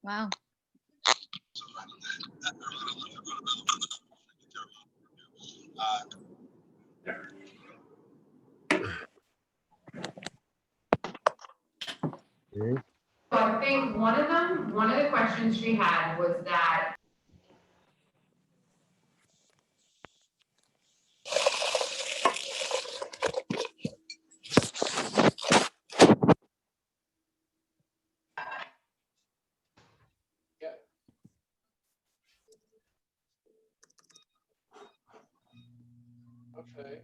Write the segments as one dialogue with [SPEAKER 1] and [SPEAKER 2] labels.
[SPEAKER 1] Wow.
[SPEAKER 2] So I think one of the questions she had was that.
[SPEAKER 3] Okay.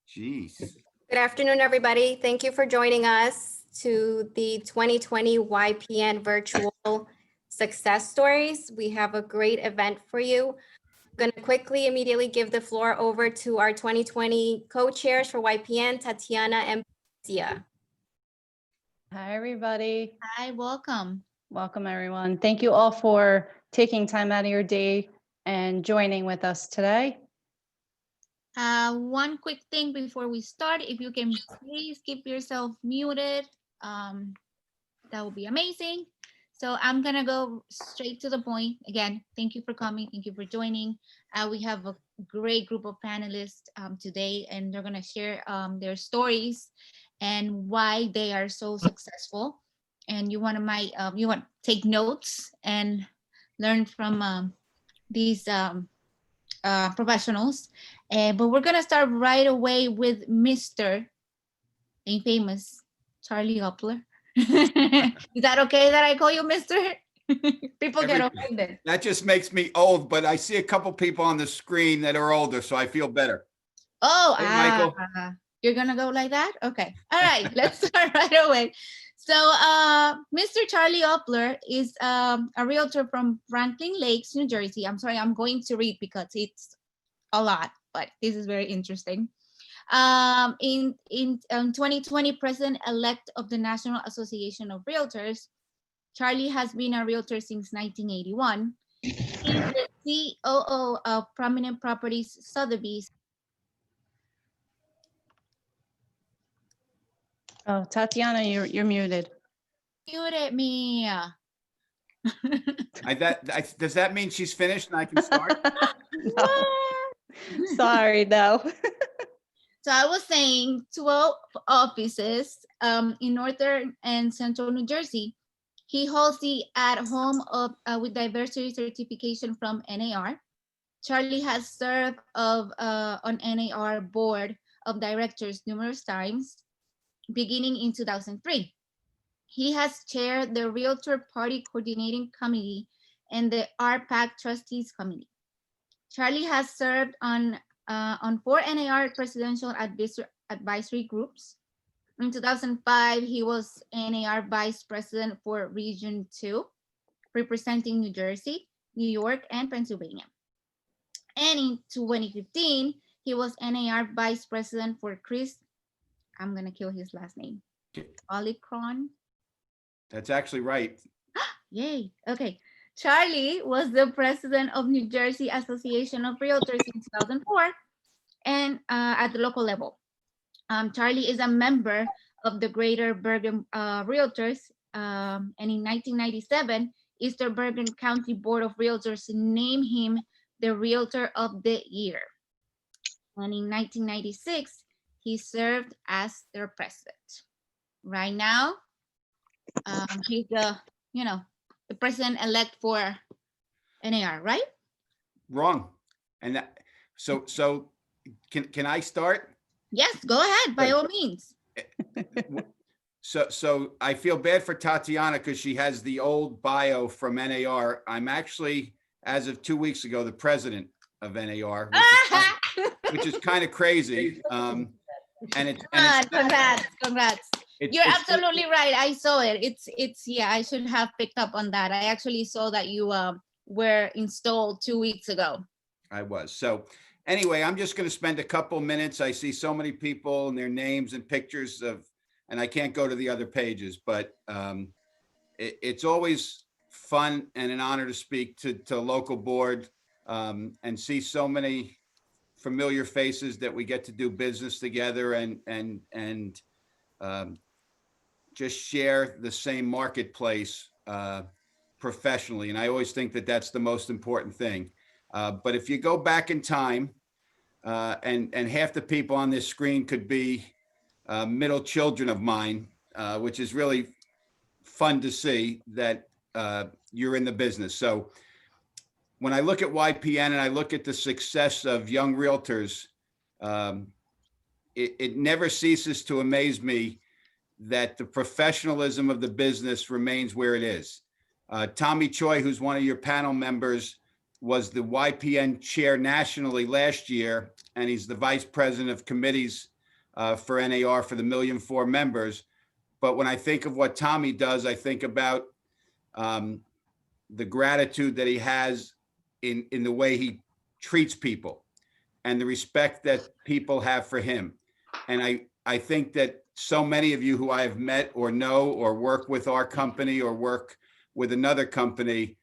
[SPEAKER 4] Jeez.
[SPEAKER 5] Good afternoon, everybody. Thank you for joining us to the 2020 YPN Virtual Success Stories. We have a great event for you. I'm going to quickly, immediately give the floor over to our 2020 co-chairs for YPN, Tatiana and Sia.
[SPEAKER 6] Hi, everybody.
[SPEAKER 1] Hi, welcome.
[SPEAKER 6] Welcome, everyone. Thank you all for taking time out of your day and joining with us today.
[SPEAKER 1] One quick thing before we start, if you can please keep yourself muted, that would be amazing. So I'm gonna go straight to the point. Again, thank you for coming. Thank you for joining. We have a great group of panelists today, and they're gonna share their stories and why they are so successful. And you want to take notes and learn from these professionals. But we're gonna start right away with Mr. Infamous Charlie Upler. Is that okay that I call you Mr.? People get offended.
[SPEAKER 4] That just makes me old, but I see a couple people on the screen that are older, so I feel better.
[SPEAKER 1] Oh,
[SPEAKER 4] Hey, Michael.
[SPEAKER 1] You're gonna go like that? Okay. All right, let's start right away. So Mr. Charlie Upler is a realtor from Franklin Lakes, New Jersey. I'm sorry, I'm going to read because it's a lot, but this is very interesting. In 2020, president-elect of the National Association of Realtors, Charlie has been a realtor since 1981. He's the COO of Prominent Properties Sotheby's.
[SPEAKER 6] Oh, Tatiana, you're muted.
[SPEAKER 1] Muted me.
[SPEAKER 4] Does that mean she's finished and I can start?
[SPEAKER 6] No. Sorry, no.
[SPEAKER 1] So I was saying 12 offices in northern and central New Jersey. He holds the at home of with diversity certification from NAR. Charlie has served on NAR board of directors numerous times, beginning in 2003. He has chaired the Realtor Party Coordinating Committee and the RPAC Trustees Committee. Charlie has served on 4 NAR presidential advisory groups. In 2005, he was NAR Vice President for Region 2, representing New Jersey, New York, and Pennsylvania. And in 2015, he was NAR Vice President for Chris, I'm gonna kill his last name, Olicron.
[SPEAKER 4] That's actually right.
[SPEAKER 1] Yay, okay. Charlie was the president of New Jersey Association of Realtors in 2004 and at the local level. Charlie is a member of the Greater Bergen Realtors, and in 1997, Eastern Bergen County Board of Realtors named him the Realtor of the Year. And in 1996, he served as their president. Right now, he's the president-elect for NAR, right?
[SPEAKER 4] Wrong. And so can I start?
[SPEAKER 1] Yes, go ahead, by all means.
[SPEAKER 4] So I feel bad for Tatiana because she has the old bio from NAR. I'm actually, as of 2 weeks ago, the president of NAR, which is kind of crazy. And it's
[SPEAKER 1] Congrats. You're absolutely right. I saw it. It's yeah, I should have picked up on that. I actually saw that you were installed 2 weeks ago.
[SPEAKER 4] I was. So anyway, I'm just going to spend a couple minutes. I see so many people and their names and pictures of, and I can't go to the other pages, but it's always fun and an honor to speak to local board and see so many familiar faces that we get to do business together and just share the same marketplace professionally. And I always think that that's the most important thing. But if you go back in time, and half the people on this screen could be middle children of mine, which is really fun to see that you're in the business. So when I look at YPN and I look at the success of young realtors, it never ceases to amaze me that the professionalism of the business remains where it is. Tommy Choi, who's one of your panel members, was the YPN chair nationally last year, and he's the vice president of committees for NAR for the 1,000,004 members. But when I think of what Tommy does, I think about the gratitude that he has in the way he treats people and the respect that people have for him. And I think that so many of you who I have met or know or work with our company or work with another company,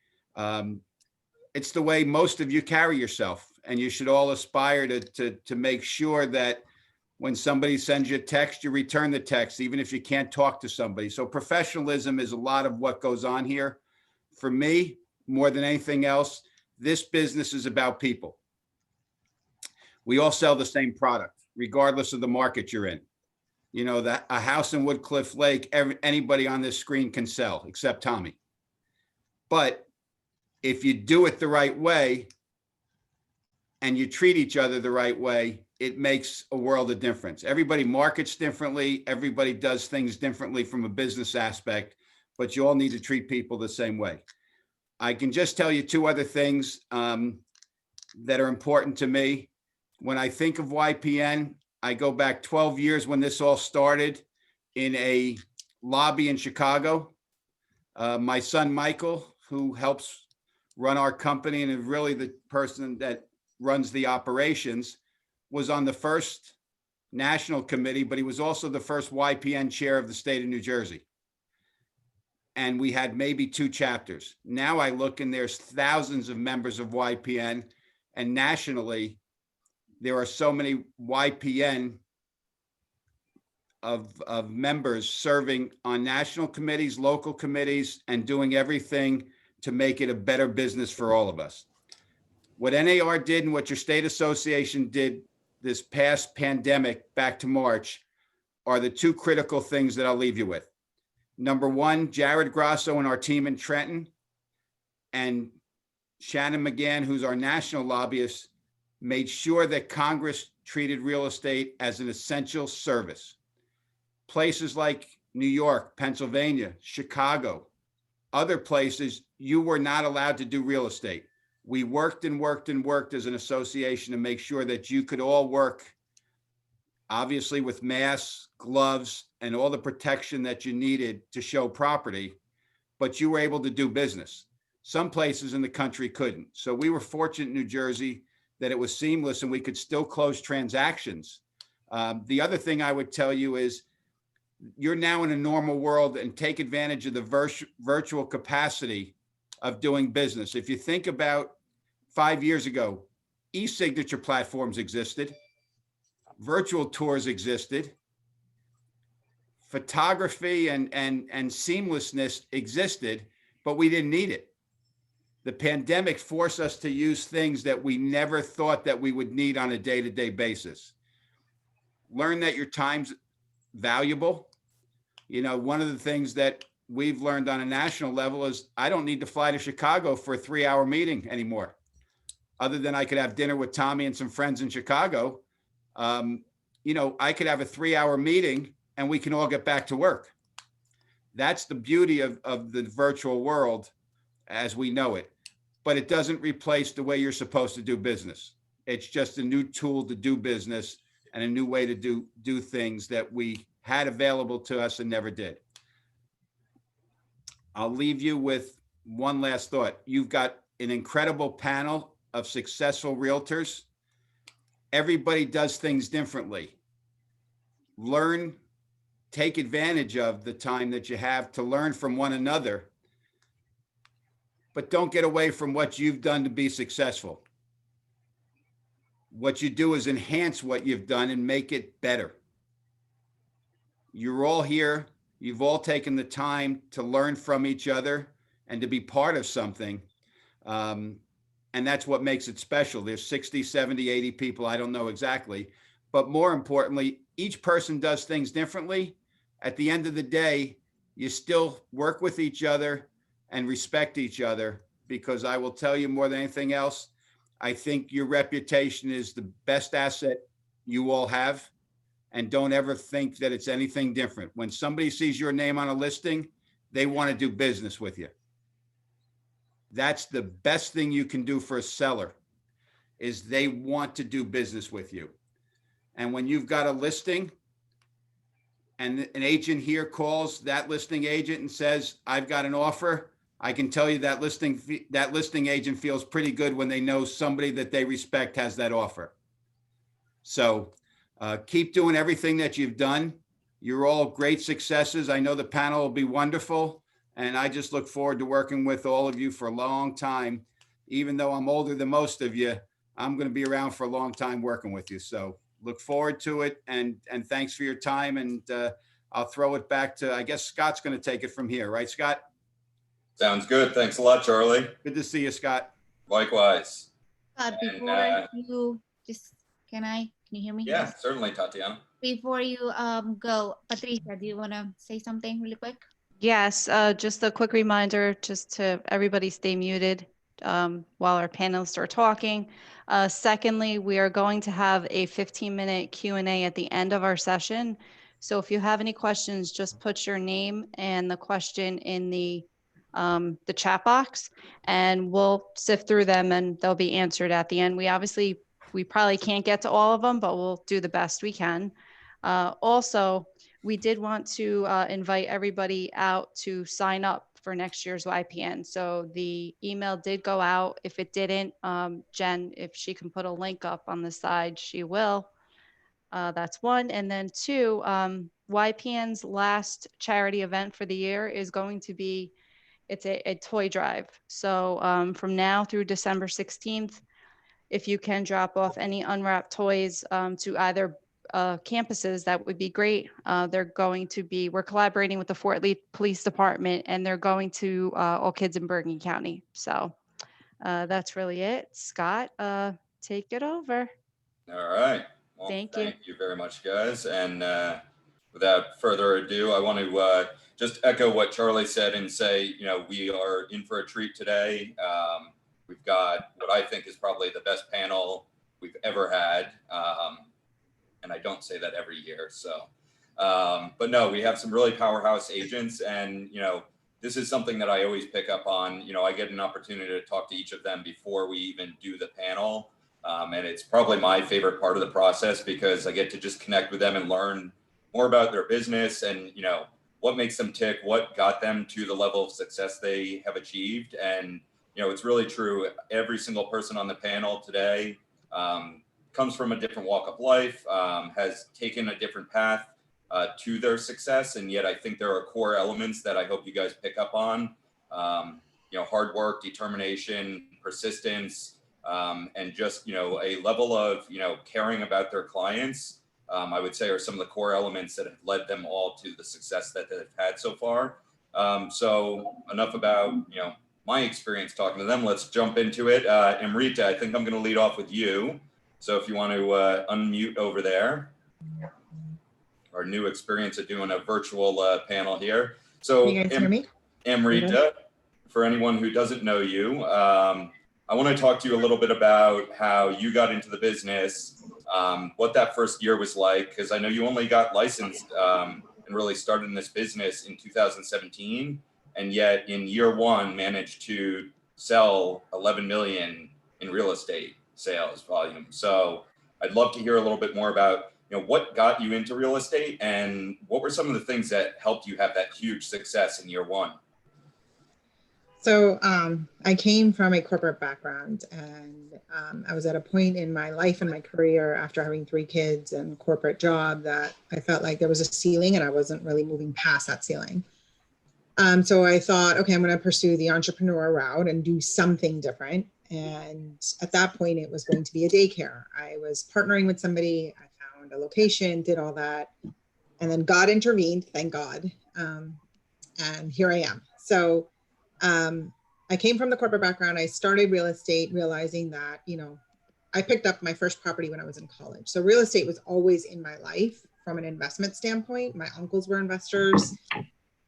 [SPEAKER 4] it's the way most of you carry yourself. And you should all aspire to make sure that when somebody sends you a text, you return the text, even if you can't talk to somebody. So professionalism is a lot of what goes on here. For me, more than anything else, this business is about people. We all sell the same product, regardless of the market you're in. You know, that a house in Woodcliff Lake, anybody on this screen can sell, except Tommy. But if you do it the right way and you treat each other the right way, it makes a world of difference. Everybody markets differently. Everybody does things differently from a business aspect, but you all need to treat people the same way. I can just tell you two other things that are important to me. When I think of YPN, I go back 12 years when this all started in a lobby in Chicago. My son, Michael, who helps run our company and is really the person that runs the operations, was on the first national committee, but he was also the first YPN chair of the state of New Jersey. And we had maybe 2 chapters. Now I look and there's thousands of members of YPN, and nationally, there are so many YPN of members serving on national committees, local committees, and doing everything to make it a better business for all of us. What NAR did and what your state association did this past pandemic back to March are the 2 critical things that I'll leave you with. Number 1, Jared Grasso and our team in Trenton and Shannon McGann, who's our national lobbyist, made sure that Congress treated real estate as an essential service. Places like New York, Pennsylvania, Chicago, other places, you were not allowed to do real estate. We worked and worked and worked as an association to make sure that you could all work, obviously with masks, gloves, and all the protection that you needed to show property, but you were able to do business. Some places in the country couldn't. So we were fortunate in New Jersey that it was seamless and we could still close transactions. The other thing I would tell you is you're now in a normal world and take advantage of the virtual capacity of doing business. If you think about 5 years ago, e-signature platforms existed, virtual tours existed, photography and seamlessness existed, but we didn't need it. The pandemic forced us to use things that we never thought that we would need on a day-to-day basis. Learn that your time's valuable. You know, one of the things that we've learned on a national level is I don't need to fly to Chicago for a 3-hour meeting anymore. Other than I could have dinner with Tommy and some friends in Chicago, you know, I could have a 3-hour meeting and we can all get back to work. That's the beauty of the virtual world as we know it, but it doesn't replace the way you're supposed to do business. It's just a new tool to do business and a new way to do things that we had available to us and never did. I'll leave you with one last thought. You've got an incredible panel of successful realtors. Everybody does things differently. Learn, take advantage of the time that you have to learn from one another, but don't get away from what you've done to be successful. What you do is enhance what you've done and make it better. You're all here. You've all taken the time to learn from each other and to be part of something. And that's what makes it special. There's 60, 70, 80 people. I don't know exactly. But more importantly, each person does things differently. At the end of the day, you still work with each other and respect each other, because I will tell you more than anything else, I think your reputation is the best asset you all have. And don't ever think that it's anything different. When somebody sees your name on a listing, they want to do business with you. That's the best thing you can do for a seller, is they want to do business with you. And when you've got a listing and an agent here calls that listing agent and says, I've got an offer, I can tell you that listing agent feels pretty good when they know somebody that they respect has that offer. So keep doing everything that you've done. You're all great successes. I know the panel will be wonderful. And I just look forward to working with all of you for a long time. Even though I'm older than most of you, I'm going to be around for a long time working with you. So look forward to it. And thanks for your time. And I'll throw it back to, I guess Scott's going to take it from here. Right, Scott?
[SPEAKER 3] Sounds good. Thanks a lot, Charlie.
[SPEAKER 4] Good to see you, Scott.
[SPEAKER 3] Likewise.
[SPEAKER 1] Scott,
[SPEAKER 3] And,
[SPEAKER 1] before you just, can you hear me?
[SPEAKER 3] Yeah, certainly, Tatiana.
[SPEAKER 1] Before you go, Patricia, do you want to say something really quick?
[SPEAKER 6] Yes, just a quick reminder, just to everybody stay muted while our panelists are talking. Secondly, we are going to have a 15-minute Q&A at the end of our session. So if you have any questions, just put your name and the question in the chat box, and we'll sift through them and they'll be answered at the end. We probably can't get to all of them, but we'll do the best we can. Also, we did want to invite everybody out to sign up for next year's YPN. So the email did go out. If it didn't, Jen, if she can put a link up on the side, she will. That's one. And then two, YPN's last charity event for the year is going to be, it's a toy drive. So from now through December 16th, if you can drop off any unwrapped toys to either campuses, that would be great. We're collaborating with the Fort Lee Police Department, and they're going to all kids in Bergen County. So that's really it. Scott, take it over.
[SPEAKER 3] All right. Well,
[SPEAKER 6] Thank you.
[SPEAKER 3] Thank you very much, guys. And without further ado, I want to just echo what Charlie said and say, we are in for a treat today. We've got what I think is probably the best panel we've ever had. And I don't say that every year. So, but no, we have some really powerhouse agents, and, this is something that I always pick up on. I get an opportunity to talk to each of them before we even do the panel. And it's probably my favorite part of the process, because I get to just connect with them and learn more about their business and, what makes them tick, what got them to the level of success they have achieved. And, it's really true. Every single person on the panel today comes from a different walk of life, has taken a different path to their success. And yet I think there are core elements that I hope you guys pick up on, hard work, determination, persistence, and just, a level of, caring about their clients, I would say are some of the core elements that have led them all to the success that they've had so far. So enough about, my experience talking to them. Let's jump into it. Amrita, I think I'm going to lead off with you. So if you want to unmute over there, our new experience of doing a virtual panel here. So
[SPEAKER 7] Can you guys hear me?
[SPEAKER 3] Amrita, for anyone who doesn't know you, I want to talk to you a little bit about how you got into the business, what that first year was like, because I know you only got licensed and really started in this business in 2017, and yet in year one managed to sell 11 million in real estate sales volume. So I'd love to hear a little bit more about, what got you into real estate and what were some of the things that helped you have that huge success in year one?
[SPEAKER 7] So I came from a corporate background, and I was at a point in my life and my career after having 3 kids and corporate job that I felt like there was a ceiling and I wasn't really moving past that ceiling. So I thought, okay, I'm going to pursue the entrepreneur route and do something different. And at that point, it was going to be a daycare. I was partnering with somebody. I found a location, did all that. And then God intervened, thank God. And here I am. So I came from the corporate background. I started real estate, realizing that, I picked up my first property when I was in college. So real estate was always in my life from an investment standpoint. My uncles were investors.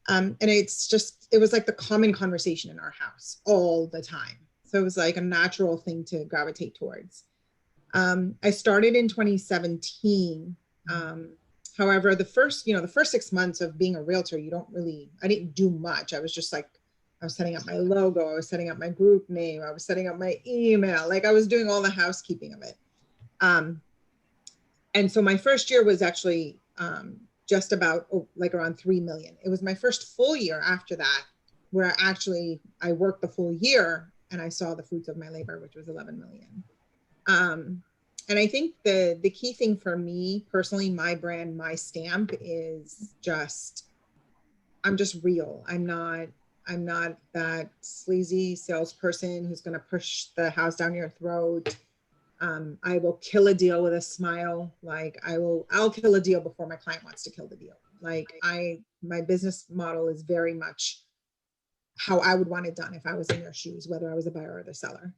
[SPEAKER 7] And it was like the common conversation in our house all the time. So it was like a natural thing to gravitate towards. I started in 2017. However, the first 6 months of being a realtor, I didn't do much. I was just like, I was setting up my logo. I was setting up my group name. I was setting up my email. Like I was doing all the housekeeping of it. And so my first year was actually just about around 3 million. It was my first full year after that, where I worked the full year and I saw the fruits of my labor, which was 11 million. And I think the key thing for me personally, my brand, my stamp is I'm just real. I'm not that sleazy salesperson who's going to push the house down your throat. I will kill a deal with a smile. Like I'll kill a deal before my client wants to kill the deal. Like my business model is very much how I would want it done if I was in their shoes, whether I was a buyer or the seller.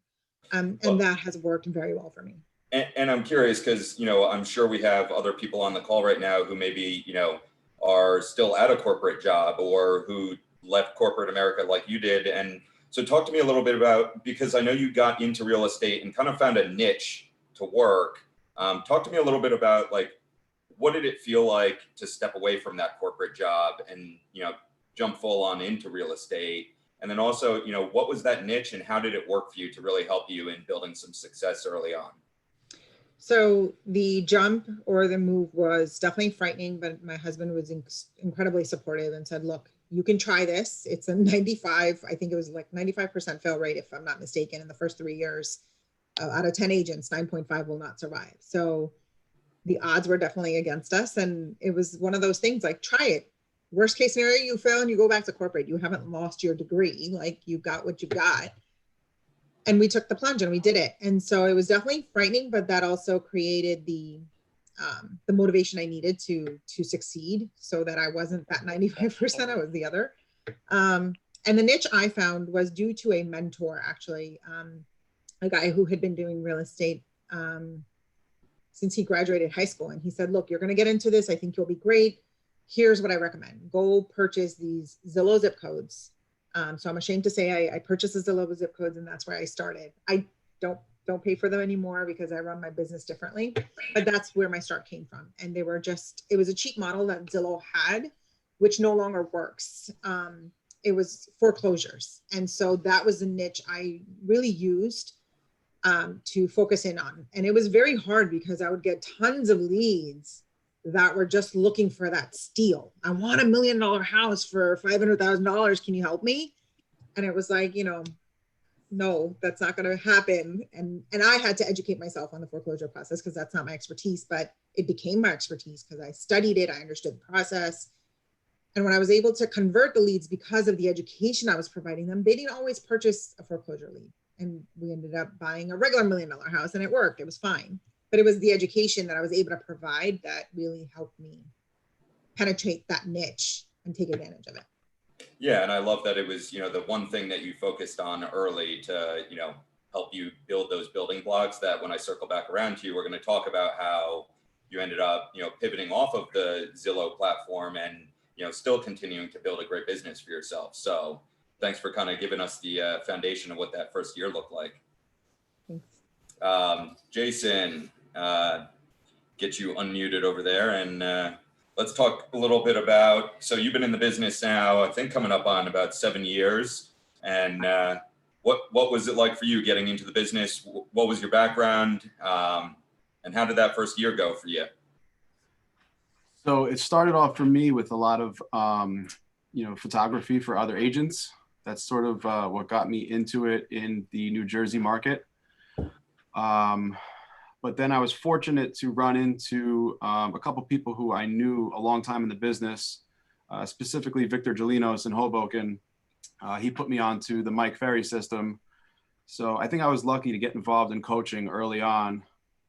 [SPEAKER 7] And that has worked very well for me.
[SPEAKER 3] And I'm curious because, I'm sure we have other people on the call right now who maybe, are still at a corporate job or who left corporate America like you did. And so talk to me a little bit about, because I know you got into real estate and kind of found a niche to work. Talk to me a little bit about what did it feel like to step away from that corporate job and, jump full on into real estate? And then also, what was that niche and how did it work for you to really help you in building some success early on?
[SPEAKER 7] So the jump or the move was definitely frightening, but my husband was incredibly supportive and said, look, you can try this. It's a 95 fail rate, if I'm not mistaken, in the first 3 years. Out of 10 agents, 9.5 will not survive. So the odds were definitely against us. And it was one of those things like, try it. Worst case scenario, you fail and you go back to corporate. You haven't lost your degree. Like you got what you got. And we took the plunge and we did it. And so it was definitely frightening, but that also created the motivation I needed to succeed so that I wasn't that 95%, I was the other. And the niche I found was due to a mentor, actually, a guy who had been doing real estate since he graduated high school. And he said, look, you're going to get into this. I think you'll be great. Here's what I recommend. Go purchase these Zillow zip codes. So I'm ashamed to say I purchased the Zillow zip codes and that's where I started. I don't pay for them anymore because I run my business differently, but that's where my start came from. And it was a cheap model that Zillow had, which no longer works. It was foreclosures. And so that was the niche I really used to focus in on. And it was very hard because I would get tons of leads that were just looking for that steal. I want $1 million house for $500,000. Can you help me? And it was like, no, that's not going to happen. And I had to educate myself on the foreclosure process because that's not my expertise, but it became my expertise because I studied it. I understood the process. And when I was able to convert the leads because of the education I was providing them, they didn't always purchase a foreclosure lead. And we ended up buying a regular $1 million house and it worked. It was fine. But it was the education that I was able to provide that really helped me penetrate that niche and take advantage of it.
[SPEAKER 3] Yeah, and I love that it was, the one thing that you focused on early to, help you build those building blocks that when I circle back around to you, we're going to talk about how you ended up, pivoting off of the Zillow platform and, still continuing to build a great business for yourself. So thanks for kind of giving us the foundation of what that first year looked like.
[SPEAKER 7] Thanks.
[SPEAKER 3] Jason, get you unmuted over there and let's talk a little bit about, so you've been in the business now, I think coming up on about 7 years. And what was it like for you getting into the business? What was your background? And how did that first year go for you?
[SPEAKER 8] So it started off for me with a lot of, photography for other agents. That's sort of what got me into it in the New Jersey market. But then I was fortunate to run into a couple people who I knew a long time in the business, specifically Victor Gelinos in Hoboken. He put me onto the Mike Ferry system. So I think I was lucky to get involved in coaching early on,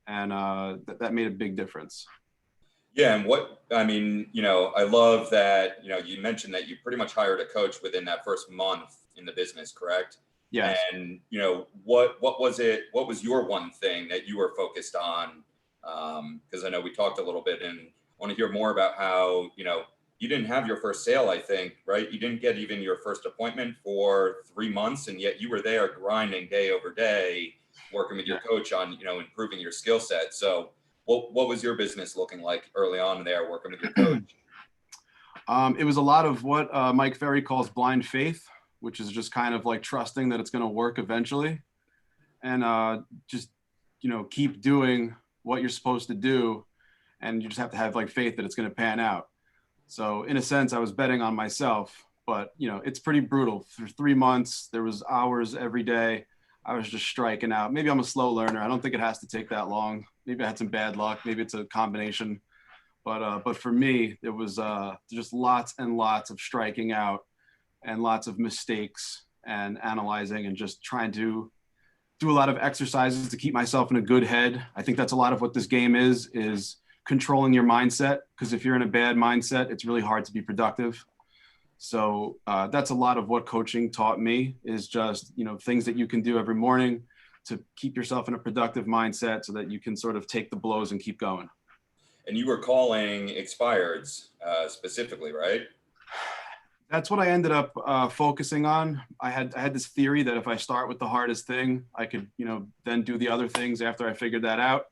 [SPEAKER 8] and that made a big difference.
[SPEAKER 3] Yeah, and I love that, you mentioned that you pretty much hired a coach within that first month in the business, correct?
[SPEAKER 8] Yes.
[SPEAKER 3] And, what was it, what was your one thing that you were focused on? Because I know we talked a little bit, and I want to hear more about how, you didn't have your first sale, I think, right? You didn't get even your first appointment for 3 months, and yet you were there grinding day over day, working with your coach on, improving your skill set. So what was your business looking like early on there, working with your coach?
[SPEAKER 8] It was a lot of what Mike Ferry calls blind faith, which is just kind of like trusting that it's going to work eventually, and just, keep doing what you're supposed to do. And you just have to have like faith that it's going to pan out. So in a sense, I was betting on myself, but it's pretty brutal. For 3 months, there was hours every day. I was just striking out. Maybe I'm a slow learner. I don't think it has to take that long. Maybe I had some bad luck. Maybe it's a combination. But for me, it was just lots and lots of striking out and lots of mistakes and analyzing and just trying to do a lot of exercises to keep myself in a good head. I think that's a lot of what this game is controlling your mindset. Because if you're in a bad mindset, it's really hard to be productive. So that's a lot of what coaching taught me, is just, things that you can do every morning to keep yourself in a productive mindset so that you can sort of take the blows and keep going.
[SPEAKER 3] And you were calling expireds specifically, right?
[SPEAKER 8] That's what I ended up focusing on. I had this theory that if I start with the hardest thing, I could, then do the other things after I figured that out.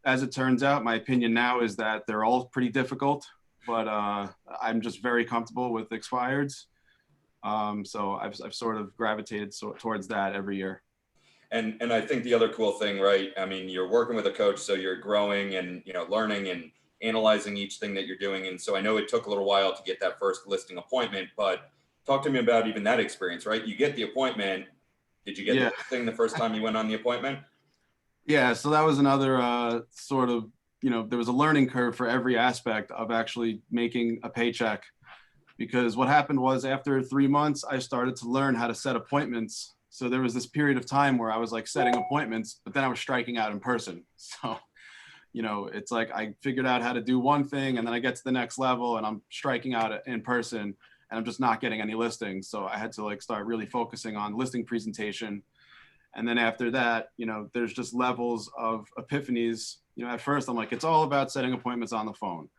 [SPEAKER 8] As it turns out, my opinion now is that they're all pretty difficult, but I'm just very comfortable with expireds. So I've sort of gravitated towards that every year.
[SPEAKER 3] And I think the other cool thing, right? I mean, you're working with a coach, so you're growing and, learning and analyzing each thing that you're doing. And so I know it took a little while to get that first listing appointment, but talk to me about even that experience, right? You get the appointment. Did you get the listing the first time you went on the appointment?
[SPEAKER 8] Yeah, so that was another sort of, there was a learning curve for every aspect of actually making a paycheck, because what happened was after 3 months, I started to learn how to set appointments. So there was this period of time where I was like setting appointments, but then I was striking out in person. So, it's like I figured out how to do one thing, and then I get to the next level and I'm striking out in person and I'm just not getting any listings. So I had to like start really focusing on listing presentation. And then after that, there's just levels of epiphanies. At first I'm like, it's all about setting appointments on the phone.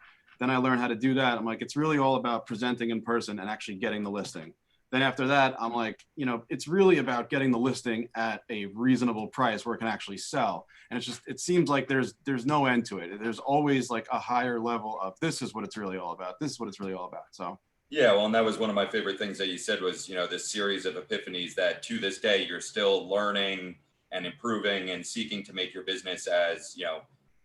[SPEAKER 8] Then I learned how to do that. I'm like, it's really all about presenting in person and actually getting the listing. Then after that, I'm like, it's really about getting the listing at a reasonable price where it can actually sell. And it seems like there's no end to it. There's always like a higher level of, this is what it's really all about. This is what it's really all about. So.
[SPEAKER 3] Yeah, well, and that was one of my favorite things that you said was, this series of epiphanies that to this day, you're still learning and improving and seeking to make your business as,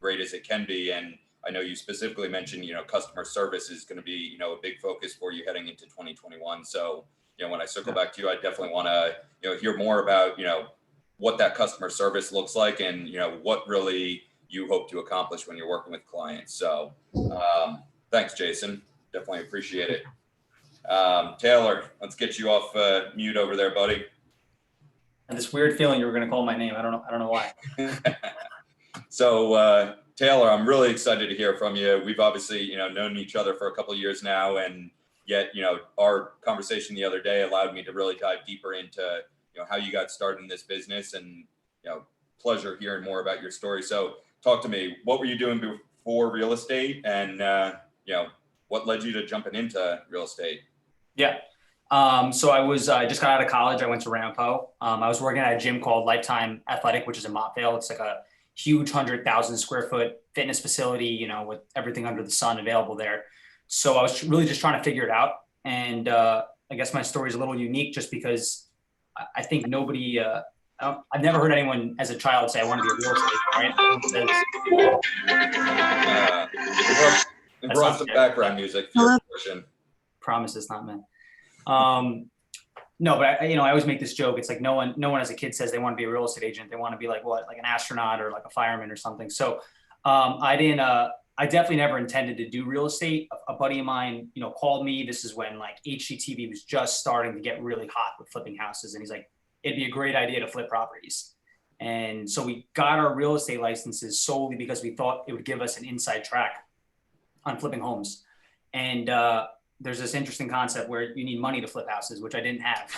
[SPEAKER 3] great as it can be. And I know you specifically mentioned, customer service is going to be, a big focus for you heading into 2021. So, when I circle back to you, I definitely want to, hear more about, what that customer service looks like and, what really you hope to accomplish when you're working with clients. So thanks, Jason. Definitely appreciate it. Taylor, let's get you off mute over there, buddy.
[SPEAKER 9] And this weird feeling you were going to call my name. I don't know why.
[SPEAKER 3] So Taylor, I'm really excited to hear from you. We've obviously, known each other for a couple of years now, and yet, our conversation the other day allowed me to really dive deeper into, how you got started in this business, and, pleasure hearing more about your story. So talk to me, what were you doing before real estate, and, what led you to jumping into real estate?
[SPEAKER 9] Yeah. So I just got out of college. I went to Rampo. I was working at a gym called Lifetime Athletic, which is in Montvale. It's like a huge 100,000 square foot fitness facility, with everything under the sun available there. So I was really just trying to figure it out. And I guess my story is a little unique just because I think nobody, I've never heard anyone as a child say, I want to be a real estate agent, right?
[SPEAKER 3] It brought some background music.
[SPEAKER 9] Promise it's not meant. No, but I always make this joke. It's like no one as a kid says they want to be a real estate agent. They want to be like an astronaut or like a fireman or something. So I didn't I definitely never intended to do real estate. A buddy of mine, you know, called me. This is when like HGTV was just starting to get really hot with flipping houses. And he's like, it'd be a great idea to flip properties. And so we got our real estate licenses solely because we thought it would give us an inside track on flipping homes. And there's this interesting concept where you need money to flip houses, which I didn't have.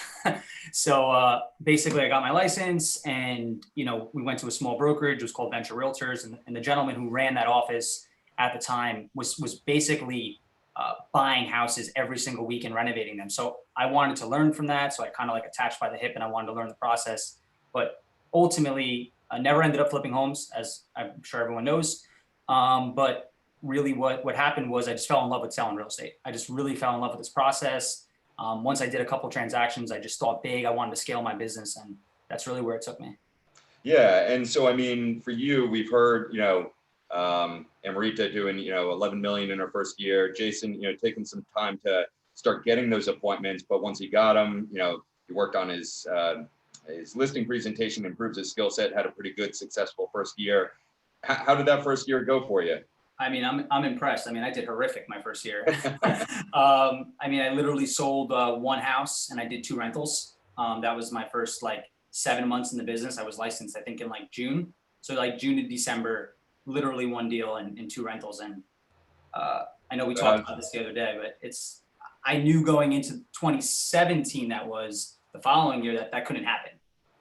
[SPEAKER 9] So basically I got my license and, you know, we went to a small brokerage. It was called Venture Realtors. And the gentleman who ran that office at the time was basically buying houses every single week and renovating them. So I wanted to learn from that. So I kind of like attached by the hip and I wanted to learn the process. But ultimately, I never ended up flipping homes, as I'm sure everyone knows. But really what happened was I just fell in love with selling real estate. I just really fell in love with this process. Once I did a couple transactions, I just thought big. I wanted to scale my business, and that's really where it took me.
[SPEAKER 3] Yeah, and so I mean, for you, we've heard, you know, Amrita doing, you know, 11 million in her first year. Jason, you know, taking some time to start getting those appointments, but once he got them, you know, he worked on his listing presentation, improved his skill set, had a pretty good, successful first year. How did that first year go for you?
[SPEAKER 9] I mean, I'm impressed. I mean, I did horrific my first year. I mean, I literally sold one house and I did 2 rentals. That was my first like 7 months in the business. I was licensed, I think, in like June. So like June to December, literally 1 deal and 2 rentals. And I know we talked about this the other day, but I knew going into 2017, that was the following year, that couldn't happen,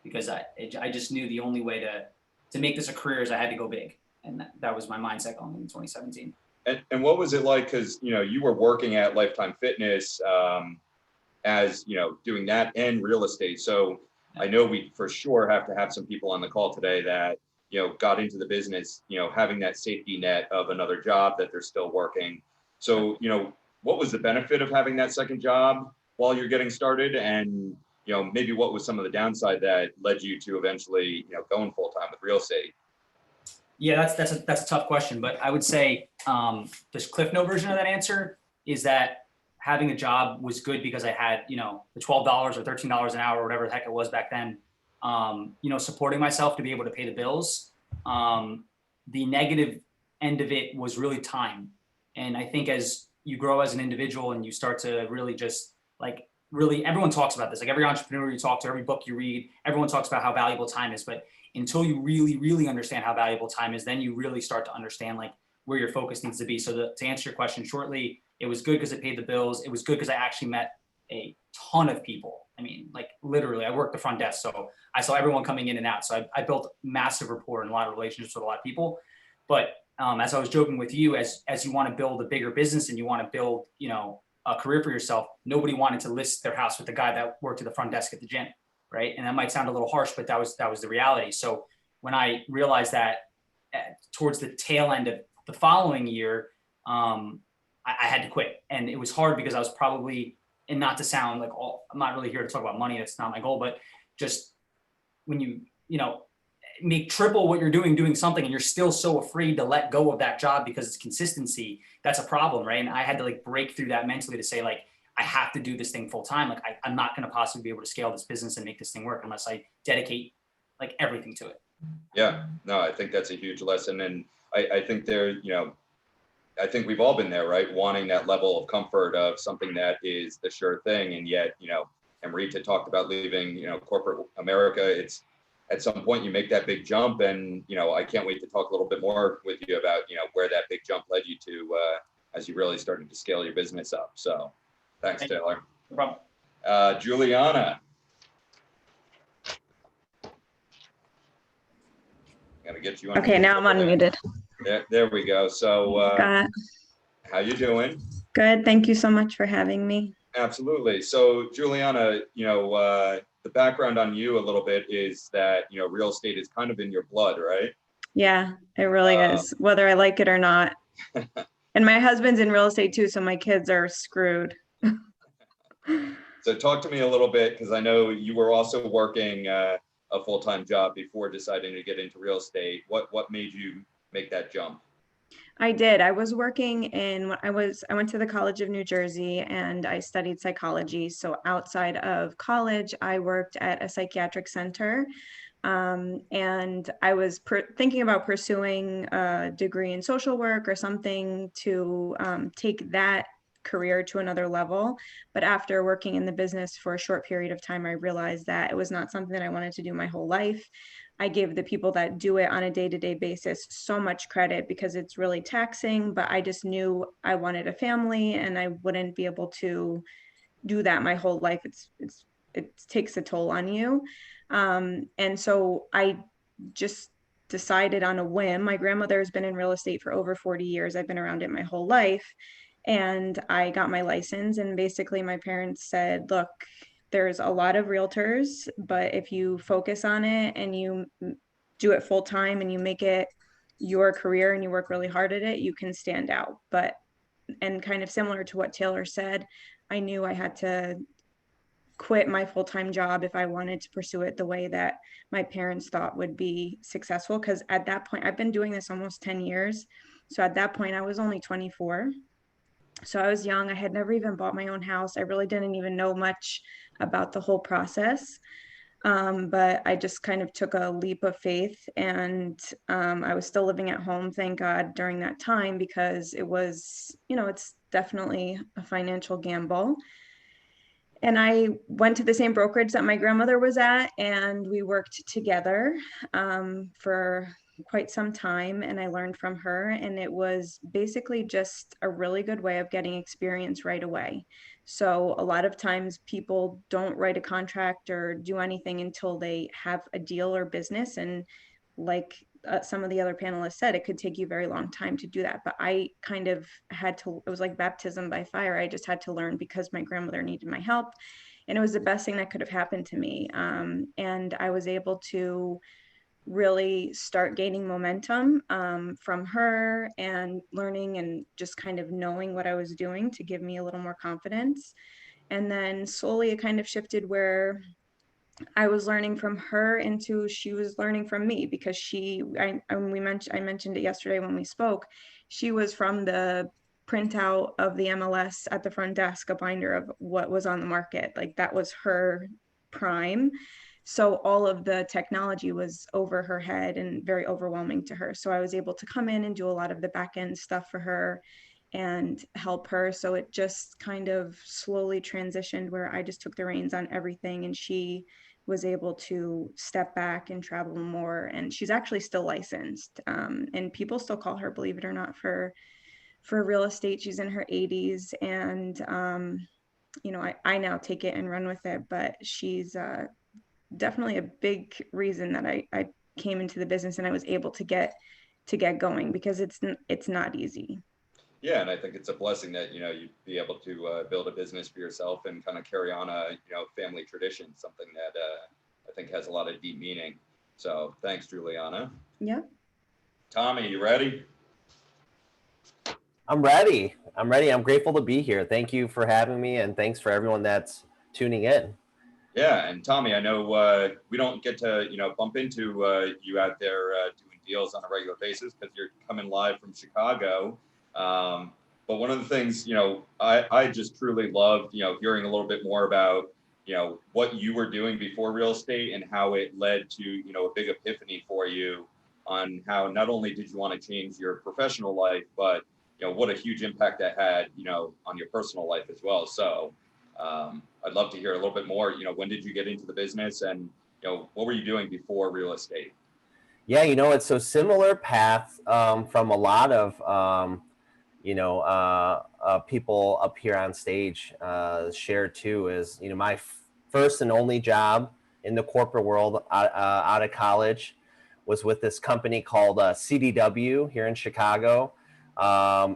[SPEAKER 9] because I just knew the only way to make this a career is I had to go big. And that was my mindset going into 2017.
[SPEAKER 3] And what was it like? Because, you know, you were working at Lifetime Fitness as, you know, doing that and real estate. So I know we for sure have to have some people on the call today that, you know, got into the business, you know, having that safety net of another job that they're still working. So, you know, what was the benefit of having that second job while you're getting started? And, you know, maybe what was some of the downside that led you to eventually, you know, going full time with real estate?
[SPEAKER 9] Yeah, that's a tough question, but I would say this Cliff Note version of that answer is that having a job was good because I had, you know, the $12 or $13 an hour or whatever the heck it was back then, you know, supporting myself to be able to pay the bills. The negative end of it was really time. And I think as you grow as an individual and you start to really just like, really, everyone talks about this, like every entrepreneur you talk to, every book you read, everyone talks about how valuable time is, but until you really, really understand how valuable time is, then you really start to understand like where your focus needs to be. So to answer your question shortly, it was good because it paid the bills. It was good because I actually met a ton of people. I mean, like literally, I worked the front desk, so I saw everyone coming in and out. So I built massive rapport and a lot of relationships with a lot of people. But as I was joking with you, as you want to build a bigger business and you want to build, you know, a career for yourself, nobody wanted to list their house with the guy that worked at the front desk at the gym. Right. And that might sound a little harsh, but that was the reality. So when I realized that towards the tail end of the following year, I had to quit. And it was hard because I was probably, and not to sound like, I'm not really here to talk about money. That's not my goal, but just when you know, make triple what you're doing something and you're still so afraid to let go of that job because it's consistency, that's a problem. Right. And I had to like break through that mentally to say like, I have to do this thing full time. Like I'm not going to possibly be able to scale this business and make this thing work unless I dedicate like everything to it.
[SPEAKER 3] Yeah, no, I think that's a huge lesson. And I think there, you know, I think we've all been there, right? Wanting that level of comfort of something that is the sure thing. And yet, you know, Amrita talked about leaving, you know, corporate America. It's at some point you make that big jump. And, you know, I can't wait to talk a little bit more with you about, you know, where that big jump led you to as you really started to scale your business up. So thanks, Taylor.
[SPEAKER 9] No problem.
[SPEAKER 3] Juliana. Gotta get you on.
[SPEAKER 10] Okay, now I'm unmuted.
[SPEAKER 3] There we go. So
[SPEAKER 10] Got
[SPEAKER 3] how you doing?
[SPEAKER 10] good. Thank you so much for having me.
[SPEAKER 3] Absolutely. So Juliana, you know, the background on you a little bit is that, you know, real estate is kind of in your blood, right?
[SPEAKER 10] Yeah, it really is, whether I like it or not. And my husband's in real estate too, so my kids are screwed.
[SPEAKER 3] So talk to me a little bit, because I know you were also working a full-time job before deciding to get into real estate. What made you make that jump?
[SPEAKER 10] I did. I was working I went to the College of New Jersey and I studied psychology. So outside of college, I worked at a psychiatric center And I was thinking about pursuing a degree in social work or something to take that career to another level. But after working in the business for a short period of time, I realized that it was not something that I wanted to do my whole life. I give the people that do it on a day-to-day basis so much credit because it's really taxing, but I just knew I wanted a family and I wouldn't be able to do that my whole life. It takes a toll on you. And so I just decided on a whim. My grandmother has been in real estate for over 40 years. I've been around it my whole life. And I got my license, and basically my parents said, look, there's a lot of realtors, but if you focus on it and you do it full time and you make it your career and you work really hard at it, you can stand out. And kind of similar to what Taylor said, I knew I had to quit my full-time job if I wanted to pursue it the way that my parents thought would be successful. Because at that point, I've been doing this almost 10 years. So at that point, I was only 24. So I was young. I had never even bought my own house. I really didn't even know much about the whole process. But I just kind of took a leap of faith, and I was still living at home, thank God, during that time, because it was, it's definitely a financial gamble. And I went to the same brokerage that my grandmother was at, and we worked together for quite some time, and I learned from her, and it was basically just a really good way of getting experience right away. So a lot of times people don't write a contract or do anything until they have a deal or business, and like some of the other panelists said, it could take you a very long time to do that. But I kind of had to, it was like baptism by fire. I just had to learn because my grandmother needed my help, and it was the best thing that could have happened to me. And I was able to really start gaining momentum from her and learning and just kind of knowing what I was doing to give me a little more confidence. And then slowly it kind of shifted where I was learning from her into she was learning from me, because I mentioned it yesterday when we spoke. She was from the printout of the MLS at the front desk, a binder of what was on the market. Like that was her prime. So all of the technology was over her head and very overwhelming to her. So I was able to come in and do a lot of the back end stuff for her and help her. So it just kind of slowly transitioned where I just took the reins on everything, and she was able to step back and travel more. And she's actually still licensed. And people still call her, believe it or not, for real estate. She's in her 80s. And, I now take it and run with it, but she's definitely a big reason that I came into the business and I was able to get going, because it's not easy.
[SPEAKER 3] Yeah, and I think it's a blessing that, you'd be able to build a business for yourself and kind of carry on a, family tradition, something that I think has a lot of deep meaning. So thanks, Juliana.
[SPEAKER 10] Yeah.
[SPEAKER 3] Tommy, you ready?
[SPEAKER 11] I'm ready. I'm grateful to be here. Thank you for having me, and thanks for everyone that's tuning in. Yeah, and Tommy, I know we don't get to, bump into you out there doing deals on a regular basis because you're coming live from Chicago. But one of the things, I just truly loved, hearing a little bit more about, what you were doing before real estate and how it led to, a big epiphany for you on how not only did you want to change your professional life, but, what a huge impact that had, on your personal life as well. So I'd love to hear a little bit more, when did you get into the business and, what were you doing before real estate?
[SPEAKER 12] Yeah, it's so similar path from a lot of, people up here on stage share too is, my first and only job in the corporate world out of college was with this company called CDW here in Chicago.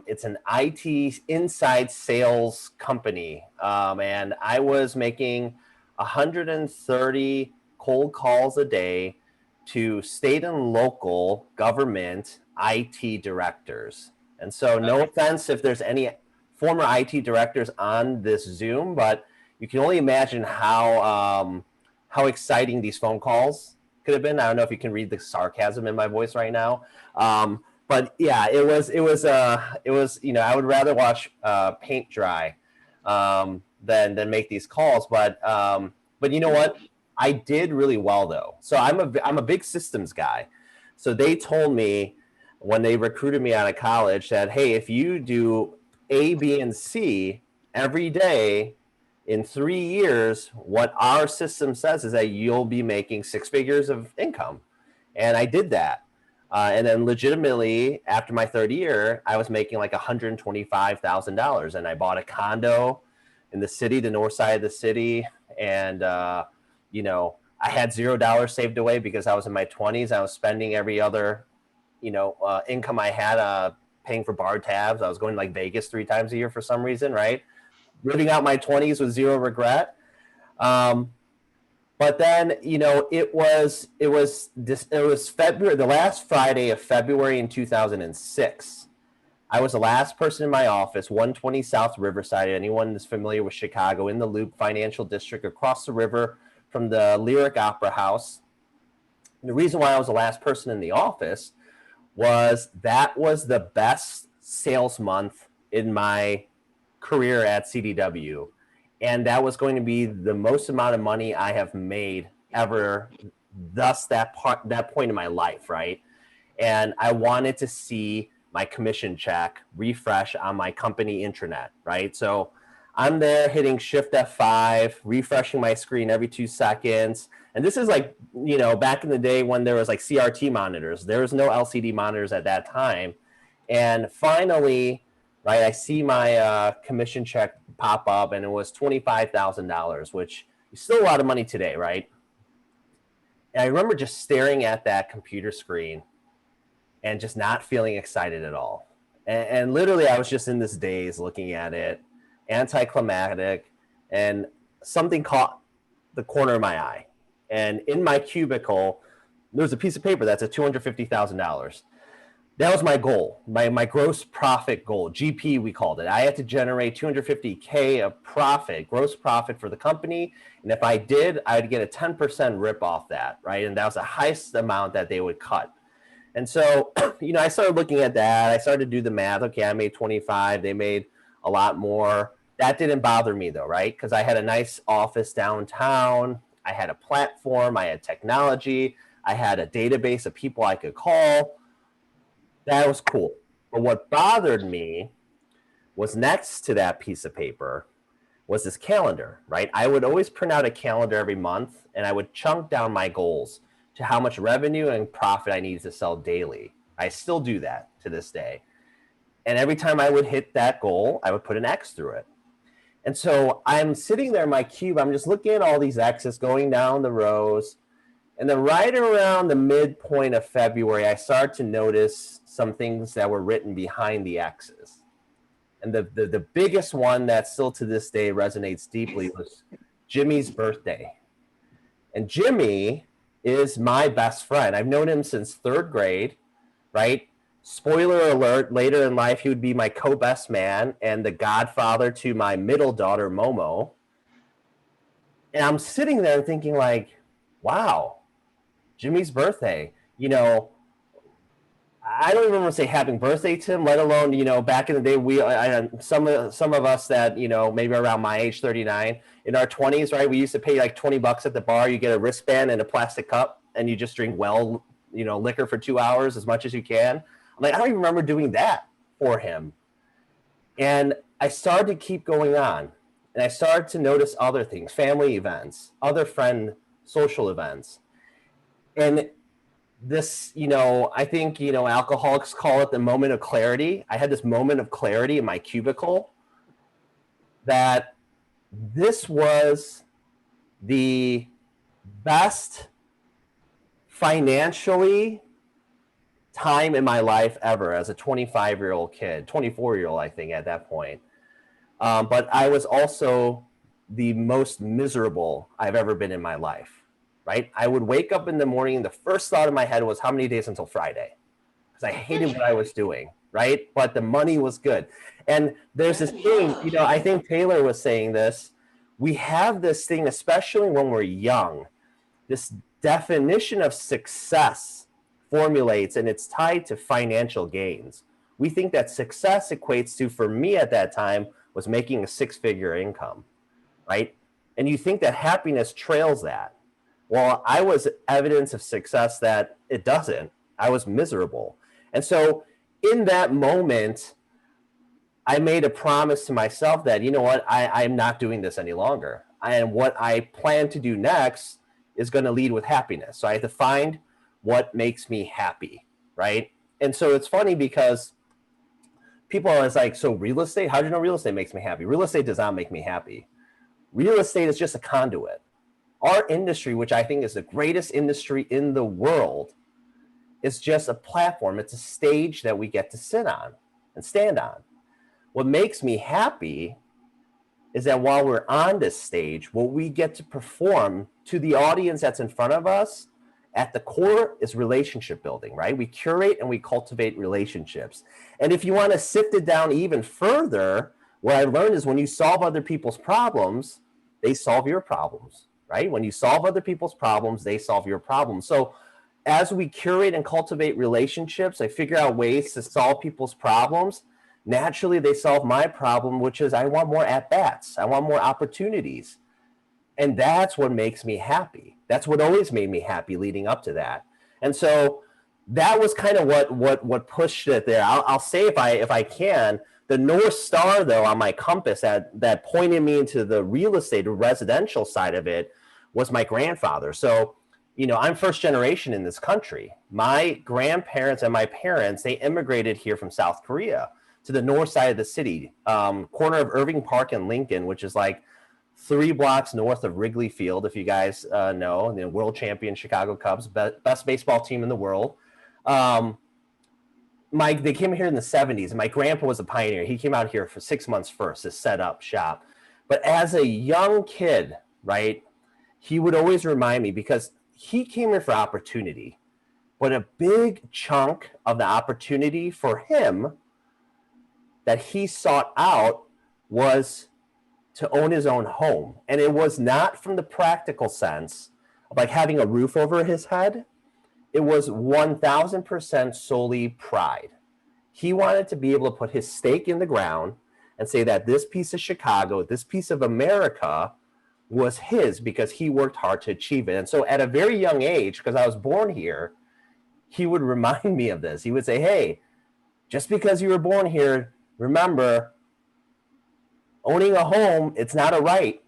[SPEAKER 12] It's an IT inside sales company. And I was making 130 cold calls a day to state and local government IT directors. And so no offense if there's any former IT directors on this Zoom, but you can only imagine how exciting these phone calls could have been. I don't know if you can read the sarcasm in my voice right now. But yeah, it was, I would rather watch paint dry than make these calls. But you know what? I did really well though. So I'm a big systems guy. So they told me when they recruited me out of college that, hey, if you do A, B, and C every day in 3 years, what our system says is that you'll be making 6 figures of income. And I did that. And then legitimately after my third year, I was making like $125,000 and I bought a condo in the city, the north side of the city. And, you know, I had $0 saved away because I was in my 20s. I was spending every other, you know, income I had paying for bar tabs. I was going to like Vegas 3 times a year for some reason, right? Living out my 20s with zero regret. But then, you know, it was February, the last Friday of February in 2006. I was the last person in my office, 120 South Riverside. Anyone that's familiar with Chicago, in the Loop Financial District, across the river from the Lyric Opera House. And the reason why I was the last person in the office was that was the best sales month in my career at CDW. And that was going to be the most amount of money I have made ever, thus that point in my life, right? And I wanted to see my commission check refresh on my company intranet, right? So I'm there hitting Shift F5, refreshing my screen every 2 seconds. And this is like, you know, back in the day when there was like CRT monitors. There was no LCD monitors at that time. And finally, right, I see my commission check pop up, and it was $25,000, which is still a lot of money today, right? And I remember just staring at that computer screen and just not feeling excited at all. And literally, I was just in this daze looking at it, anticlimactic, and something caught the corner of my eye. And in my cubicle, there was a piece of paper that's at $250,000. That was my goal, my gross profit goal, GP we called it. I had to generate $250K of profit, gross profit for the company. And if I did, I'd get a 10% rip off that, right? And that was the highest amount that they would cut. And so, you know, I started looking at that. I started to do the math. Okay, I made 25, they made a lot more. That didn't bother me though, right? Because I had a nice office downtown. I had a platform, I had technology, I had a database of people I could call. That was cool. But what bothered me was next to that piece of paper was this calendar, right? I would always print out a calendar every month, and I would chunk down my goals to how much revenue and profit I needed to sell daily. I still do that to this day. And every time I would hit that goal, I would put an X through it. And so I'm sitting there in my cube, I'm just looking at all these X's going down the rows. And then right around the midpoint of February, I started to notice some things that were written behind the X's. And the biggest one that still to this day resonates deeply was Jimmy's birthday. And Jimmy is my best friend. I've known him since 3rd grade, right? Spoiler alert, later in life, he would be my co-best man and the godfather to my middle daughter, Momo. And I'm sitting there thinking like, wow, Jimmy's birthday, you know, I don't even want to say happy birthday to him, let alone, you know, back in the day, some of us that, you know, maybe around my age, 39, in our 20s, right, we used to pay like $20 at the bar. You get a wristband and a plastic cup, and you just drink liquor for 2 hours, as much as you can. I'm like, I don't even remember doing that for him. And I started to keep going on, and I started to notice other things, family events, other friend social events. And this, you know, I think, you know, alcoholics call it the moment of clarity. I had this moment of clarity in my cubicle that this was the best financially time in my life ever as a 25-year-old kid, 24-year-old, I think at that point. But I was also the most miserable I've ever been in my life. Right? I would wake up in the morning and the first thought in my head was how many days until Friday? Because I hated what I was doing, right? But the money was good. And there's this thing, you know, I think Taylor was saying this. We have this thing, especially when we're young, this definition of success formulates, and it's tied to financial gains. We think that success equates to, for me at that time, was making a 6-figure income, right? And you think that happiness trails that. Well, I was evidence of success that it doesn't. I was miserable. And so in that moment, I made a promise to myself that, you know what, I'm not doing this any longer. And what I plan to do next is going to lead with happiness. So I have to find what makes me happy, right? And so it's funny because people are always like, so real estate, how do you know real estate makes me happy? Real estate does not make me happy. Real estate is just a conduit. Our industry, which I think is the greatest industry in the world, is just a platform. It's a stage that we get to sit on and stand on. What makes me happy is that while we're on this stage, what we get to perform to the audience that's in front of us, at the core is relationship building, right? We curate and we cultivate relationships. And if you want to sift it down even further, what I learned is when you solve other people's problems, they solve your problems, right? When you solve other people's problems, they solve your problems. So as we curate and cultivate relationships, I figure out ways to solve people's problems. Naturally, they solve my problem, which is I want more at-bats. I want more opportunities. And that's what makes me happy. That's what always made me happy leading up to that. And so that was kind of what pushed it there. I'll say if I can, the North Star though on my compass that pointed me into the real estate or residential side of it was my grandfather. So, you know, I'm first generation in this country. My grandparents and my parents, they immigrated here from South Korea to the north side of the city, corner of Irving Park and Lincoln, which is like 3 blocks north of Wrigley Field, if you guys know, the world champion Chicago Cubs, best baseball team in the world. They came here in the 70s, and my grandpa was a pioneer. He came out here for 6 months first to set up shop. But as a young kid, right, he would always remind me, because he came here for opportunity, but a big chunk of the opportunity for him that he sought out was to own his own home. And it was not from the practical sense of like having a roof over his head. It was 1000% solely pride. He wanted to be able to put his stake in the ground and say that this piece of Chicago, this piece of America was his because he worked hard to achieve it. And so at a very young age, because I was born here, he would remind me of this. He would say, hey, just because you were born here, remember, owning a home, it's not a right.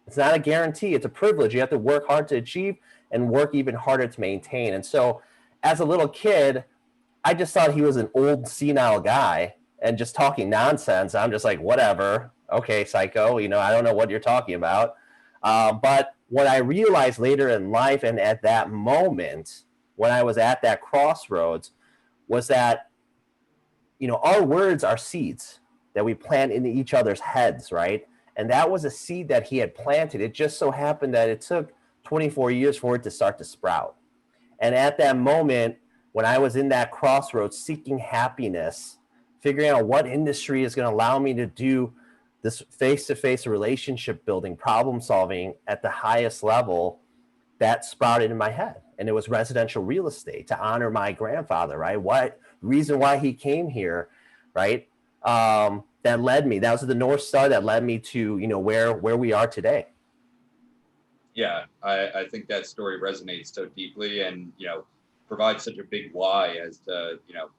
[SPEAKER 12] It's not a guarantee. It's a privilege. You have to work hard to achieve and work even harder to maintain. And so as a little kid, I just thought he was an old senile guy and just talking nonsense. I'm just like, whatever. Okay, psycho, you know, I don't know what you're talking about. But what I realized later in life and at that moment, when I was at that crossroads, was that, you know, our words are seeds that we plant into each other's heads, right? And that was a seed that he had planted. It just so happened that it took 24 years for it to start to sprout. And at that moment, when I was in that crossroads seeking happiness, figuring out what industry is going to allow me to do this face-to-face relationship building, problem solving at the highest level, that sprouted in my head. And it was residential real estate to honor my grandfather, right? What reason why he came here, right? That led me, that was the North Star that led me to, you know, where we are today.
[SPEAKER 3] Yeah, I think that story resonates so deeply and, you know, provides such a big why as to, you know,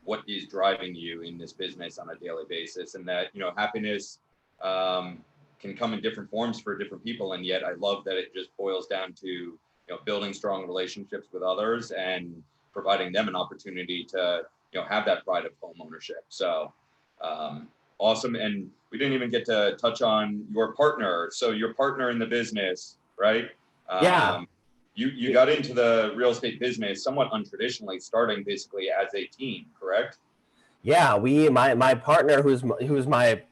[SPEAKER 3] what is driving you in this business on a daily basis, and that, you know, happiness can come in different forms for different people. And yet I love that it just boils down to, you know, building strong relationships with others and providing them an opportunity to, you know, have that pride of home ownership. So awesome. And we didn't even get to touch on your partner. So your partner in the business, right?
[SPEAKER 12] Yeah.
[SPEAKER 3] You got into the real estate business somewhat untraditionally, starting basically as a team, correct?
[SPEAKER 12] Yeah, my partner, who's my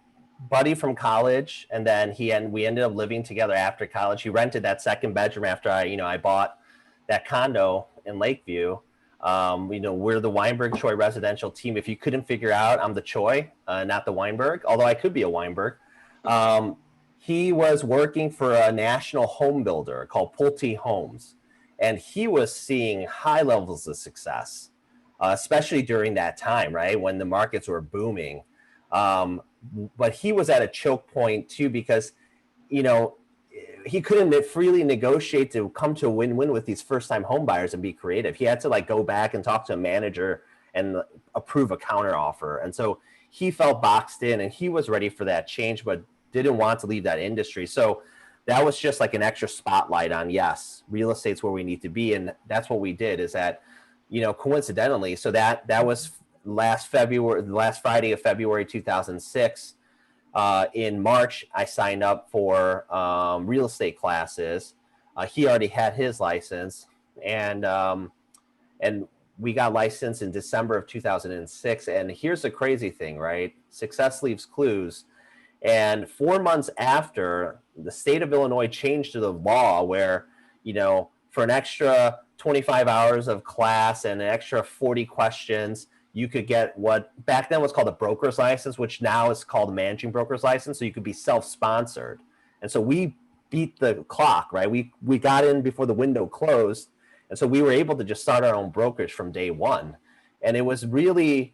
[SPEAKER 12] buddy from college, and then we ended up living together after college. He rented that second bedroom after I bought that condo in Lakeview. You know, we're the Weinberg Choi residential team. If you couldn't figure out, I'm the Choi, not the Weinberg, although I could be a Weinberg. He was working for a national home builder called Pulte Homes, and he was seeing high levels of success, especially during that time, right, when the markets were booming. But he was at a choke point too, because, you know, he couldn't freely negotiate to come to a win-win with these first-time home buyers and be creative. He had to like go back and talk to a manager and approve a counter offer. And so he felt boxed in, and he was ready for that change, but didn't want to leave that industry. So that was just like an extra spotlight on, yes, real estate's where we need to be. And that's what we did, is that, you know, coincidentally, so that was last Friday of February 2006. In March, I signed up for real estate classes. He already had his license, and we got licensed in December of 2006. And here's the crazy thing, right? Success leaves clues. And 4 months after, the state of Illinois changed to the law where, you know, for an extra 25 hours of class and an extra 40 questions, you could get what back then was called a broker's license, which now is called a managing broker's license. So you could be self-sponsored. And so we beat the clock, right? We got in before the window closed. And so we were able to just start our own brokerage from day one. And it was really,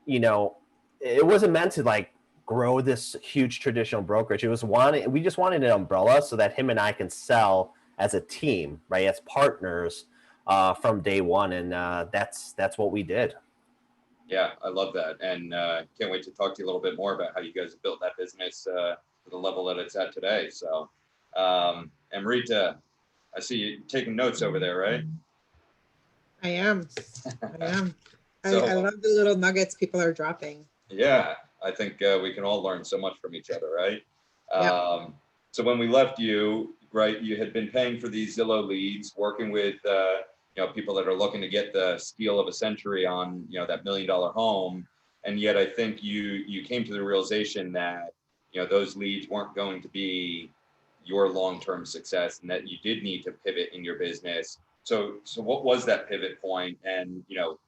[SPEAKER 12] you know, it wasn't meant to like grow this huge traditional brokerage. We just wanted an umbrella so that him and I can sell as a team, right? As partners from day one. And that's what we did.
[SPEAKER 3] Yeah, I love that. And can't wait to talk to you a little bit more about how you guys have built that business to the level that it's at today. So, Amrita, I see you taking notes over there, right?
[SPEAKER 7] I am. I
[SPEAKER 3] So-
[SPEAKER 7] love the little nuggets people are dropping.
[SPEAKER 3] Yeah, I think we can all learn so much from each other, right?
[SPEAKER 7] Yeah.
[SPEAKER 3] So when we left you, right, you had been paying for these Zillow leads, working with you know, people that are looking to get the steal of a century on, you know, that $1 million home. And yet I think you came to the realization that, you know, those leads weren't going to be your long-term success, and that you did need to pivot in your business. So what was that pivot point, and, you know,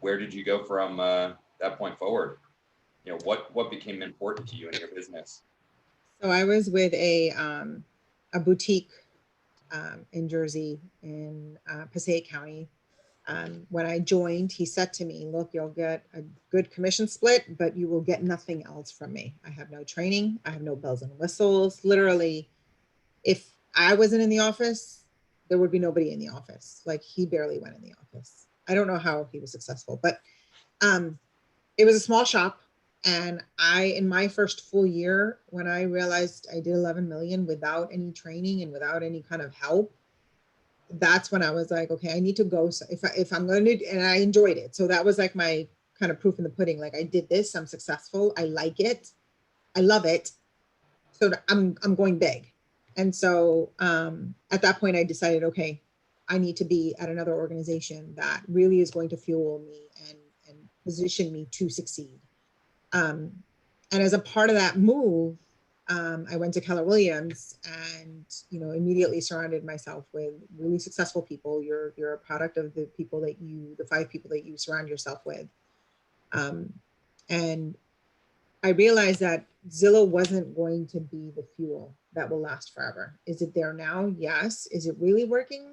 [SPEAKER 3] where did you go from that point forward? You know, what became important to you in your business?
[SPEAKER 7] So I was with a boutique in Jersey, in Passaic County. When I joined, he said to me, look, you'll get a good commission split, but you will get nothing else from me. I have no training. I have no bells and whistles. Literally, if I wasn't in the office, there would be nobody in the office. Like, he barely went in the office. I don't know how he was successful, but it was a small shop. And in my first full year, when I realized I did 11 million without any training and without any kind of help, that's when I was like, okay, I need to go. So if I'm going to, and I enjoyed it. So that was like my kind of proof in the pudding. Like, I did this, I'm successful. I like it. I love it. So I'm going big. And so at that point I decided, okay, I need to be at another organization that really is going to fuel me and position me to succeed. And as a part of that move, I went to Keller Williams and, you know, immediately surrounded myself with really successful people. You're a product of the people that the 5 people that you surround yourself with. And I realized that Zillow wasn't going to be the fuel that will last forever. Is it there now? Yes. Is it really working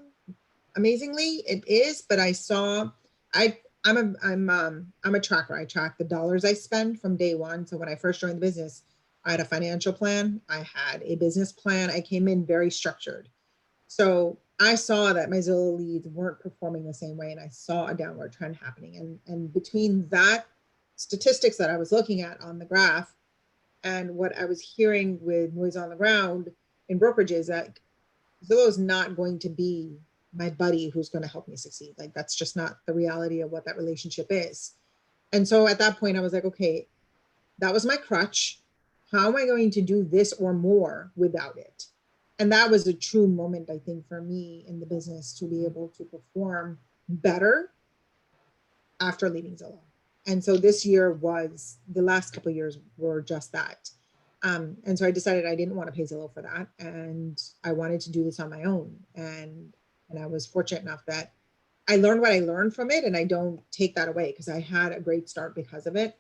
[SPEAKER 7] amazingly? It is, but I saw, I'm a tracker. I track the dollars I spend from day one. So when I first joined the business, I had a financial plan. I had a business plan. I came in very structured. So I saw that my Zillow leads weren't performing the same way, and I saw a downward trend happening. And between that statistics that I was looking at on the graph and what I was hearing with noise on the ground in brokerages, that Zillow is not going to be my buddy who's going to help me succeed. Like, that's just not the reality of what that relationship is. And so at that point I was like, okay, that was my crutch. How am I going to do this or more without it? And that was a true moment, I think, for me in the business to be able to perform better after leaving Zillow. And so this year was, the last couple of years were just that. And so I decided I didn't want to pay Zillow for that. And I wanted to do this on my own. And I was fortunate enough that I learned what I learned from it, and I don't take that away because I had a great start because of it.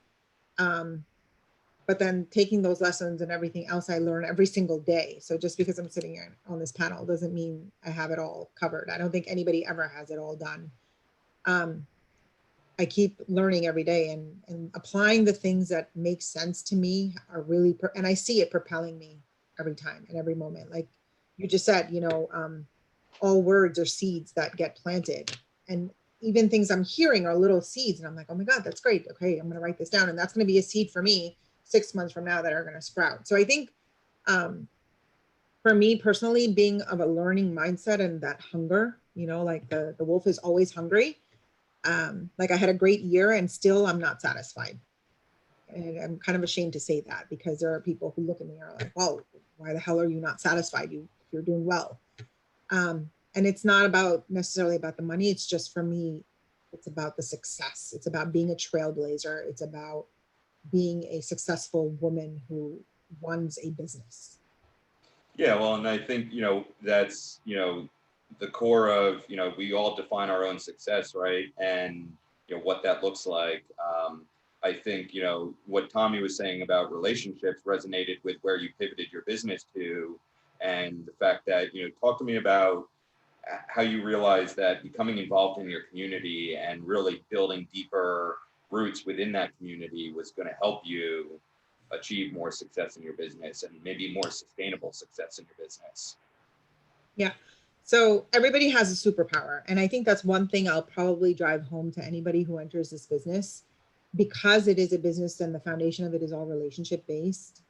[SPEAKER 7] But then taking those lessons and everything else I learn every single day. So just because I'm sitting here on this panel doesn't mean I have it all covered. I don't think anybody ever has it all done. I keep learning every day and applying the things that make sense to me are really, and I see it propelling me every time and every moment. Like, you just said, all words are seeds that get planted. And even things I'm hearing are little seeds. And I'm like, oh my God, that's great. Okay, I'm going to write this down. And that's going to be a seed for me 6 months from now that are going to sprout. So I think for me personally, being of a learning mindset and that hunger, like the wolf is always hungry. Like I had a great year and still I'm not satisfied. And I'm kind of ashamed to say that because there are people who look at me and are like, well, why the hell are you not satisfied? You're doing well. And it's not necessarily about the money. It's just, for me, it's about the success. It's about being a trailblazer. It's about being a successful woman who runs a business.
[SPEAKER 3] Yeah, well, and I think, that's, the core of, we all define our own success, right? And, what that looks like. I think, what Tommy was saying about relationships resonated with where you pivoted your business to, and the fact that, talk to me about how you realize that becoming involved in your community and really building deeper roots within that community was going to help you achieve more success in your business and maybe more sustainable success in your business.
[SPEAKER 7] Yeah. So everybody has a superpower. And I think that's one thing I'll probably drive home to anybody who enters this business, because it is a business and the foundation of it is all relationship based,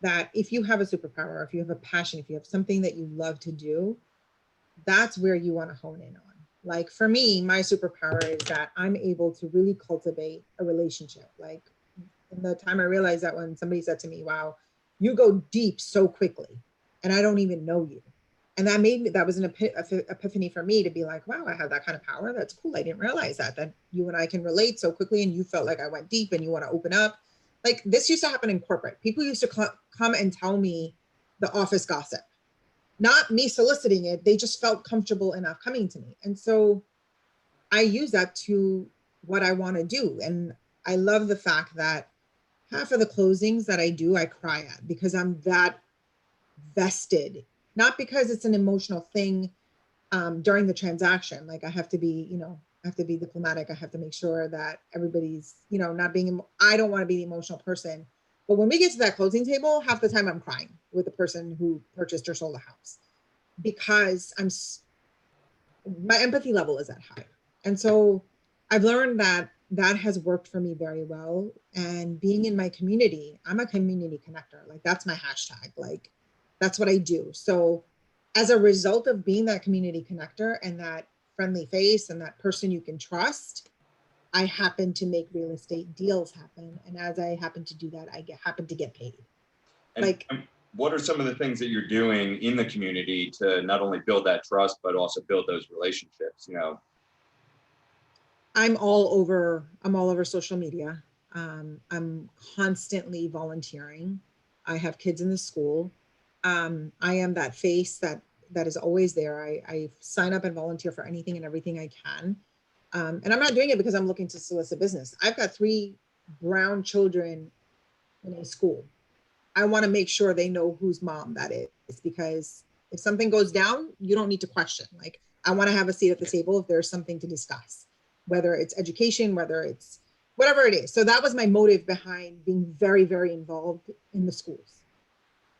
[SPEAKER 7] that if you have a superpower, if you have a passion, if you have something that you love to do, that's where you want to hone in on. Like for me, my superpower is that I'm able to really cultivate a relationship. Like in the time I realized that when somebody said to me, wow, you go deep so quickly and I don't even know you. And that was an epiphany for me to be like, wow, I have that kind of power. That's cool. I didn't realize that you and I can relate so quickly and you felt like I went deep and you want to open up. Like this used to happen in corporate. People used to come and tell me the office gossip. Not me soliciting it, they just felt comfortable enough coming to me. And so I use that to what I want to do. And I love the fact that half of the closings that I do, I cry at because I'm that vested, not because it's an emotional thing during the transaction. Like I have to be, I have to be diplomatic. I have to make sure that everybody's, not being, I don't want to be the emotional person. But when we get to that closing table, half the time I'm crying with the person who purchased or sold a house because my empathy level is that high. And so I've learned that has worked for me very well. And being in my community, I'm a community connector. Like that's my hashtag. Like that's what I do. So as a result of being that community connector and that friendly face and that person you can trust, I happen to make real estate deals happen. And as I happen to do that, I happen to get paid.
[SPEAKER 3] And what are some of the things that you're doing in the community to not only build that trust, but also build those relationships?
[SPEAKER 7] I'm all over social media. I'm constantly volunteering. I have kids in the school. I am that face that is always there. I sign up and volunteer for anything and everything I can. And I'm not doing it because I'm looking to solicit business. I've got 3 brown children in a school. I want to make sure they know whose mom that is, because if something goes down, you don't need to question. Like, I want to have a seat at the table if there's something to discuss, whether it's education, whether it's whatever it is. So that was my motive behind being very, very involved in the schools.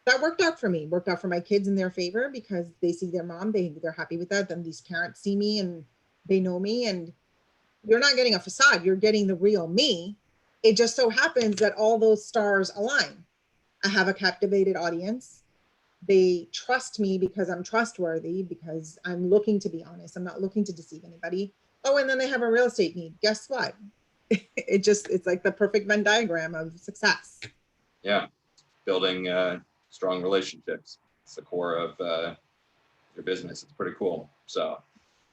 [SPEAKER 7] That worked out for me, worked out for my kids in their favor because they see their mom, they're happy with that. Then these parents see me and they know me, and you're not getting a facade, you're getting the real me. It just so happens that all those stars align. I have a captivated audience. They trust me because I'm trustworthy, because I'm looking to be honest. I'm not looking to deceive anybody. Oh, and then they have a real estate need. Guess what? It's like the perfect Venn diagram of success.
[SPEAKER 3] Yeah, building strong relationships. It's the core of your business. It's pretty cool. So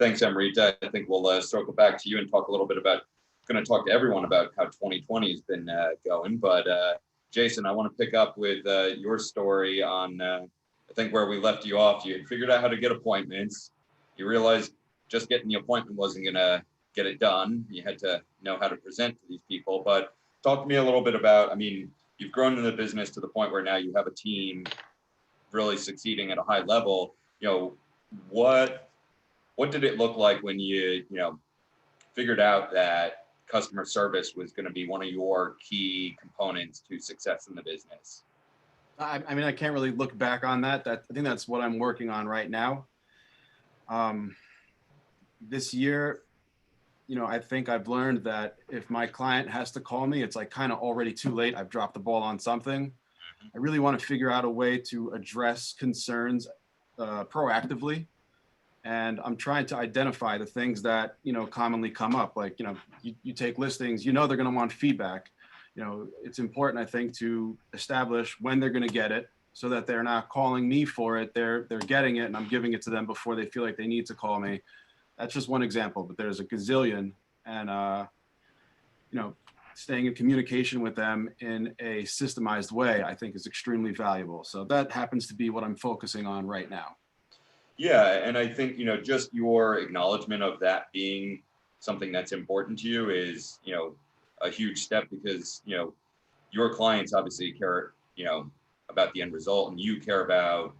[SPEAKER 3] thanks, Amrita. I think we'll circle back to you and talk a little bit about, going to talk to everyone about how 2020 has been going. But Jason, I want to pick up with your story on, I think where we left you off. You had figured out how to get appointments. You realized just getting the appointment wasn't going to get it done. You had to know how to present to these people. But talk to me a little bit about, I mean, you've grown in the business to the point where now you have a team really succeeding at a high level. What did it look like when you figured out that customer service was going to be one of your key components to success in the business?
[SPEAKER 8] I mean, I can't really look back on that. I think that's what I'm working on right now. This year, you know, I think I've learned that if my client has to call me, it's like kind of already too late. I've dropped the ball on something. I really want to figure out a way to address concerns proactively. And I'm trying to identify the things that, you know, commonly come up. Like, you know, you take listings, you know, they're going to want feedback. You know, it's important, I think, to establish when they're going to get it so that they're not calling me for it. They're getting it and I'm giving it to them before they feel like they need to call me. That's just one example, but there's a gazillion. And, you know, staying in communication with them in a systemized way, I think is extremely valuable. So that happens to be what I'm focusing on right now.
[SPEAKER 3] Yeah, and I think, you know, just your acknowledgement of that being something that's important to you is, you know, a huge step because, you know, your clients obviously care, you know, about the end result, and you care about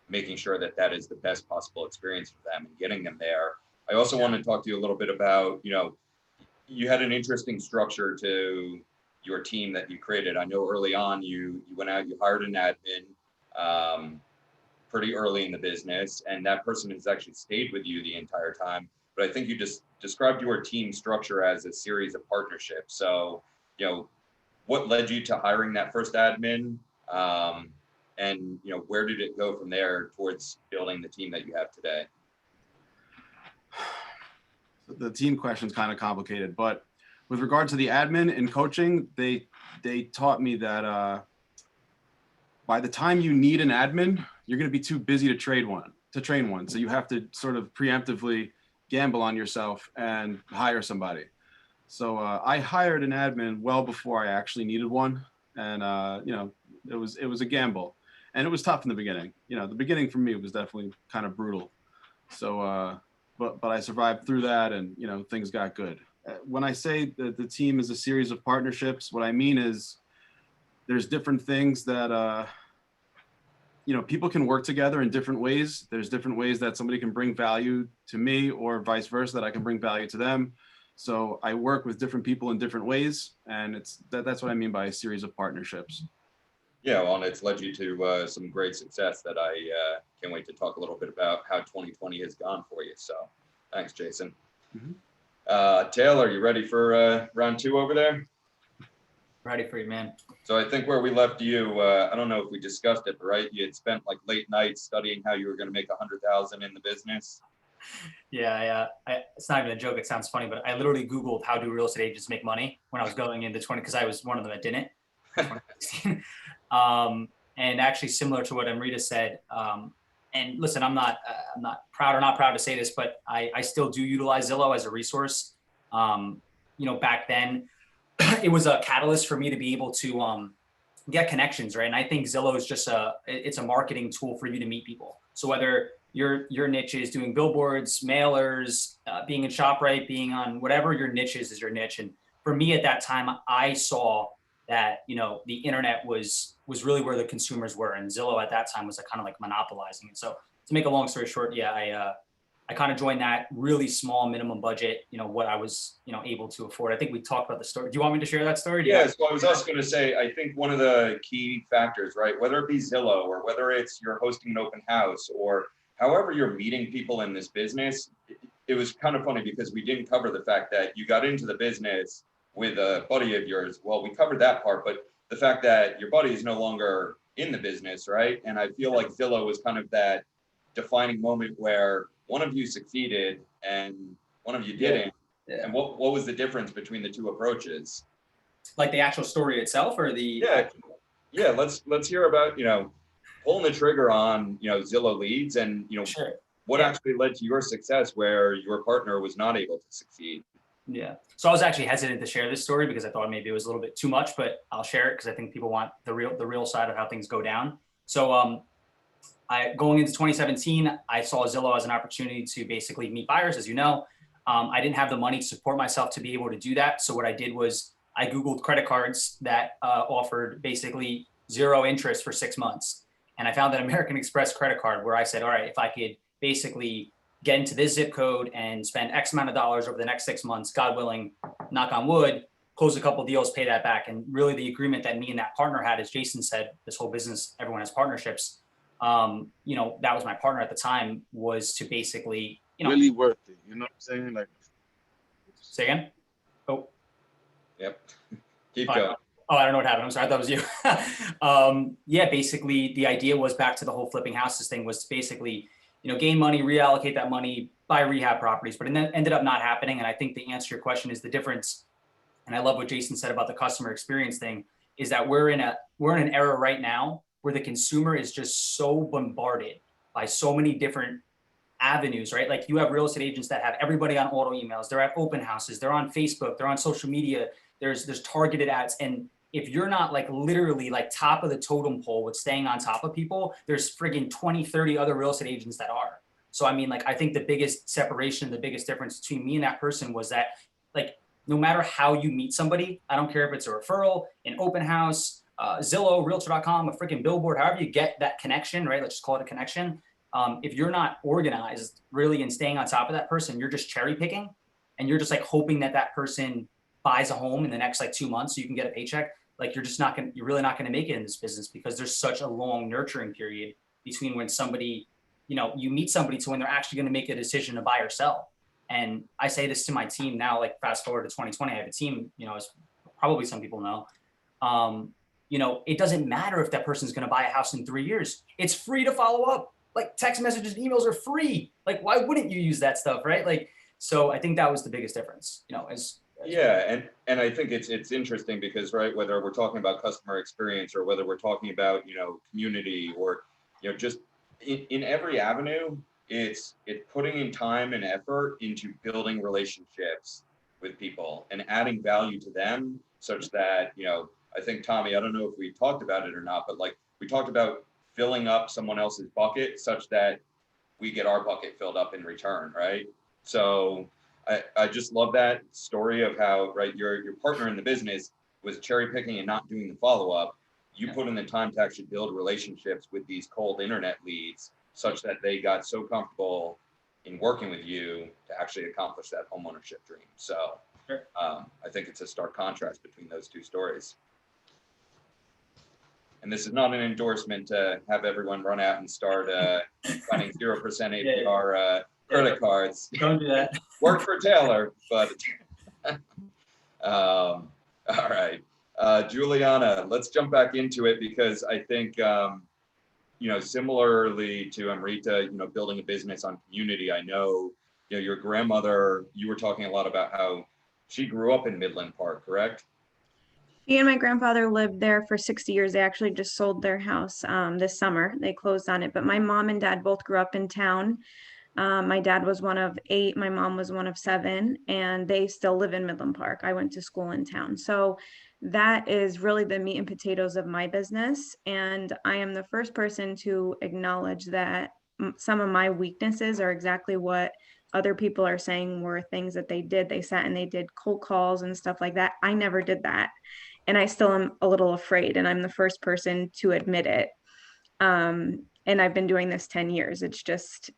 [SPEAKER 3] making sure that that is the best possible experience for them and getting them there. I also want to talk to you a little bit about, you know, you had an interesting structure to your team that you created. I know early on you went out, you hired an admin pretty early in the business, and that person has actually stayed with you the entire time. But I think you just described your team structure as a series of partnerships. So, you know, what led you to hiring that first admin? And, you know, where did it go from there towards building the team that you have today?
[SPEAKER 8] The team question is kind of complicated, but with regard to the admin and coaching, they taught me that by the time you need an admin, you're going to be too busy to train one. So you have to sort of preemptively gamble on yourself and hire somebody. So I hired an admin well before I actually needed one, and you know, it was a gamble, and it was tough in the beginning. You know, the beginning for me was definitely kind of brutal. So. But I survived through that, and you know, things got good. When I say that the team is a series of partnerships, what I mean is there's different things that you know, people can work together in different ways. There's different ways that somebody can bring value to me, or vice versa, that I can bring value to them. So I work with different people in different ways, and that's what I mean by a series of partnerships.
[SPEAKER 3] Yeah, well, and it's led you to some great success that I can't wait to talk a little bit about how 2020 has gone for you. So thanks, Jason. Mm-hmm. Taylor, you ready for round two over there?
[SPEAKER 9] Ready for you, man.
[SPEAKER 3] So I think where we left you, I don't know if we discussed it, but right, you had spent like late nights studying how you were going to make 100,000 in the business.
[SPEAKER 9] Yeah, it's not even a joke. It sounds funny, but I literally Googled how do real estate agents make money when I was going into 20, because I was one of them that didn't. And actually similar to what Amrita said, and listen, I'm not proud to say this, but I still do utilize Zillow as a resource. You know, back then it was a catalyst for me to be able to get connections, right? And I think Zillow is just it's a marketing tool for you to meet people. So whether your niche is doing billboards, mailers, being in ShopRite, being on whatever your niche is your niche. And for me at that time, I saw that, you know, the internet was really where the consumers were, and Zillow at that time was kind of like monopolizing it. So to make a long story short, yeah, I kind of joined that really small minimum budget, you know, what I was, you know, able to afford. I think we talked about the story. Do you want me to share that story?
[SPEAKER 3] Yeah, so I was also going to say, I think one of the key factors, right, whether it be Zillow or whether it's you're hosting an open house or however you're meeting people in this business, it was kind of funny because we didn't cover the fact that you got into the business with a buddy of yours. Well, we covered that part, but the fact that your buddy is no longer in the business, right? And I feel like Zillow was kind of that defining moment where one of you succeeded and one of you didn't. Yeah. And what was the difference between the two approaches?
[SPEAKER 9] Like the actual story itself, or the?
[SPEAKER 3] Yeah. Let's hear about, you know, pulling the trigger on, you know, Zillow leads and, you know,
[SPEAKER 9] sure.
[SPEAKER 3] What actually led to your success where your partner was not able to succeed.
[SPEAKER 9] Yeah. So I was actually hesitant to share this story because I thought maybe it was a little bit too much, but I'll share it because I think people want the real side of how things go down. So going into 2017, I saw Zillow as an opportunity to basically meet buyers, as you know. I didn't have the money to support myself to be able to do that. So what I did was I Googled credit cards that offered basically 0 interest for 6 months. And I found an American Express credit card where I said, all right, if I could basically get into this zip code and spend X amount of dollars over the next 6 months, God willing, knock on wood, close a couple deals, pay that back. And really the agreement that me and that partner had, as Jason said, this whole business, everyone has partnerships. You know, that was my partner at the time, was to basically, you know,
[SPEAKER 13] Really worth it. You know what I'm saying? Like,
[SPEAKER 9] say again? Oh,
[SPEAKER 3] Yep. Keep
[SPEAKER 9] oh,
[SPEAKER 3] going.
[SPEAKER 9] oh, I don't know what happened. I'm sorry. I thought it was you. Yeah, basically the idea was, back to the whole flipping houses thing, was to basically, you know, gain money, reallocate that money, buy rehab properties, but it ended up not happening. And I think the answer to your question is the difference. And I love what Jason said about the customer experience thing, is that we're in an era right now where the consumer is just so bombarded by so many different avenues, right? Like, you have real estate agents that have everybody on auto emails, they're at open houses, they're on Facebook, they're on social media, there's targeted ads. And if you're not like literally like top of the totem pole with staying on top of people, there's friggin' 20, 30 other real estate agents that are. So I mean, like, I think the biggest separation, the biggest difference between me and that person was that, like, no matter how you meet somebody, I don't care if it's a referral, an open house, Zillow, Realtor.com, a freaking billboard, however you get that connection, right? Let's just call it a connection. If you're not organized really and staying on top of that person, you're just cherry picking, and you're just like hoping that that person buys a home in the next like 2 months so you can get a paycheck. Like, you're really not gonna make it in this business, because there's such a long nurturing period between when somebody, you know, you meet somebody to when they're actually gonna make a decision to buy or sell. And I say this to my team now, like fast forward to 2020, I have a team, you know, as probably some people know, you know, it doesn't matter if that person's going to buy a house in 3 years. It's free to follow up. Like, text messages and emails are free. Like, why wouldn't you use that stuff, right? Like, so I think that was the biggest difference, you know,
[SPEAKER 3] Yeah, and I think it's interesting because, right, whether we're talking about customer experience or whether we're talking about, you know, community, or, you know, just in every avenue, it's putting in time and effort into building relationships with people and adding value to them, such that, you know, I think, Tommy, I don't know if we talked about it or not, but like, we talked about filling up someone else's bucket such that we get our bucket filled up in return, right? So I just love that story of how, right, your partner in the business was cherry picking and not doing the follow-up. You put in the time to actually build relationships with these cold internet leads, such that they got so comfortable in working with you to actually accomplish that homeownership dream. So
[SPEAKER 9] sure.
[SPEAKER 3] I think it's a stark contrast between those two stories. And this is not an endorsement to have everyone run out and start finding 0% APR credit cards.
[SPEAKER 9] Don't do that.
[SPEAKER 3] Work for Taylor, but all right. Juliana, let's jump back into it, because I think, you know, similarly to Amrita, you know, building a business on community, I know, you know, your grandmother, you were talking a lot about how she grew up in Midland Park, correct?
[SPEAKER 10] She and my grandfather lived there for 60 years. They actually just sold their house this summer. They closed on it, but my mom and dad both grew up in town. My dad was one of 8, my mom was one of 7, and they still live in Midland Park. I went to school in town. So that is really the meat and potatoes of my business. And I am the first person to acknowledge that some of my weaknesses are exactly what other people are saying were things that they did. They sat and they did cold calls and stuff like that. I never did that. And I still am a little afraid, and I'm the first person to admit it. And I've been doing this 10 years. It's just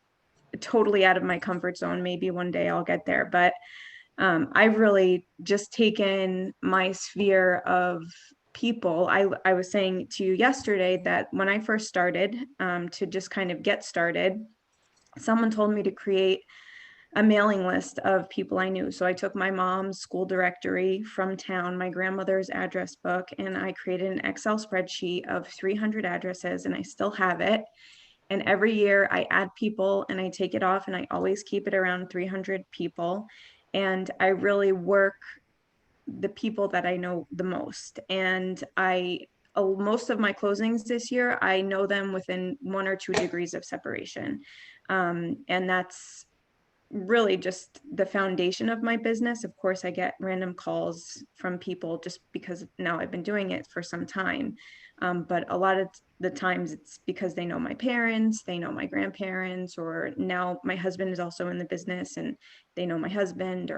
[SPEAKER 10] totally out of my comfort zone. Maybe one day I'll get there, but I've really just taken my sphere of people. I was saying to you yesterday that when I first started, to just kind of get started, someone told me to create a mailing list of people I knew. So I took my mom's school directory from town, my grandmother's address book, and I created an Excel spreadsheet of 300 addresses, and I still have it. And every year I add people and I take it off, and I always keep it around 300 people. And I really work the people that I know the most. And most of my closings this year, I know them within 1 or 2 degrees of separation. And that's really just the foundation of my business. Of course, I get random calls from people just because now I've been doing it for some time. But a lot of the times it's because they know my parents, they know my grandparents, or now my husband is also in the business and they know my husband,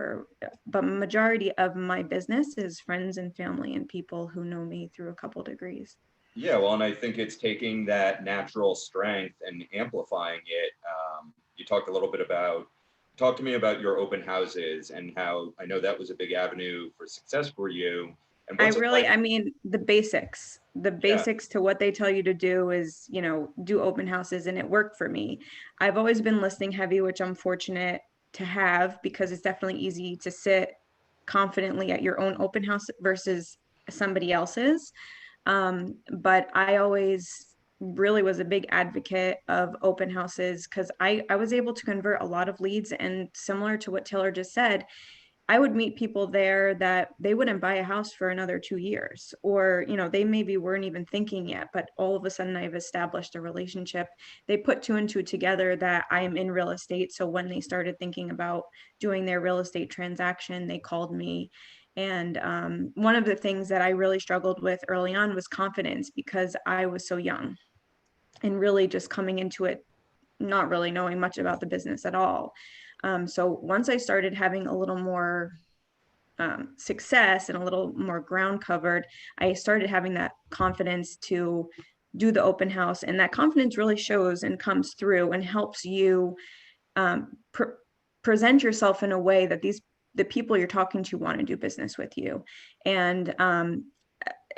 [SPEAKER 10] but majority of my business is friends and family and people who know me through a couple degrees.
[SPEAKER 3] Yeah, well, and I think it's taking that natural strength and amplifying it. You talked a little bit about, talk to me about your open houses and how I know that was a big avenue for success for you. And what's it like?
[SPEAKER 10] I mean, the basics to what they tell you to do is, do open houses, and it worked for me. I've always been listing heavy, which I'm fortunate to have, because it's definitely easy to sit confidently at your own open house versus somebody else's. But I always really was a big advocate of open houses because I was able to convert a lot of leads, and similar to what Taylor just said, I would meet people there that they wouldn't buy a house for another 2 years, or, they maybe weren't even thinking yet, but all of a sudden I've established a relationship. They put 2 and 2 together that I am in real estate. So when they started thinking about doing their real estate transaction, they called me. And one of the things that I really struggled with early on was confidence, because I was so young and really just coming into it, not really knowing much about the business at all. So once I started having a little more success and a little more ground covered, I started having that confidence to do the open house. And that confidence really shows and comes through and helps you present yourself in a way that the people you're talking to want to do business with you. And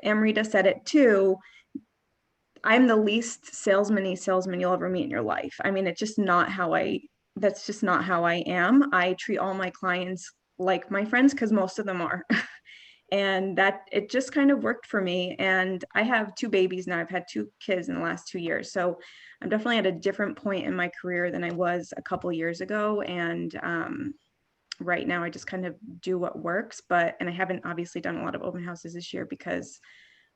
[SPEAKER 10] Amrita said it too. I'm the least salesman you'll ever meet in your life. I mean, it's just not how that's just not how I am. I treat all my clients like my friends, because most of them are. And that it just kind of worked for me. And I have 2 babies now. I've had 2 kids in the last 2 years. So I'm definitely at a different point in my career than I was a couple years ago. And right now I just kind of do what works. And I haven't obviously done a lot of open houses this year because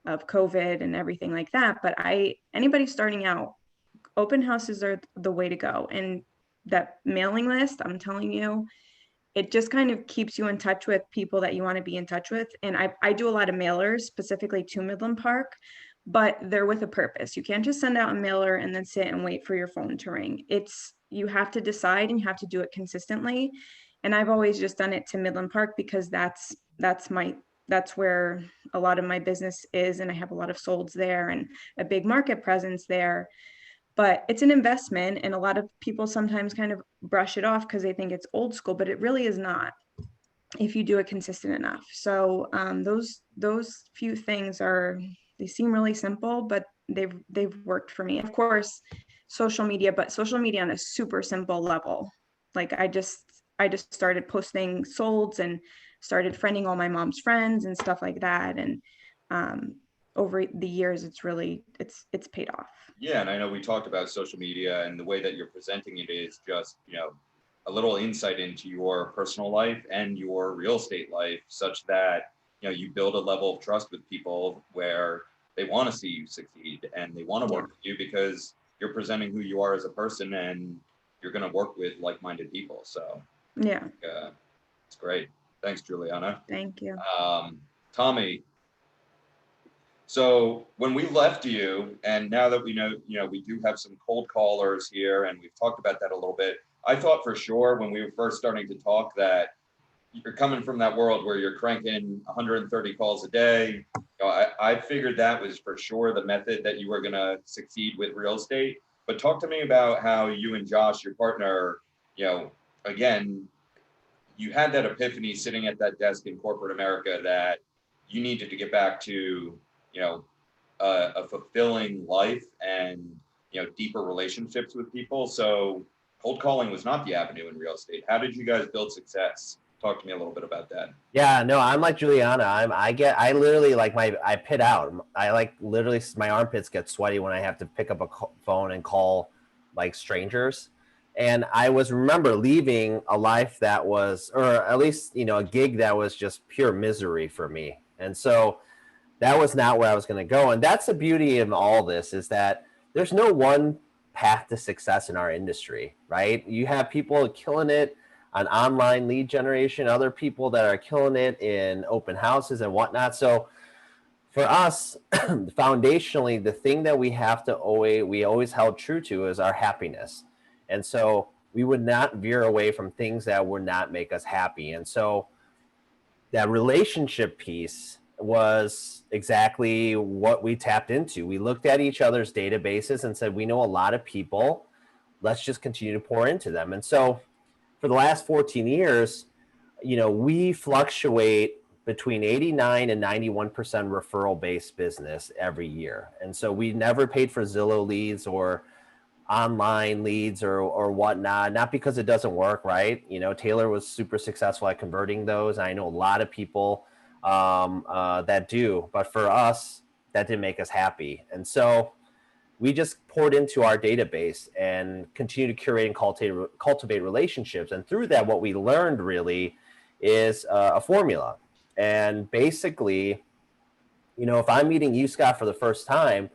[SPEAKER 10] of COVID and everything like that. But anybody starting out, open houses are the way to go. And that mailing list, I'm telling you, it just kind of keeps you in touch with people that you want to be in touch with. And I do a lot of mailers specifically to Midland Park, but they're with a purpose. You can't just send out a mailer and then sit and wait for your phone to ring. You have to decide, and you have to do it consistently. And I've always just done it to Midland Park because that's where a lot of my business is. And I have a lot of solds there and a big market presence there. But it's an investment, and a lot of people sometimes kind of brush it off because they think it's old school, but it really is not if you do it consistent enough. So those few things they seem really simple, but they've worked for me. Of course, social media, but social media on a super simple level. Like I just started posting solds and started friending all my mom's friends and stuff like that. And over the years, it's paid off.
[SPEAKER 3] Yeah, and I know we talked about social media, and the way that you're presenting it is just, a little insight into your personal life and your real estate life, such that, you build a level of trust with people where they want to see you succeed and they want to work with you because you're presenting who you are as a person, and you're going to work with like-minded people. So
[SPEAKER 10] yeah,
[SPEAKER 3] it's great. Thanks, Juliana.
[SPEAKER 10] Thank you.
[SPEAKER 3] Tommy. So when we left you, and now that we know, we do have some cold callers here, and we've talked about that a little bit. I thought for sure when we were first starting to talk that you're coming from that world where you're cranking 130 calls a day. I figured that was for sure the method that you were going to succeed with real estate. But talk to me about how you and Josh, your partner, again, you had that epiphany sitting at that desk in corporate America that you needed to get back to a fulfilling life and, deeper relationships with people. So cold calling was not the avenue in real estate. How did you guys build success? Talk to me a little bit about that.
[SPEAKER 12] Yeah, no, I'm like Juliana. I literally I pit out. Literally my armpits get sweaty when I have to pick up a phone and call like strangers. And I remember leaving a life that was, or at least, a gig that was just pure misery for me. And so that was not where I was going to go. And that's the beauty of all this, is that there's no one path to success in our industry, right? You have people killing it on online lead generation, other people that are killing it in open houses and whatnot. So for us, foundationally, the thing that we always held true to is our happiness. And so we would not veer away from things that would not make us happy. And so that relationship piece was exactly what we tapped into. We looked at each other's databases and said, we know a lot of people, let's just continue to pour into them. And so for the last 14 years, we fluctuate between 89 and 91% referral-based business every year. And so we never paid for Zillow leads or online leads or whatnot, not because it doesn't work, right? Taylor was super successful at converting those. I know a lot of people that do, but for us, that didn't make us happy. And so we just poured into our database and continue to curate and cultivate relationships. And through that, what we learned really is a formula. And basically, if I'm meeting you, Scott, for the first time,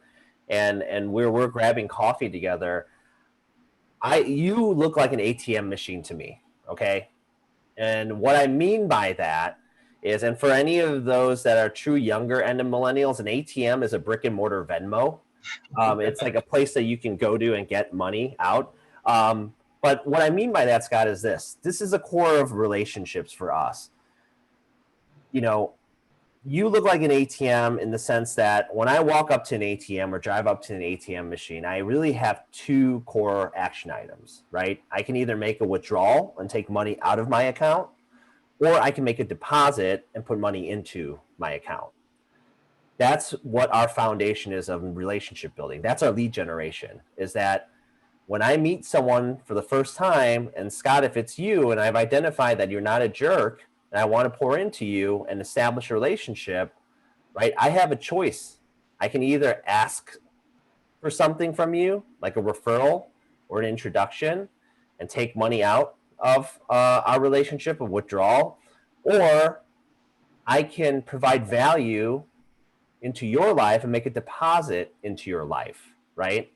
[SPEAKER 12] and we're grabbing coffee together, you look like an ATM machine to me, okay? And what I mean by that is, and for any of those that are true younger end of millennials, an ATM is a brick and mortar Venmo. It's like a place that you can go to and get money out. But what I mean by that, Scott, is this is a core of relationships for us. You look like an ATM in the sense that when I walk up to an ATM or drive up to an ATM machine, I really have two core action items, right? I can either make a withdrawal and take money out of my account, or I can make a deposit and put money into my account. That's what our foundation is of relationship building. That's our lead generation, is that when I meet someone for the first time, and Scott, if it's you, and I've identified that you're not a jerk, and I want to pour into you and establish a relationship, right? I have a choice. I can either ask for something from you, like a referral or an introduction, and take money out of our relationship, a withdrawal, or I can provide value into your life and make a deposit into your life, right?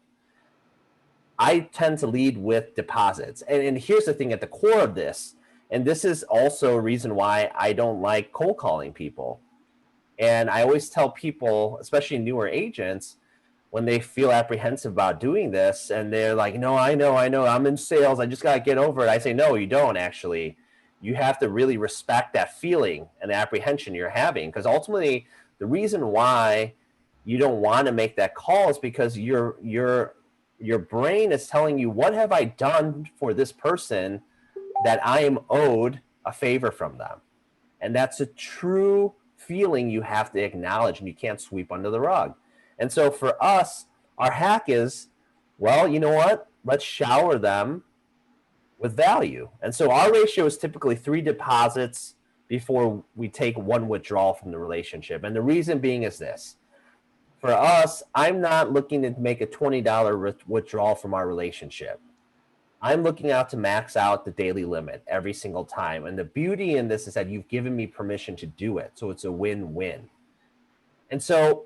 [SPEAKER 12] I tend to lead with deposits. And here's the thing at the core of this, and this is also a reason why I don't like cold calling people. And I always tell people, especially newer agents, when they feel apprehensive about doing this and they're like, no, I know, I'm in sales, I just got to get over it. I say, no, you don't actually. You have to really respect that feeling and apprehension you're having, because ultimately the reason why you don't want to make that call is because your brain is telling you, what have I done for this person that I am owed a favor from them? And that's a true feeling you have to acknowledge and you can't sweep under the rug. And so for us, our hack is, well, you know what? Let's shower them with value. And so our ratio is typically 3 deposits before we take 1 withdrawal from the relationship. And the reason being is this. For us, I'm not looking to make a $20 withdrawal from our relationship. I'm looking out to max out the daily limit every single time. And the beauty in this is that you've given me permission to do it. So it's a win-win. And so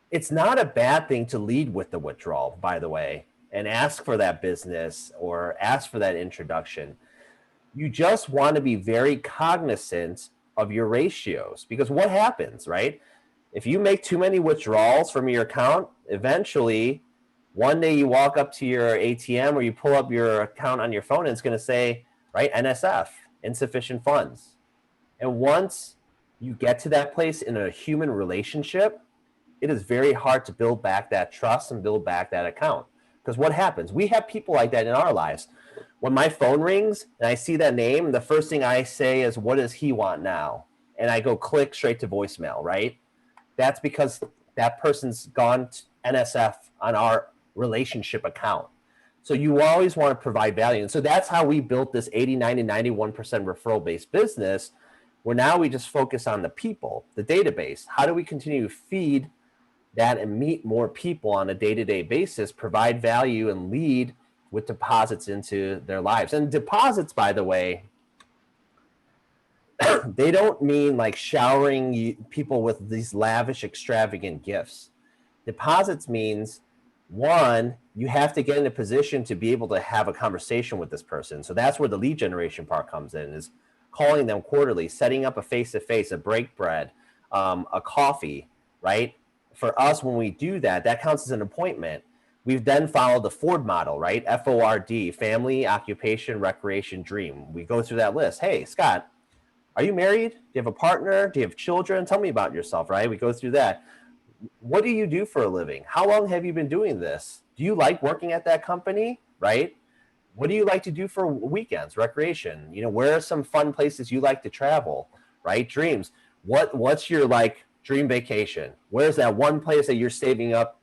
[SPEAKER 12] it's not a bad thing to lead with the withdrawal, by the way, and ask for that business or ask for that introduction. You just want to be very cognizant of your ratios, because what happens, right? If you make too many withdrawals from your account, eventually one day you walk up to your ATM or you pull up your account on your phone and it's going to say, right, NSF, insufficient funds. And once you get to that place in a human relationship, it is very hard to build back that trust and build back that account. Because what happens? We have people like that in our lives. When my phone rings and I see that name, the first thing I say is, what does he want now? And I go click straight to voicemail, right? That's because that person's gone to NSF on our relationship account. So you always want to provide value. And so that's how we built this 89 and 91% referral-based business, where now we just focus on the people, the database. How do we continue to feed that and meet more people on a day-to-day basis, provide value and lead with deposits into their lives? And deposits, by the way, they don't mean like showering people with these lavish, extravagant gifts. Deposits means, one, you have to get in a position to be able to have a conversation with this person. So that's where the lead generation part comes in, is calling them quarterly, setting up a face-to-face, a break bread, a coffee, right? For us, when we do that, that counts as an appointment. We've then followed the Ford model, right? FORD, family, occupation, recreation, dream. We go through that list. Hey, Scott, are you married? Do you have a partner? Do you have children? Tell me about yourself, right? We go through that. What do you do for a living? How long have you been doing this? Do you like working at that company, right? What do you like to do for weekends, recreation? You know, where are some fun places you like to travel, right? Dreams. What's your like dream vacation? Where's that one place that you're saving up,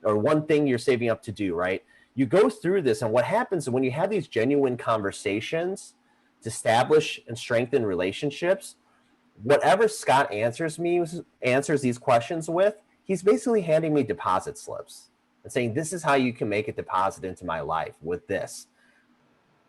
[SPEAKER 12] or one thing you're saving up to do, right? You go through this, and what happens when you have these genuine conversations to establish and strengthen relationships, whatever Scott answers these questions with, he's basically handing me deposit slips and saying, this is how you can make a deposit into my life with this.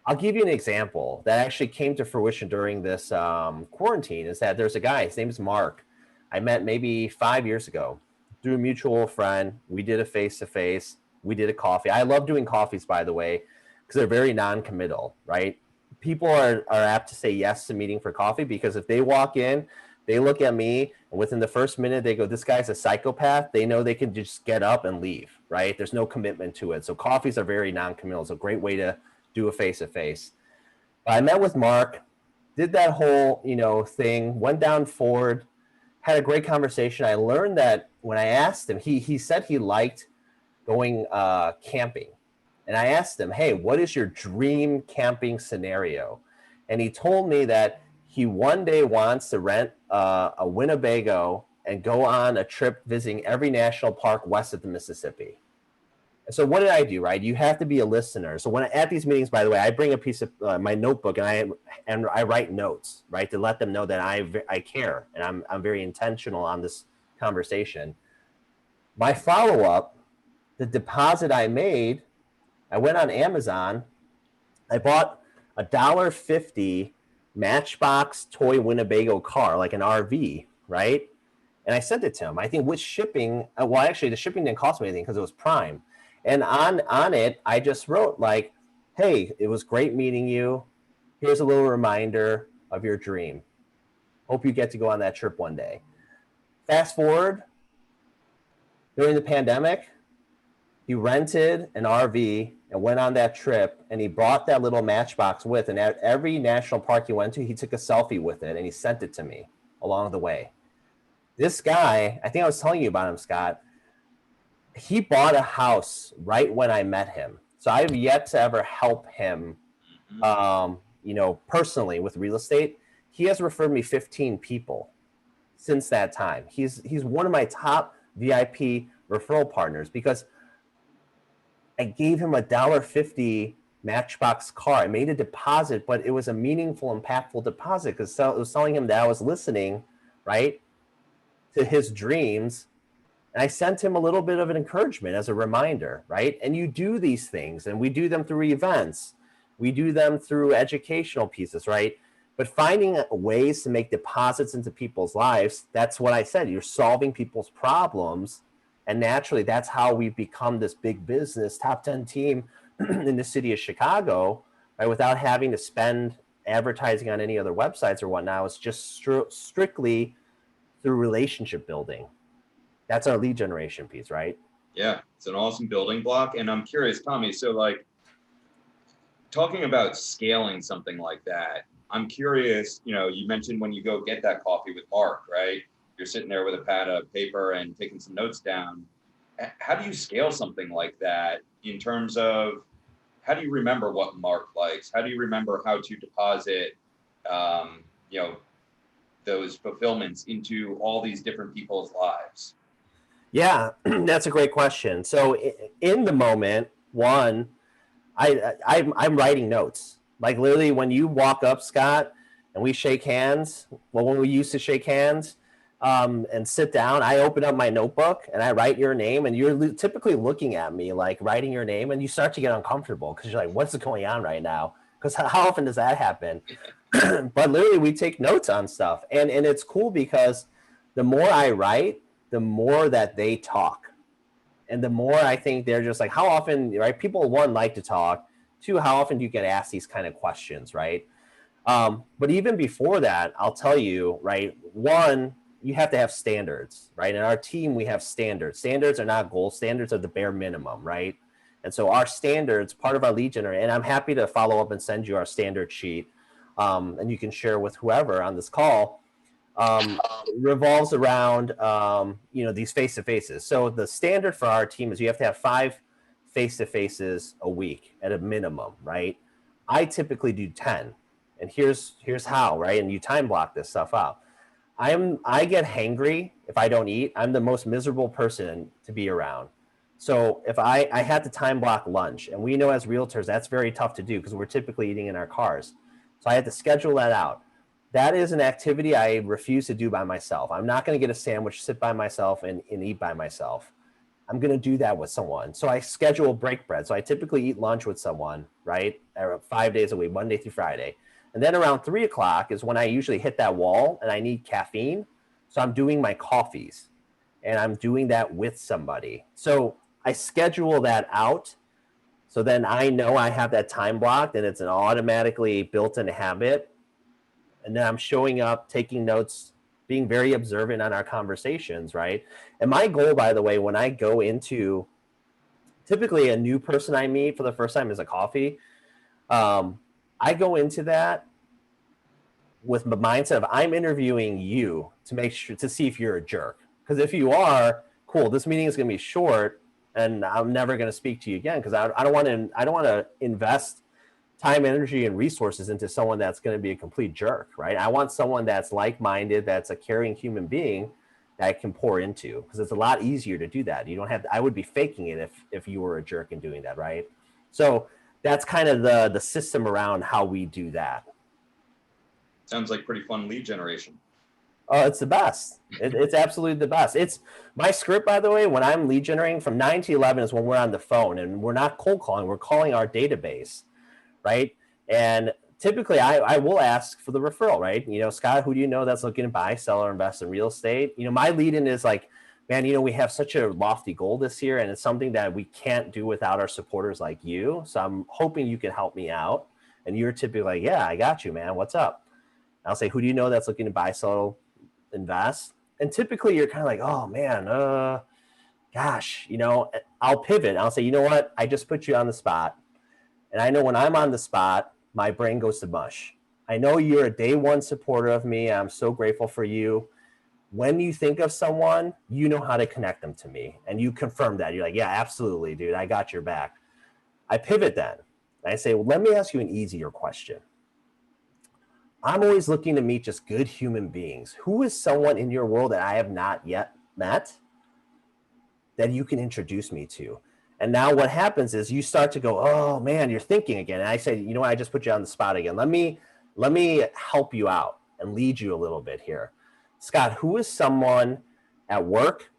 [SPEAKER 12] I'll give you an example that actually came to fruition during this quarantine, is that there's a guy, his name is Mark. I met maybe 5 years ago through a mutual friend. We did a face-to-face, we did a coffee. I love doing coffees, by the way, because they're very non-committal, right? People are apt to say yes to meeting for coffee because if they walk in, they look at me, and within the first minute, they go, this guy's a psychopath. They know they can just get up and leave, right? There's no commitment to it. So coffees are very non-committal. It's a great way to do a face-to-face. I met with Mark, did that whole, thing, went down Ford, had a great conversation. I learned that when I asked him, he said he liked going camping. And I asked him, hey, what is your dream camping scenario? And he told me that he one day wants to rent a Winnebago and go on a trip visiting every national park west of the Mississippi. And so what did I do, right? You have to be a listener. So at these meetings, by the way, I bring a piece of my notebook and I write notes, right, to let them know that I care and I'm very intentional on this conversation. My follow-up, the deposit I made, I went on Amazon. I bought a $1.50 Matchbox toy Winnebago car, like an RV, right? And I sent it to him. I think with shipping, well, actually, the shipping didn't cost me anything because it was Prime. And on it, I just wrote like, hey, it was great meeting you. Here's a little reminder of your dream. Hope you get to go on that trip one day. Fast forward, during the pandemic, he rented an RV and went on that trip, and he brought that little Matchbox with, and at every national park he went to, he took a selfie with it and he sent it to me along the way. This guy, I think I was telling you about him, Scott, he bought a house right when I met him. So I've yet to ever help him, personally with real estate. He has referred me 15 people since that time. He's one of my top VIP referral partners because I gave him a $1.50 Matchbox car. I made a deposit, but it was a meaningful, impactful deposit because it was telling him that I was listening, right, to his dreams. And I sent him a little bit of an encouragement as a reminder, right? And you do these things, and we do them through events. We do them through educational pieces, right? But finding ways to make deposits into people's lives, that's what I said. You're solving people's problems. And naturally, that's how we've become this big business, top 10 team in the city of Chicago, right? Without having to spend advertising on any other websites or whatnot. It's just strictly through relationship building. That's our lead generation piece, right?
[SPEAKER 3] Yeah, it's an awesome building block. And I'm curious, Tommy, so like talking about scaling something like that, I'm curious, you mentioned when you go get that coffee with Mark, right? You're sitting there with a pad of paper and taking some notes down. How do you scale something like that in terms of how do you remember what Mark likes? How do you remember how to deposit, those fulfillments into all these different people's lives?
[SPEAKER 12] Yeah, that's a great question. So in the moment, one, I'm writing notes. Like literally when you walk up, Scott, and we shake hands, well, when we used to shake hands, and sit down, I open up my notebook and I write your name, and you're typically looking at me like writing your name, and you start to get uncomfortable because you're like, what's going on right now? Because how often does that happen? But literally we take notes on stuff, and it's cool because the more I write, the more that they talk, and the more I think they're just like, how often, right? People, one, like to talk. Two, how often do you get asked these kind of questions, right? But even before that, I'll tell you, right? One, you have to have standards, right? In our team, we have standards. Standards are not goals. Standards are the bare minimum, right? And so our standards, part of our lead generation, and I'm happy to follow up and send you our standard sheet, and you can share with whoever on this call, revolves around, these face-to-faces. So the standard for our team is you have to have 5 face-to-faces a week at a minimum, right? I typically do 10. And here's how, right? And you time block this stuff out. I get hangry if I don't eat. I'm the most miserable person to be around. So if I had to time block lunch, and we know as realtors, that's very tough to do because we're typically eating in our cars. So I had to schedule that out. That is an activity I refuse to do by myself. I'm not going to get a sandwich, sit by myself and eat by myself. I'm going to do that with someone. So I schedule break bread. So I typically eat lunch with someone, right? 5 days a week, Monday through Friday. And then around 3 o'clock is when I usually hit that wall and I need caffeine. So I'm doing my coffees and I'm doing that with somebody. So I schedule that out. So then I know I have that time blocked and it's an automatically built-in habit. And then I'm showing up, taking notes, being very observant on our conversations, right? And my goal, by the way, when I go into typically a new person I meet for the first time is a coffee. I go into that with the mindset of I'm interviewing you to make sure to see if you're a jerk. Because if you are, cool, this meeting is going to be short and I'm never going to speak to you again because I don't want to invest time, energy, and resources into someone that's going to be a complete jerk, right? I want someone that's like-minded, that's a caring human being that I can pour into because it's a lot easier to do that. You don't have, I would be faking it if you were a jerk and doing that, right? So that's kind of the system around how we do that.
[SPEAKER 3] Sounds like pretty fun lead generation.
[SPEAKER 12] Oh, it's the best. It's absolutely the best. It's my script, by the way, when I'm lead generating from 9 to 11 is when we're on the phone and we're not cold calling, we're calling our database, right? And typically I will ask for the referral, right? You know, Scott, who do you know that's looking to buy, sell, or invest in real estate? You know, my lead in is like, man, you know, we have such a lofty goal this year and it's something that we can't do without our supporters like you. So I'm hoping you can help me out. And you're typically like, yeah, I got you, man. What's up? I'll say, who do you know that's looking to buy, sell, invest? And typically you're kind of like, oh man, gosh, you know, I'll pivot. I'll say, you know what? I just put you on the spot. And I know when I'm on the spot, my brain goes to mush. I know you're a day one supporter of me. I'm so grateful for you. When you think of someone, you know how to connect them to me. And you confirm that. You're like, yeah, absolutely, dude. I got your back. I pivot then. And I say, well, let me ask you an easier question. I'm always looking to meet just good human beings. Who is someone in your world that I have not yet met that you can introduce me to? And now what happens is you start to go, oh man, you're thinking again. And I say, you know what, I just put you on the spot again. Let me help you out and lead you a little bit here. Scott, who is someone at work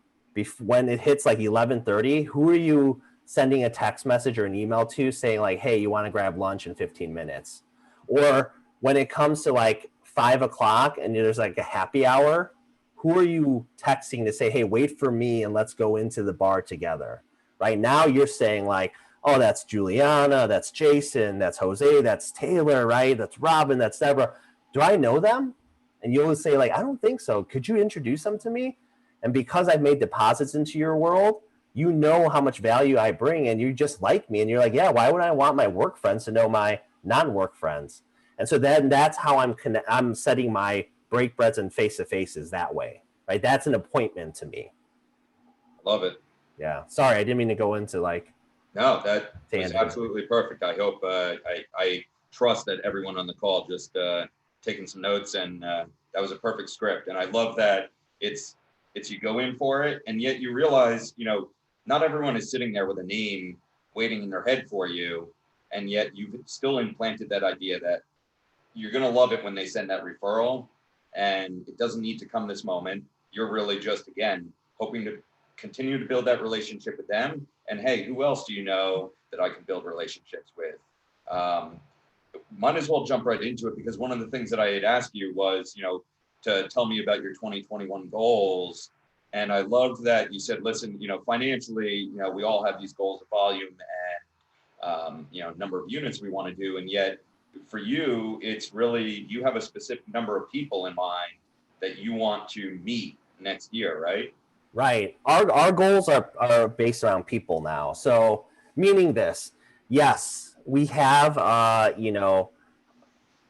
[SPEAKER 12] when it hits like 11:30, who are you sending a text message or an email to saying like, hey, you want to grab lunch in 15 minutes? Or when it comes to like 5 o'clock and there's like a happy hour, who are you texting to say, hey, wait for me and let's go into the bar together? Right now you're saying like, oh, that's Juliana, that's Jason, that's Jose, that's Taylor, right? That's Robin, that's Deborah. Do I know them? And you'll say like, I don't think so. Could you introduce them to me? And because I've made deposits into your world, you know how much value I bring and you just like me. And you're like, yeah, why would I want my work friends to know my non-work friends? And so then that's how I'm setting my break breads and face-to-faces that way, right? That's an appointment to me.
[SPEAKER 3] Love it.
[SPEAKER 12] Yeah. Sorry, I didn't mean to go into like.
[SPEAKER 3] No, that was absolutely perfect. I hope, I trust that everyone on the call just taking some notes and that was a perfect script. And I love that it's you go in for it and yet you realize, you know, not everyone is sitting there with a name waiting in their head for you. And yet you've still implanted that idea that you're going to love it when they send that referral and it doesn't need to come this moment. You're really just, again, hoping to continue to build that relationship with them. And hey, who else do you know that I can build relationships with? Might as well jump right into it because one of the things that I had asked you was, you know, to tell me about your 2021 goals. And I loved that you said, listen, you know, financially, you know, we all have these goals of volume and, you know, number of units we want to do. And yet for you, it's really, you have a specific number of people in mind that you want to meet next year, right?
[SPEAKER 12] Right. Our goals are based around people now. So meaning this, yes, we have, you know,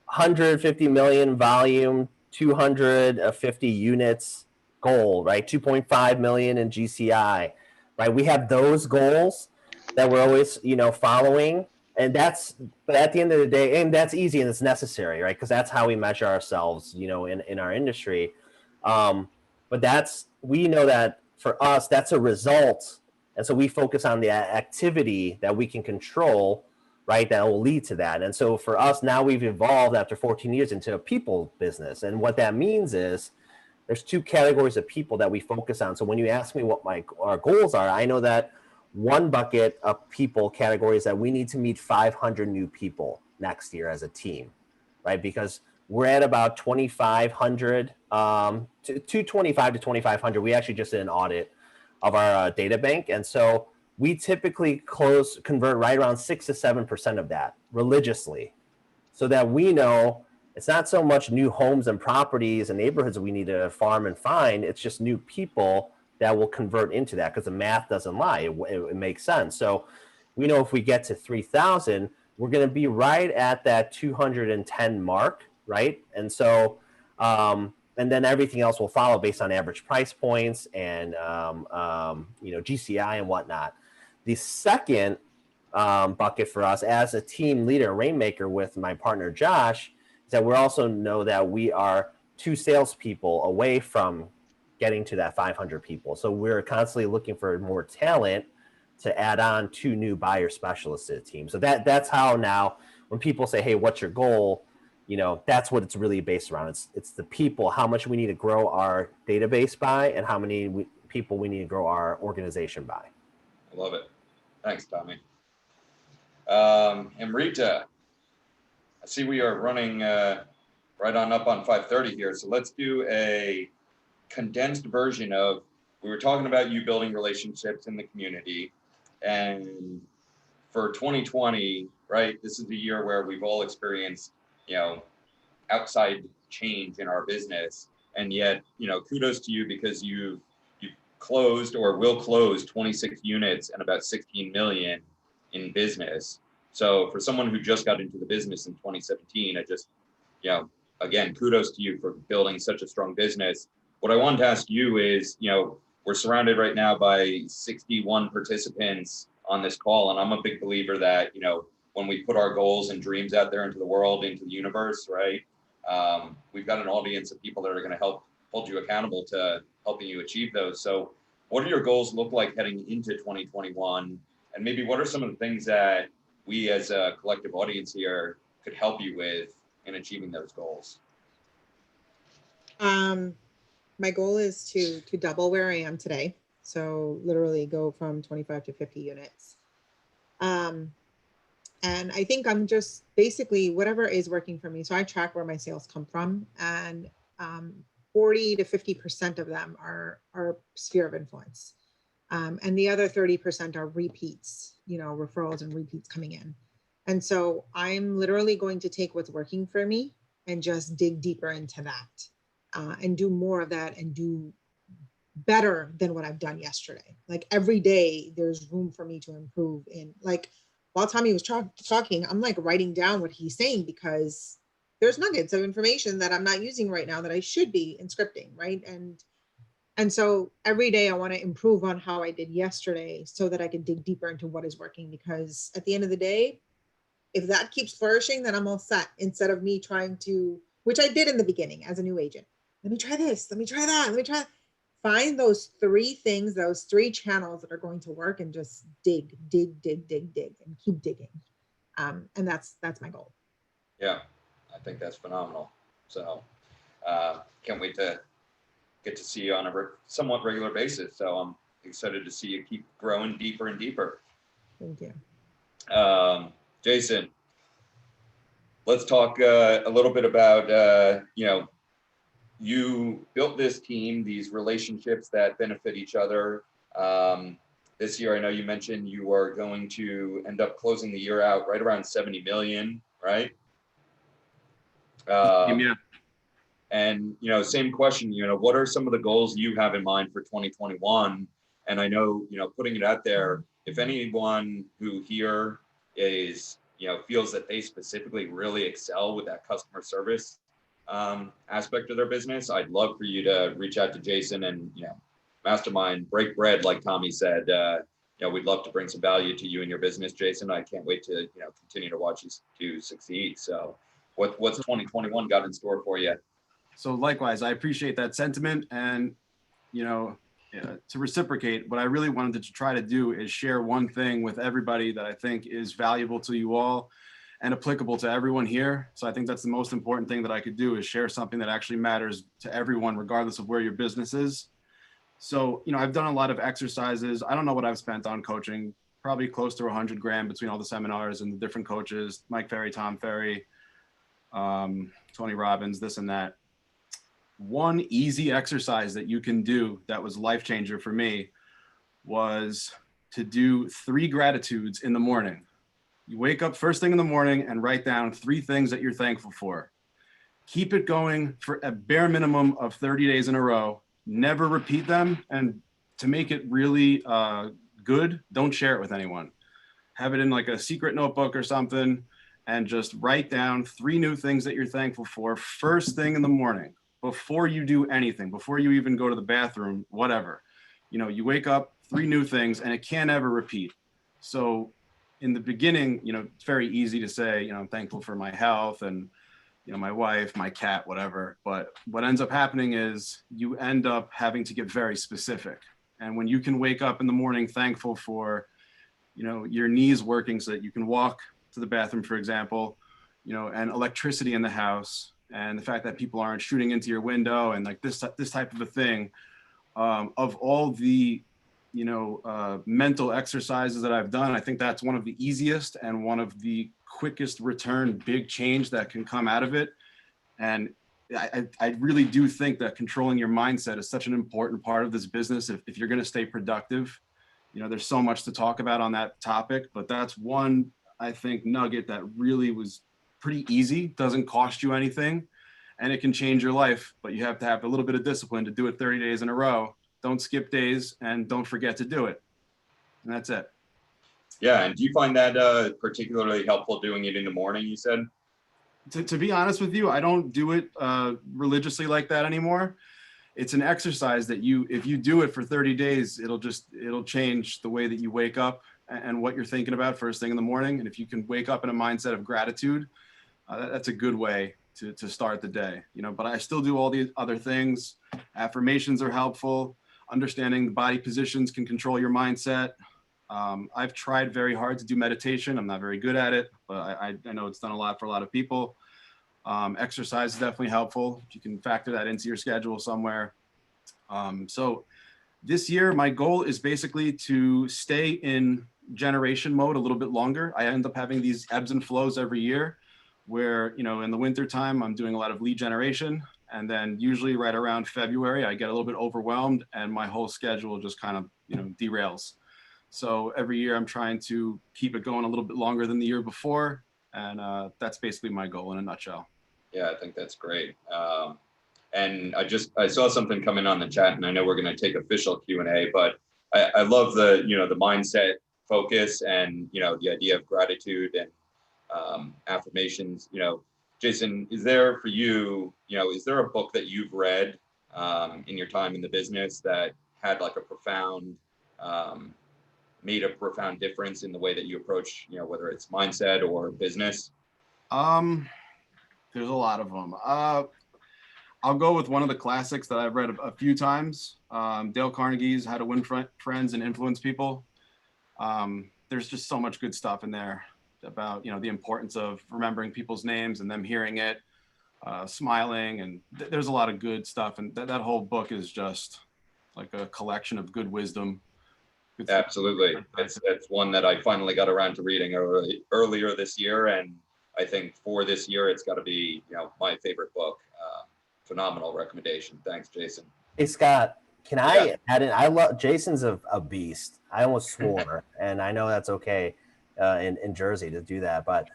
[SPEAKER 12] 150 million volume, 250 units goal, right? 2.5 million in GCI, right? We have those goals that we're always, you know, following. And but at the end of the day, and that's easy and it's necessary, right? Because that's how we measure ourselves, in our industry. But we know that for us, that's a result. And so we focus on the activity that we can control, right? That will lead to that. And so for us now, we've evolved after 14 years into a people business. And what that means is there's two categories of people that we focus on. So when you ask me what our goals are, I know that one bucket of people categories that we need to meet 500 new people next year as a team, right? Because we're at about 2,500 to 2,500. We actually just did an audit of our data bank. And so we typically convert right around 6 to 7% of that religiously, so that we know it's not so much new homes and properties and neighborhoods we need to farm and find, it's just new people that will convert into that, because the math doesn't lie. It makes sense. So we know if we get to 3,000, we're going to be right at that 210 mark, right? And so, and then everything else will follow based on average price points and, GCI and whatnot. The second bucket for us as a team leader, Rainmaker, with my partner, Josh, is that we also know that we are 2 salespeople away from getting to that 500 people. So we're constantly looking for more talent to add on 2 new buyer specialists to the team. So that's how now when people say, hey, what's your goal? That's what it's really based around. It's the people, how much we need to grow our database by, and how many people we need to grow our organization by.
[SPEAKER 3] I love it. Thanks, Tommy. Amrita, I see we are running right on up on 5:30 here. So let's do a condensed version of, we were talking about you building relationships in the community, and for 2020, right, this is the year where we've all experienced, outside change in our business, and yet, kudos to you, because you've closed or will close 26 units and about 16 million in business. So for someone who just got into the business in 2017, I just, again, kudos to you for building such a strong business. What I wanted to ask you is, we're surrounded right now by 61 participants on this call. And I'm a big believer that, when we put our goals and dreams out there into the world, into the universe, right? We've got an audience of people that are going to help hold you accountable to helping you achieve those. So what do your goals look like heading into 2021? And maybe what are some of the things that we as a collective audience here could help you with in achieving those goals?
[SPEAKER 7] My goal is to double where I am today. So literally go from 25 to 50 units. And I think I'm just basically whatever is working for me. So I track where my sales come from, and 40 to 50% of them are sphere of influence. And the other 30% are repeats, referrals and repeats coming in. And so I'm literally going to take what's working for me and just dig deeper into that. And do more of that and do better than what I've done yesterday. Like every day there's room for me to improve in, like while Tommy was talking, I'm like writing down what he's saying, because there's nuggets of information that I'm not using right now that I should be in scripting, right? And so every day I want to improve on how I did yesterday so that I can dig deeper into what is working, because at the end of the day, if that keeps flourishing, then I'm all set, instead of me trying to, which I did in the beginning as a new agent. Let me try this, let me try that, let me try. Find those 3 things, those 3 channels that are going to work, and just dig, and keep digging. And that's my goal.
[SPEAKER 3] Yeah, I think that's phenomenal. So can't wait to get to see you on a somewhat regular basis. So I'm excited to see you keep growing deeper and deeper.
[SPEAKER 7] Thank you.
[SPEAKER 3] Jason, let's talk a little bit about, you built this team, these relationships that benefit each other. This year, I know you mentioned you are going to end up closing the year out right around 70 million, right?
[SPEAKER 8] Yeah.
[SPEAKER 3] And, same question, what are some of the goals you have in mind for 2021? And I know, putting it out there, if anyone who here is, feels that they specifically really excel with that customer service aspect of their business, I'd love for you to reach out to Jason and, mastermind, break bread, like Tommy said, we'd love to bring some value to you and your business, Jason. I can't wait to, continue to watch you to succeed. So what's 2021 got in store for you?
[SPEAKER 8] So likewise, I appreciate that sentiment. And, to reciprocate, what I really wanted to try to do is share one thing with everybody that I think is valuable to you all and applicable to everyone here. So I think that's the most important thing that I could do, is share something that actually matters to everyone, regardless of where your business is. So, I've done a lot of exercises. I don't know what I've spent on coaching, probably close to 100 grand between all the seminars and the different coaches, Mike Ferry, Tom Ferry, Tony Robbins, this and that. One easy exercise that you can do that was life changer for me was to do 3 gratitudes in the morning. You wake up first thing in the morning and write down 3 things that you're thankful for. Keep it going for a bare minimum of 30 days in a row. Never repeat them. And to make it really good, don't share it with anyone. Have it in like a secret notebook or something, and just write down 3 new things that you're thankful for first thing in the morning, before you do anything, before you even go to the bathroom, whatever. You wake up, 3 new things, and it can't ever repeat. So in the beginning, it's very easy to say, I'm thankful for my health and, my wife, my cat, whatever. But what ends up happening is you end up having to get very specific. And when you can wake up in the morning thankful for, your knees working so that you can walk to the bathroom, for example, and electricity in the house, and the fact that people aren't shooting into your window, and like this type of a thing, of all the, mental exercises that I've done, I think that's one of the easiest and one of the quickest return big change that can come out of it. And I really do think that controlling your mindset is such an important part of this business. If you're going to stay productive, there's so much to talk about on that topic, but that's one, I think, nugget that really was pretty easy, doesn't cost you anything, and it can change your life, but you have to have a little bit of discipline to do it 30 days in a row. Don't skip days, and don't forget to do it. And that's it.
[SPEAKER 3] Yeah. And do you find that particularly helpful doing it in the morning, you said?
[SPEAKER 8] To be honest with you, I don't do it religiously like that anymore. It's an exercise that if you do it for 30 days, it'll change the way that you wake up and what you're thinking about first thing in the morning. And if you can wake up in a mindset of gratitude, that's a good way to start the day, but I still do all these other things. Affirmations are helpful. Understanding the body positions can control your mindset. I've tried very hard to do meditation. I'm not very good at it, but I know it's done a lot for a lot of people. Exercise is definitely helpful. You can factor that into your schedule somewhere. So this year, my goal is basically to stay in generation mode a little bit longer. I end up having these ebbs and flows every year where, in the winter time, I'm doing a lot of lead generation. And then usually right around February, I get a little bit overwhelmed and my whole schedule just kind of, derails. So every year I'm trying to keep it going a little bit longer than the year before. And that's basically my goal in a nutshell.
[SPEAKER 3] Yeah, I think that's great. And I saw something come in on the chat, and I know we're going to take official Q&A, but I love the, the mindset focus and, the idea of gratitude and affirmations. Jason, is there for you, is there a book that you've read in your time in the business that had like a profound, made a profound difference in the way that you approach, whether it's mindset or business?
[SPEAKER 8] There's a lot of them. I'll go with one of the classics that I've read a few times. Dale Carnegie's How to Win Friends and Influence People. There's just so much good stuff in there about, the importance of remembering people's names and them hearing it, smiling, and there's a lot of good stuff. And that whole book is just like a collection of good wisdom.
[SPEAKER 3] Absolutely. It's one that I finally got around to reading earlier this year. And I think for this year, it's got to be, my favorite book. Phenomenal recommendation. Thanks, Jason.
[SPEAKER 12] Hey, Scott, can I add in? I love Jason's a beast. I almost swore, and I know that's okay in Jersey to do that. But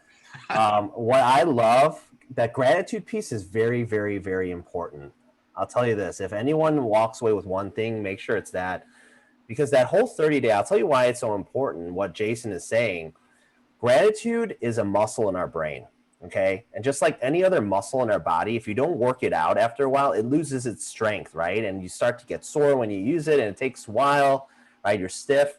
[SPEAKER 12] what I love, that gratitude piece is very, very, very important. I'll tell you this. If anyone walks away with one thing, make sure it's that. Because that whole 30-day, I'll tell you why it's so important, what Jason is saying. Gratitude is a muscle in our brain, okay? And just like any other muscle in our body, if you don't work it out after a while, it loses its strength, right? And you start to get sore when you use it, and it takes a while, right? You're stiff.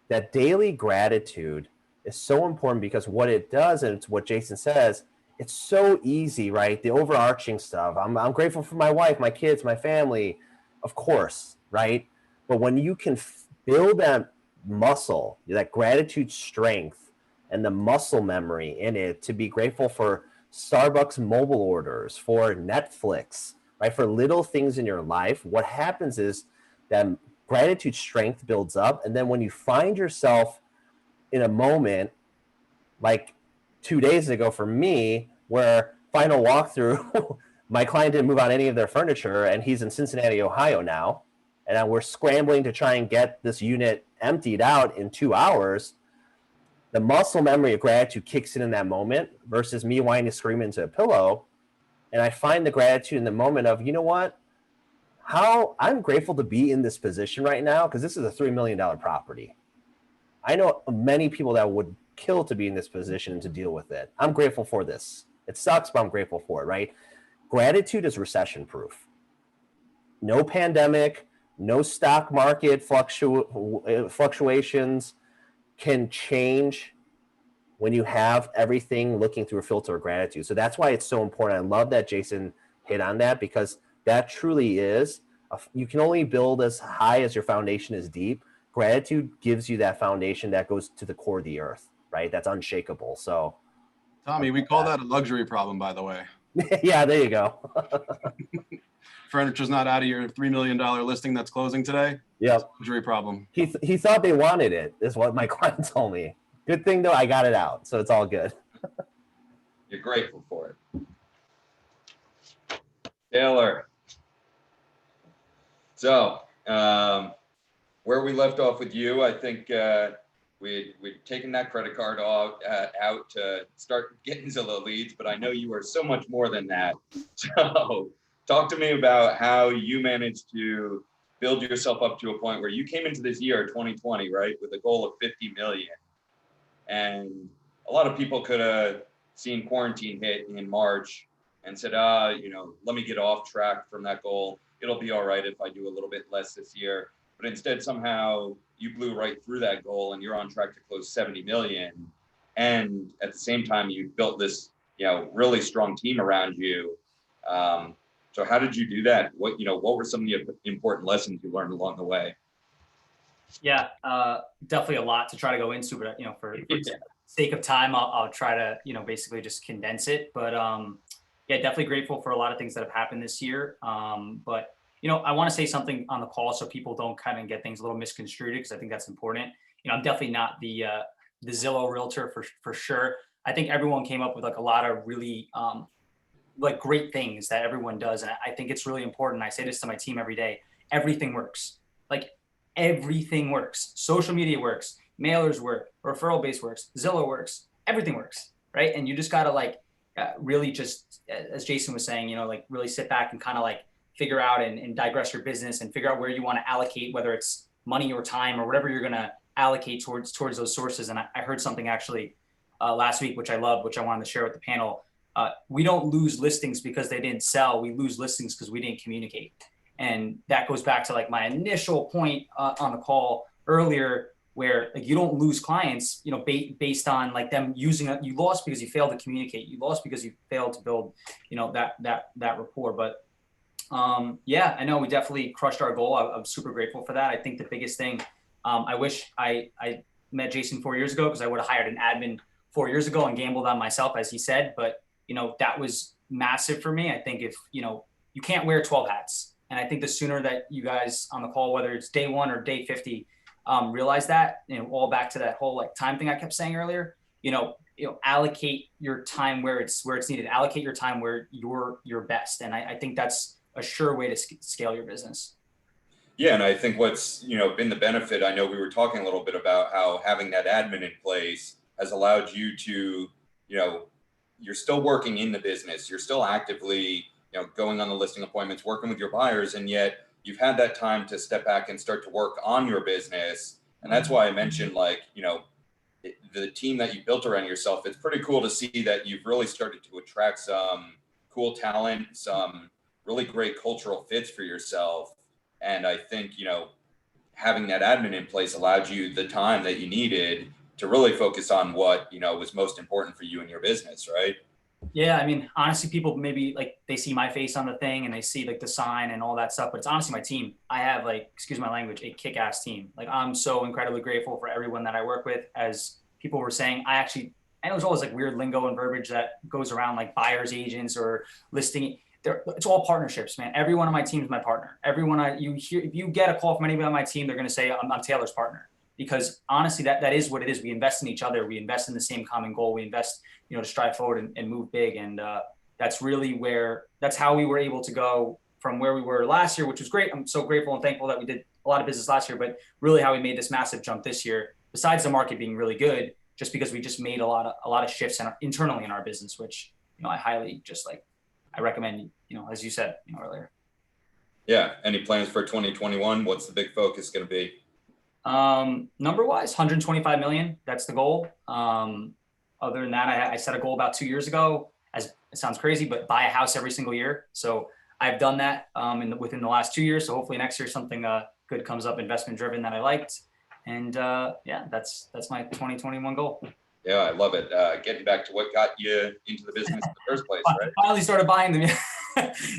[SPEAKER 12] that daily gratitude is so important because what it does, and it's what Jason says, it's so easy, right? The overarching stuff. I'm grateful for my wife, my kids, my family, of course, right? But when you can build that muscle, that gratitude strength and the muscle memory in it to be grateful for Starbucks mobile orders, for Netflix, right? For little things in your life, what happens is that gratitude strength builds up. And then when you find yourself in a moment like 2 days ago for me, where final walkthrough, my client didn't move out any of their furniture and he's in Cincinnati, Ohio now. And we're scrambling to try and get this unit emptied out in 2 hours. The muscle memory of gratitude kicks in that moment versus me wanting to scream into a pillow. And I find the gratitude in the moment of, you know what? How I'm grateful to be in this position right now because this is a $3 million property. I know many people that would kill to be in this position and to deal with it. I'm grateful for this. It sucks, but I'm grateful for it, right? Gratitude is recession proof. No pandemic, no stock market fluctuations can change when you have everything looking through a filter of gratitude. So that's why it's so important. I love that Jason hit on that because that truly is, you can only build as high as your foundation is deep. Gratitude gives you that foundation that goes to the core of the earth, right? That's unshakable. So
[SPEAKER 8] Tommy, we call that a luxury problem, by the way.
[SPEAKER 12] Yeah, there you go.
[SPEAKER 8] Furniture's not out of your $3 million listing that's closing today.
[SPEAKER 12] Yeah,
[SPEAKER 8] luxury problem.
[SPEAKER 12] He thought they wanted it, is what my client told me. Good thing though, I got it out, so it's all good.
[SPEAKER 3] You're grateful for it. Taylor. So, where we left off with you, I think we'd taken that credit card out to start getting Zillow leads, but I know you are so much more than that. So talk to me about how you managed to build yourself up to a point where you came into this year, 2020, right, with a goal of 50 million. And a lot of people could have seen quarantine hit in March and said, let me get off track from that goal. It'll be all right if I do a little bit less this year. But instead, somehow you blew right through that goal and you're on track to close 70 million. And at the same time, you built this, really strong team around you. So how did you do that? What were some of the important lessons you learned along the way?
[SPEAKER 9] Yeah, definitely a lot to try to go into, but for sake of time, I'll try to basically just condense it. But yeah, definitely grateful for a lot of things that have happened this year. But I want to say something on the call so people don't kind of get things a little misconstrued because I think that's important. I'm definitely not the Zillow realtor for sure. I think everyone came up with like a lot of really like great things that everyone does, and I think it's really important. I say this to my team every day. Everything works. Like everything works. Social media works. Mailers work. Referral base works. Zillow works. Everything works, right? And you just gotta really just, as Jason was saying, really sit back and kind of figure out and digress your business and figure out where you want to allocate, whether it's money or time or whatever you're going to allocate towards those sources. And I heard something actually last week, which I love, which I wanted to share with the panel. We don't lose listings because they didn't sell. We lose listings because we didn't communicate. And that goes back to my initial point on the call earlier, where you don't lose clients, based on them using it. You lost because you failed to communicate. You lost because you failed to build, that rapport. But yeah, I know we definitely crushed our goal. I'm super grateful for that. I think the biggest thing, I wish I met Jason 4 years ago because I would have hired an admin 4 years ago and gambled on myself, as he said. But, that was massive for me. I think if, you can't wear 12 hats. And I think the sooner that you guys on the call, whether it's day 1 or day 50, realize that, all back to that whole time thing I kept saying earlier, allocate your time where it's needed, allocate your time where you're your best. And I think that's a sure way to scale your business.
[SPEAKER 3] Yeah. And I think what's, been the benefit, I know we were talking a little bit about how having that admin in place has allowed you to, you're still working in the business. You're still actively, going on the listing appointments, working with your buyers. And yet you've had that time to step back and start to work on your business. And that's why I mentioned the team that you built around yourself. It's pretty cool to see that you've really started to attract some cool talent, some really great cultural fits for yourself. And I think, having that admin in place allowed you the time that you needed to really focus on what, was most important for you and your business, right?
[SPEAKER 9] Yeah, I mean, honestly, people maybe like they see my face on the thing and they see like the sign and all that stuff, but it's honestly my team. I have like, excuse my language, a kick-ass team. Like I'm so incredibly grateful for everyone that I work with. As people were saying, and it was always like weird lingo and verbiage that goes around like buyer's agents or listing. It's all partnerships, man. Everyone on my team is my partner. Everyone you hear, if you get a call from anybody on my team, they're going to say I'm Taylor's partner, because honestly, that is what it is. We invest in each other. We invest in the same common goal. We invest, to strive forward and move big. And that's really that's how we were able to go from where we were last year, which was great. I'm so grateful and thankful that we did a lot of business last year, but really how we made this massive jump this year, besides the market being really good, just because we just made a lot of shifts internally in our business, which, I highly I recommend, as you said, earlier.
[SPEAKER 3] Yeah. Any plans for 2021? What's the big focus going to be?
[SPEAKER 9] Number wise, 125 million. That's the goal. Other than that, I set a goal about 2 years ago, as it sounds crazy, but buy a house every single year. So I've done that within the last 2 years. So hopefully next year something good comes up, investment driven, that I liked. And that's my 2021 goal.
[SPEAKER 3] Yeah, I love it. Getting back to what got you into the business in the first place, right?
[SPEAKER 9] I finally started buying them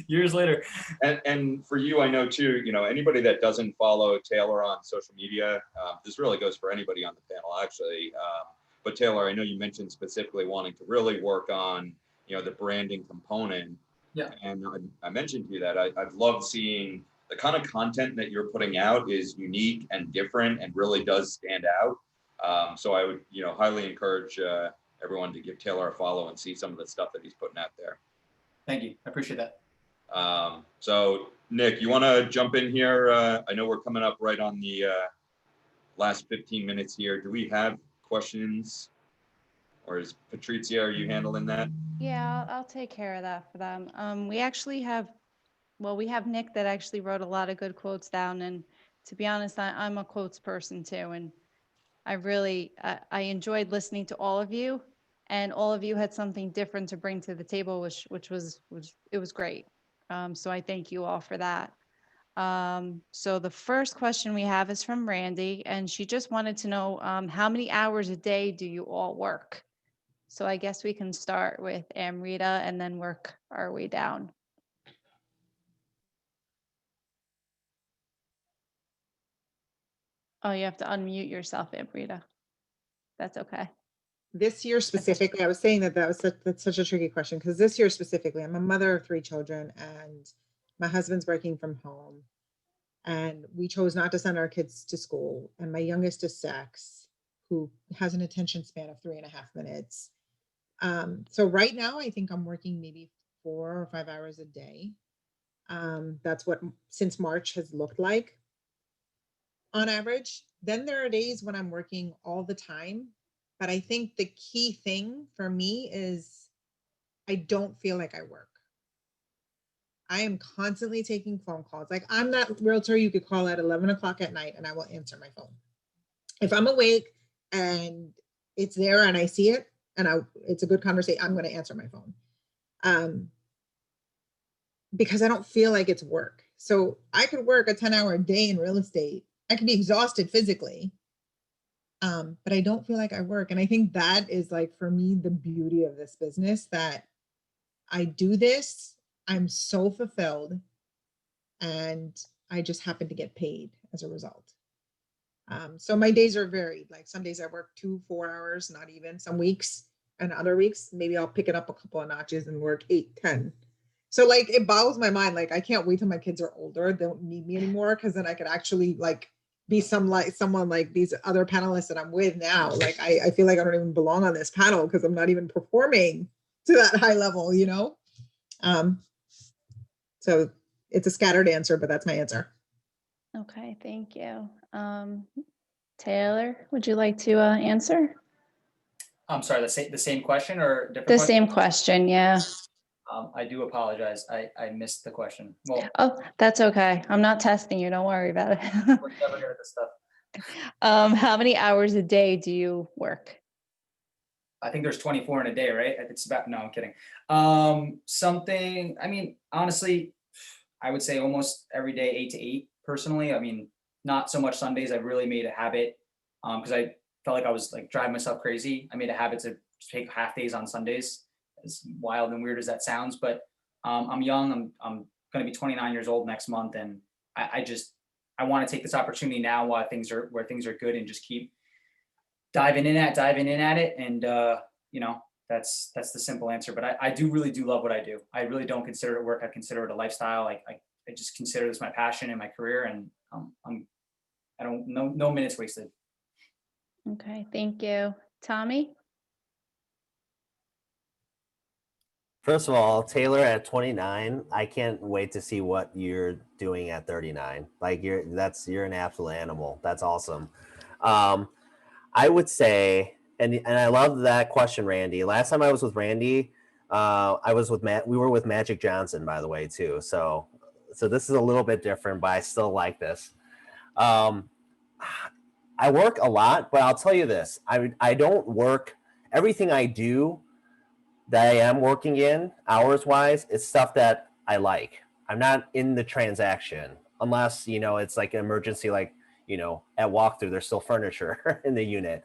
[SPEAKER 9] years later.
[SPEAKER 3] And for you, I know too, anybody that doesn't follow Taylor on social media, this really goes for anybody on the panel, actually. But Taylor, I know you mentioned specifically wanting to really work on, the branding component.
[SPEAKER 9] Yeah.
[SPEAKER 3] And I mentioned to you that I've loved seeing the kind of content that you're putting out is unique and different and really does stand out. So I would, highly encourage everyone to give Taylor a follow and see some of the stuff that he's putting out there.
[SPEAKER 9] Thank you. I appreciate that.
[SPEAKER 3] So Nick, you want to jump in here? I know we're coming up right on the last 15 minutes here. Do we have questions? Or is Patrizia, are you handling that?
[SPEAKER 6] Yeah, I'll take care of that for them. We actually have Nick that actually wrote a lot of good quotes down. And to be honest, I'm a quotes person too. And I enjoyed listening to all of you, and all of you had something different to bring to the table, which was great. So I thank you all for that. So the first question we have is from Randy, and she just wanted to know how many hours a day do you all work? So I guess we can start with Amrita and then work our way down. Oh, you have to unmute yourself, Amrita. That's okay.
[SPEAKER 7] This year specifically, I was saying that's such a tricky question, because this year specifically, I'm a mother of 3 children and my husband's working from home, and we chose not to send our kids to school. And my youngest is 6, who has an attention span of 3.5 minutes. So right now, I think I'm working maybe 4 or 5 hours a day. That's what since March has looked like on average. Then there are days when I'm working all the time. But I think the key thing for me is I don't feel like I work. I am constantly taking phone calls. Like, I'm that realtor you could call at 11 o'clock at night and I will answer my phone. If I'm awake and it's there and I see it and it's a good conversation, I'm going to answer my phone. Because I don't feel like it's work. So I could work a 10-hour day in real estate. I could be exhausted physically. But I don't feel like I work. And I think that is, like, for me, the beauty of this business, that I do this, I'm so fulfilled, and I just happen to get paid as a result. So my days are varied. Like, some days I work 2-4 hours, not even, some weeks, and other weeks, maybe I'll pick it up a couple of notches and work 8-10. So, like, it boggles my mind. Like, I can't wait till my kids are older. They don't need me anymore, because then I could actually, like, be someone like these other panelists that I'm with now. Like, I feel like I don't even belong on this panel because I'm not even performing to that high level, you know? So it's a scattered answer, but that's my answer.
[SPEAKER 6] Okay, thank you. Taylor, would you like to answer?
[SPEAKER 9] I'm sorry, the same question or different
[SPEAKER 6] The
[SPEAKER 9] question?
[SPEAKER 6] same question, yeah.
[SPEAKER 9] I do apologize. I missed the question. Well,
[SPEAKER 6] Oh, that's okay. I'm not testing you. Don't worry about it.
[SPEAKER 9] we're never good at this stuff.
[SPEAKER 6] How many hours a day do you work?
[SPEAKER 9] I think there's 24 in a day, right? It's about, no, I'm kidding. I mean, honestly, I would say almost every day, 8 to 8 personally. I mean, not so much Sundays. I've really made a habit because I felt like I was like driving myself crazy. I made a habit to take half days on Sundays, as wild and weird as that sounds, but I'm young. I'm going to be 29 years old next month, and I want to take this opportunity now while things are good, and just keep diving in at it. And you know, that's the simple answer. But I really do love what I do. I really don't consider it work. I consider it a lifestyle. I just consider this my passion and my career, and I don't no minutes wasted.
[SPEAKER 6] Okay, thank you. Tommy?
[SPEAKER 12] First of all, Taylor at 29, I can't wait to see what you're doing at 39. Like you're an absolute animal. That's awesome. I would say, and I love that question, Randy. Last time I was with Randy, I was with Matt. We were with Magic Johnson, by the way, too. So this is a little bit different, but I still like this. I work a lot, but I'll tell you this: I don't work. Everything I do that I am working in hours wise is stuff that I like. I'm not in the transaction unless, you know, it's like an emergency, like, you know, at walkthrough, there's still furniture in the unit.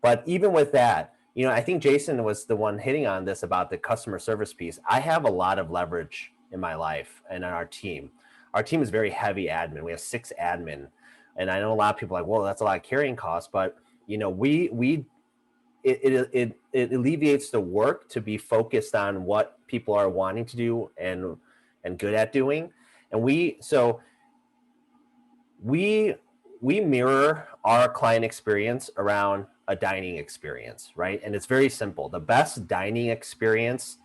[SPEAKER 12] But even with that, you know, I think Jason was the one hitting on this about the customer service piece. I have a lot of leverage in my life and on our team. Our team is very heavy admin. We have 6 admin. And I know a lot of people are like, well, that's a lot of carrying costs, but you know, it alleviates the work to be focused on what people are wanting to do and good at doing. And we mirror our client experience around a dining experience, right? And it's very simple. The best dining experience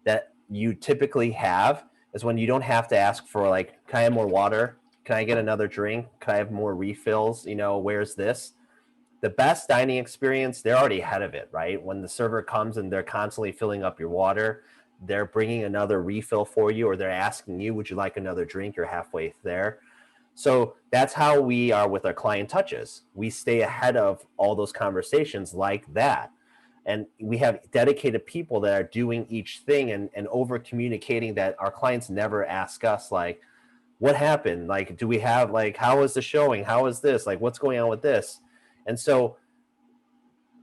[SPEAKER 12] that you typically have is when you don't have to ask for, like, can I have more water? Can I get another drink? Can I have more refills? You know, where's this? The best dining experience, they're already ahead of it, right? When the server comes and they're constantly filling up your water, they're bringing another refill for you, or they're asking you, would you like another drink? You're halfway there. So that's how we are with our client touches. We stay ahead of all those conversations like that. And we have dedicated people that are doing each thing and over communicating, that our clients never ask us, like, what happened? Like, do we have, like, how is the showing? How is this? Like, what's going on with this? And so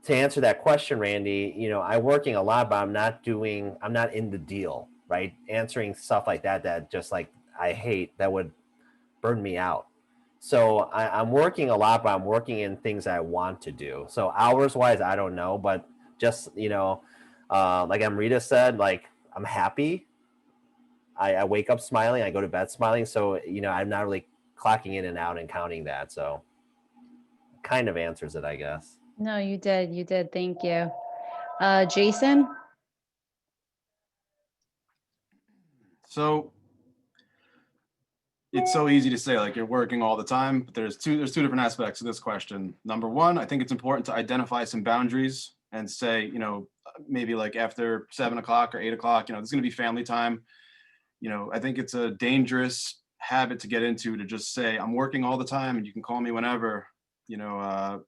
[SPEAKER 12] to answer that question, Randy, you know, I'm working a lot, but I'm not in the deal, right? Answering stuff like that just, like, I hate, that would burn me out. So I'm working a lot, but I'm working in things that I want to do. So hours wise, I don't know, but just, you know, like Amrita said, like, I'm happy. I wake up smiling, I go to bed smiling. So, you know, I'm not really clocking in and out and counting that. So kind of answers it, I guess.
[SPEAKER 6] No, you did. Thank you. Jason?
[SPEAKER 8] So it's so easy to say, like, you're working all the time, but there's two different aspects of this question. Number one, I think it's important to identify some boundaries and say, you know, maybe like after 7 o'clock or 8 o'clock, you know, there's going to be family time. You know, I think it's a dangerous habit to get into, to just say, I'm working all the time and you can call me whenever. You know,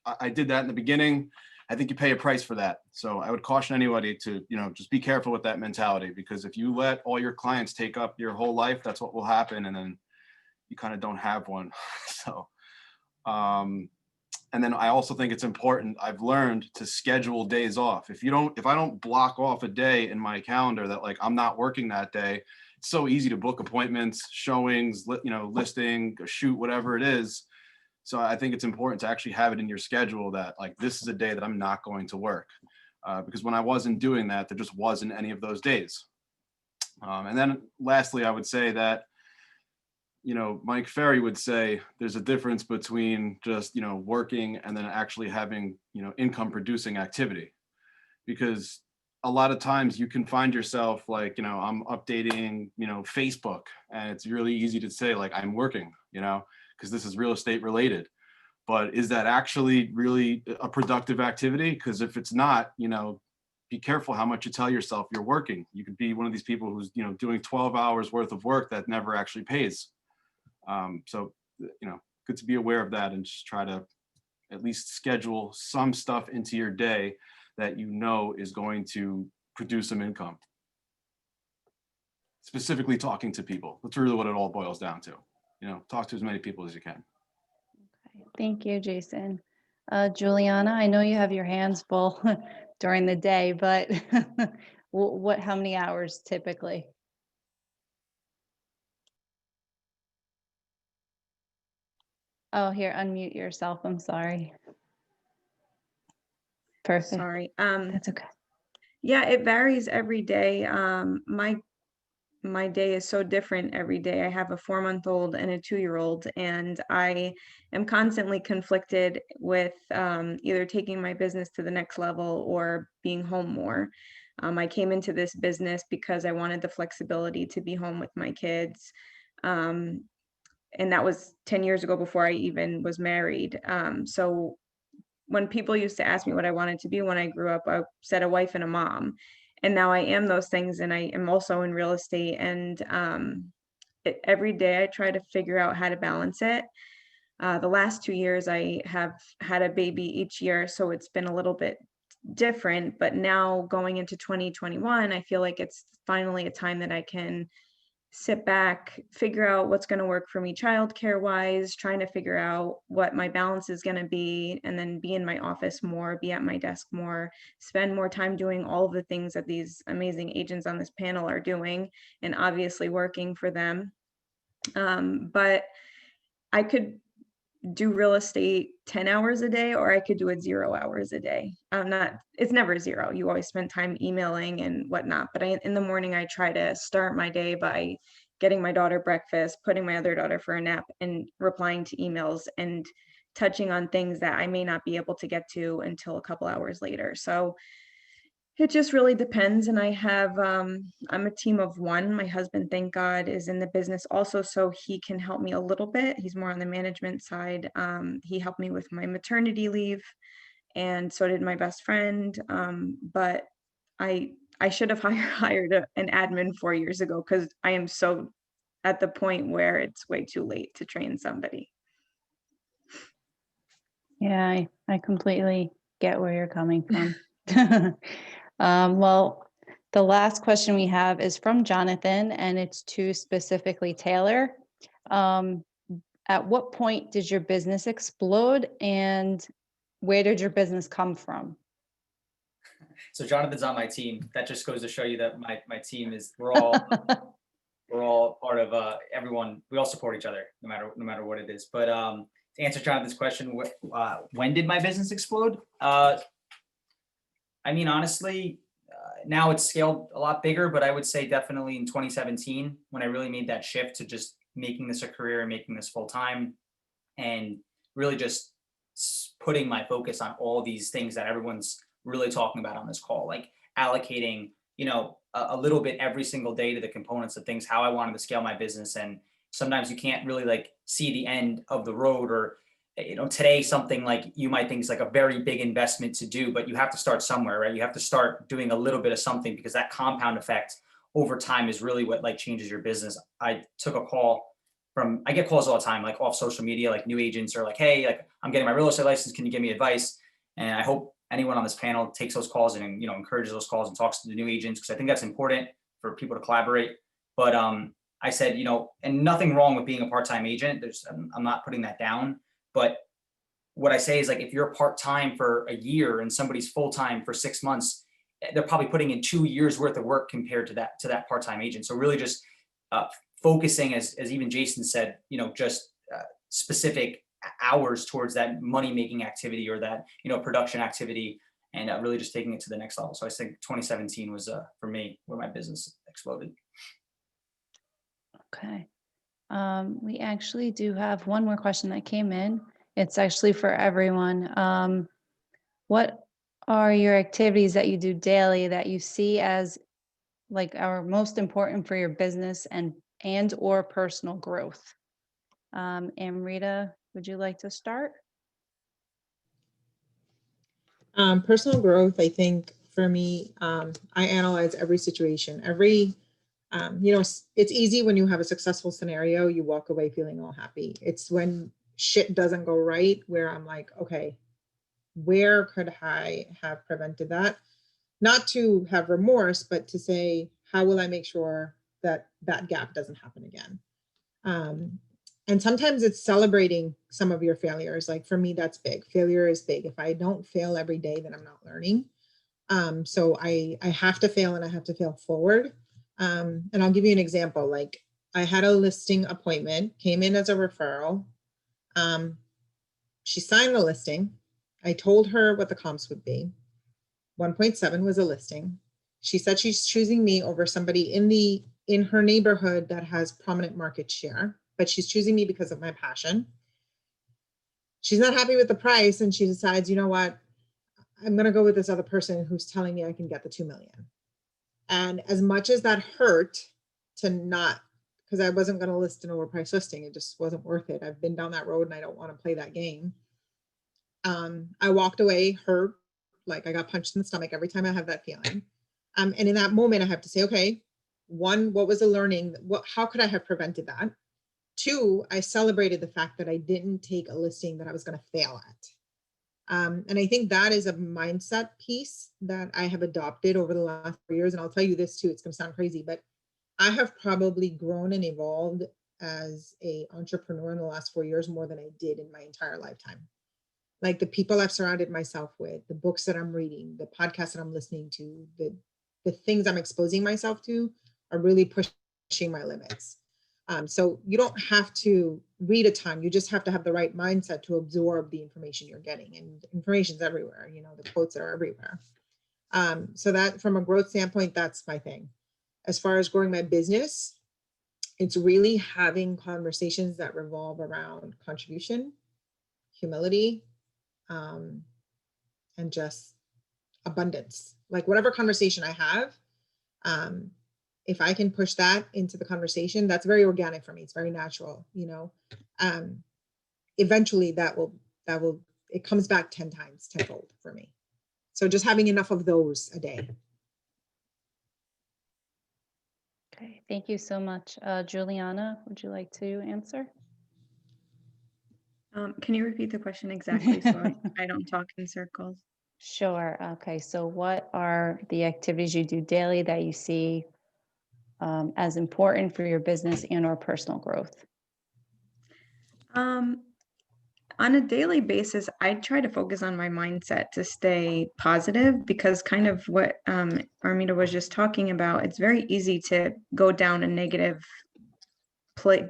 [SPEAKER 8] I did that in the beginning. I think you pay a price for that. So I would caution anybody to, you know, just be careful with that mentality, because if you let all your clients take up your whole life, that's what will happen. And then you kind of don't have one. So, and then I also think it's important, I've learned to schedule days off. If I don't block off a day in my calendar that, like, I'm not working that day, it's so easy to book appointments, showings, you know, listing, a shoot, whatever it is. So I think it's important to actually have it in your schedule that, like, this is a day that I'm not going to work, because when I wasn't doing that, there just wasn't any of those days. And then lastly, I would say that, you know, Mike Ferry would say there's a difference between just, you know, working and then actually having, you know, income producing activity. Because a lot of times you can find yourself, like, you know, I'm updating, you know, Facebook, and it's really easy to say, like, I'm working, you know, because this is real estate related. But is that actually really a productive activity? Because if it's not, you know, be careful how much you tell yourself you're working. You could be one of these people who's, you know, doing 12 hours worth of work that never actually pays. So, you know, good to be aware of that and just try to at least schedule some stuff into your day that you know is going to produce some income. Specifically talking to people. That's really what it all boils down to. You know, talk to as many people as you can.
[SPEAKER 6] Thank you, Jason. Juliana, I know you have your hands full during the day, but how many hours typically? Oh, here, unmute yourself. I'm sorry. Perfect.
[SPEAKER 10] Sorry.
[SPEAKER 6] That's okay.
[SPEAKER 10] Yeah, it varies every day. My day is so different every day. I have a 4-month-old and a 2-year-old, and I am constantly conflicted with either taking my business to the next level or being home more. I came into this business because I wanted the flexibility to be home with my kids. And that was 10 years ago before I even was married. So when people used to ask me what I wanted to be when I grew up, I said a wife and a mom. And now I am those things, and I am also in real estate. And every day I try to figure out how to balance it. The last 2 years I have had a baby each year, so it's been a little bit different. But now going into 2021, I feel like it's finally a time that I can sit back, figure out what's going to work for me childcare wise, trying to figure out what my balance is going to be, and then be in my office more, be at my desk more, spend more time doing all of the things that these amazing agents on this panel are doing, and obviously working for them. But I could do real estate 10 hours a day, or I could do it 0 hours a day. It's never 0. You always spend time emailing and whatnot. But in the morning, I try to start my day by getting my daughter breakfast, putting my other daughter for a nap, and replying to emails and touching on things that I may not be able to get to until a couple hours later. So it just really depends. And I have, I'm a team of one. My husband, thank God, is in the business also, so he can help me a little bit. He's more on the management side. He helped me with my maternity leave, and so did my best friend. But I should have hired an admin 4 years ago, because I am so at the point where it's way too late to train somebody.
[SPEAKER 6] Yeah, I completely get where you're coming from. Well, the last question we have is from Jonathan, and it's to specifically Taylor. At what point did your business explode, and where did your business come from?
[SPEAKER 9] So Jonathan's on my team. That just goes to show you that my team is, we're all part of everyone. We all support each other, no matter what it is. But to answer Jonathan's question, when did my business explode? I mean, honestly, now it's scaled a lot bigger, but I would say definitely in 2017, when I really made that shift to just making this a career and making this full time, and really just putting my focus on all these things that everyone's really talking about on this call, like allocating, a little bit every single day to the components of things, how I wanted to scale my business. And sometimes you can't really like see the end of the road, or today something like you might think is like a very big investment to do, but you have to start somewhere, right? You have to start doing a little bit of something, because that compound effect over time is really what like changes your business. I took a call I get calls all the time, like off social media, like new agents are like, hey, like I'm getting my real estate license, can you give me advice? And I hope anyone on this panel takes those calls and encourages those calls and talks to the new agents, because I think that's important for people to collaborate. But I said, and nothing wrong with being a part-time agent. I'm not putting that down. But what I say is, like, if you're part-time for a year and somebody's full-time for 6 months, they're probably putting in 2 years worth of work compared to that part-time agent. So really just focusing, as even Jason said, just specific hours towards that money-making activity or that, production activity, and really just taking it to the next level. So I think 2017 was for me where my business exploded.
[SPEAKER 6] Okay. We actually do have one more question that came in. It's actually for everyone. What are your activities that you do daily that you see as like are most important for your business and or personal growth? Amrita, would you like to start?
[SPEAKER 7] Personal growth, I think for me, I analyze every situation, it's easy when you have a successful scenario, you walk away feeling all happy. It's when shit doesn't go right where I'm like, okay, where could I have prevented that? Not to have remorse, but to say, how will I make sure that that gap doesn't happen again? And sometimes it's celebrating some of your failures. Like for me, that's big. Failure is big. If I don't fail every day, then I'm not learning. So I have to fail and I have to fail forward. And I'll give you an example. Like I had a listing appointment, came in as a referral. She signed the listing. I told her what the comps would be. 1.7 was a listing. She said she's choosing me over somebody in her neighborhood that has prominent market share, but she's choosing me because of my passion. She's not happy with the price and she decides, you know what, I'm going to go with this other person who's telling me I can get the 2 million. And as much as that hurt to not, because I wasn't going to list an overpriced listing, it just wasn't worth it. I've been down that road and I don't want to play that game. I walked away hurt, like I got punched in the stomach every time I have that feeling. And in that moment, I have to say, okay, one, what was the learning? How could I have prevented that? Two, I celebrated the fact that I didn't take a listing that I was going to fail at. And I think that is a mindset piece that I have adopted over the last 4 years. And I'll tell you this too, it's going to sound crazy, but I have probably grown and evolved as an entrepreneur in the last 4 years more than I did in my entire lifetime. Like the people I've surrounded myself with, the books that I'm reading, the podcasts that I'm listening to, the things I'm exposing myself to are really pushing my limits. So you don't have to read a ton. You just have to have the right mindset to absorb the information you're getting, and information's everywhere. You know, the quotes are everywhere. So that from a growth standpoint, that's my thing. As far as growing my business, it's really having conversations that revolve around contribution, humility, and just abundance. Like whatever conversation I have, if I can push that into the conversation, that's very organic for me. It's very natural, you know. Eventually it comes back 10 times, tenfold for me. So just having enough of those a day.
[SPEAKER 6] Okay, thank you so much. Juliana, would you like to answer?
[SPEAKER 10] Can you repeat the question exactly so I don't talk in circles?
[SPEAKER 6] Sure. Okay, so what are the activities you do daily that you see as important for your business and or personal growth?
[SPEAKER 10] On a daily basis, I try to focus on my mindset to stay positive, because kind of what Armida was just talking about, it's very easy to go down a negative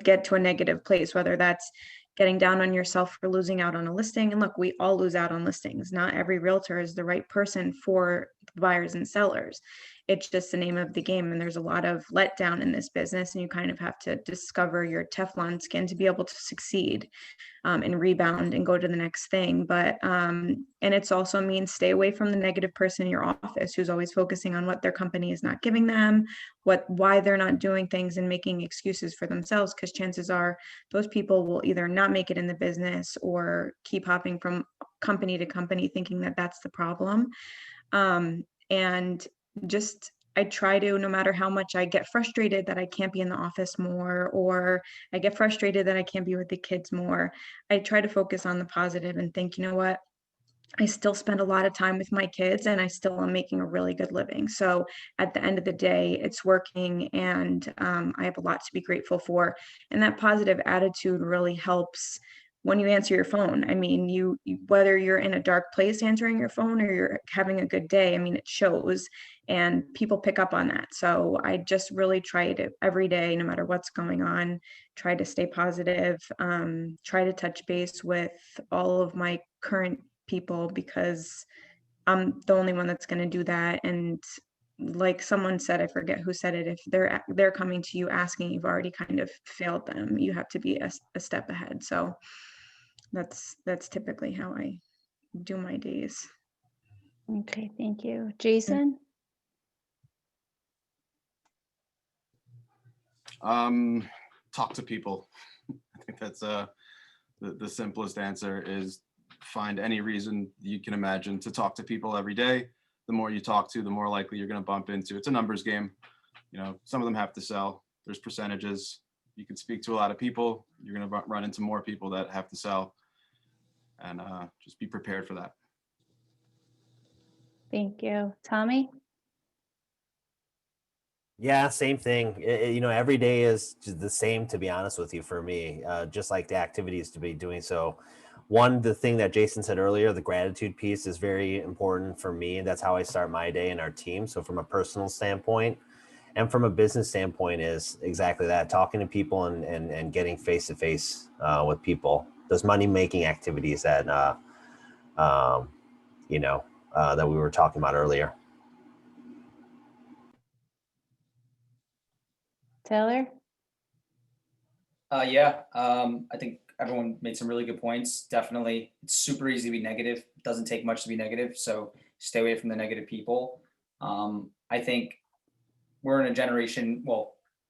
[SPEAKER 10] get to a negative place, whether that's getting down on yourself for losing out on a listing. And look, we all lose out on listings. Not every realtor is the right person for buyers and sellers. It's just the name of the game. And there's a lot of letdown in this business, and you kind of have to discover your Teflon skin to be able to succeed and rebound and go to the next thing. But, and it's also means stay away from the negative person in your office who's always focusing on what their company is not giving them, why they're not doing things, and making excuses for themselves, because chances are those people will either not make it in the business or keep hopping from company to company thinking that that's the problem. And just I try to, no matter how much I get frustrated that I can't be in the office more, or I get frustrated that I can't be with the kids more, I try to focus on the positive and think, you know what, I still spend a lot of time with my kids and I still am making a really good living. So at the end of the day, it's working, and I have a lot to be grateful for. And that positive attitude really helps when you answer your phone. I mean, you whether you're in a dark place answering your phone or you're having a good day, I mean, it shows, and people pick up on that. So I just really try to every day, no matter what's going on, try to stay positive, try to touch base with all of my current people, because I'm the only one that's going to do that. And like someone said, I forget who said it, if they're coming to you asking, you've already kind of failed them. You have to be a step ahead. So that's typically how I do my days.
[SPEAKER 6] Okay, thank you. Jason?
[SPEAKER 8] Talk to people. I think that's the simplest answer is find any reason you can imagine to talk to people every day. The more you talk to, the more likely you're going to bump into. It's a numbers game. You know, some of them have to sell. There's percentages. You can speak to a lot of people. You're going to run into more people that have to sell, and just be prepared for that.
[SPEAKER 6] Thank you. Tommy?
[SPEAKER 12] Yeah, same thing. You know, every day is just the same, to be honest with you, for me, just like the activities to be doing. So the thing that Jason said earlier, the gratitude piece is very important for me. That's how I start my day and our team. So from a personal standpoint and from a business standpoint is exactly that, talking to people and getting face to face with people, those money making activities that, that we were talking about earlier.
[SPEAKER 6] Taylor?
[SPEAKER 9] Yeah, I think everyone made some really good points. Definitely, it's super easy to be negative. It doesn't take much to be negative, so stay away from the negative people. I think we're in a generation,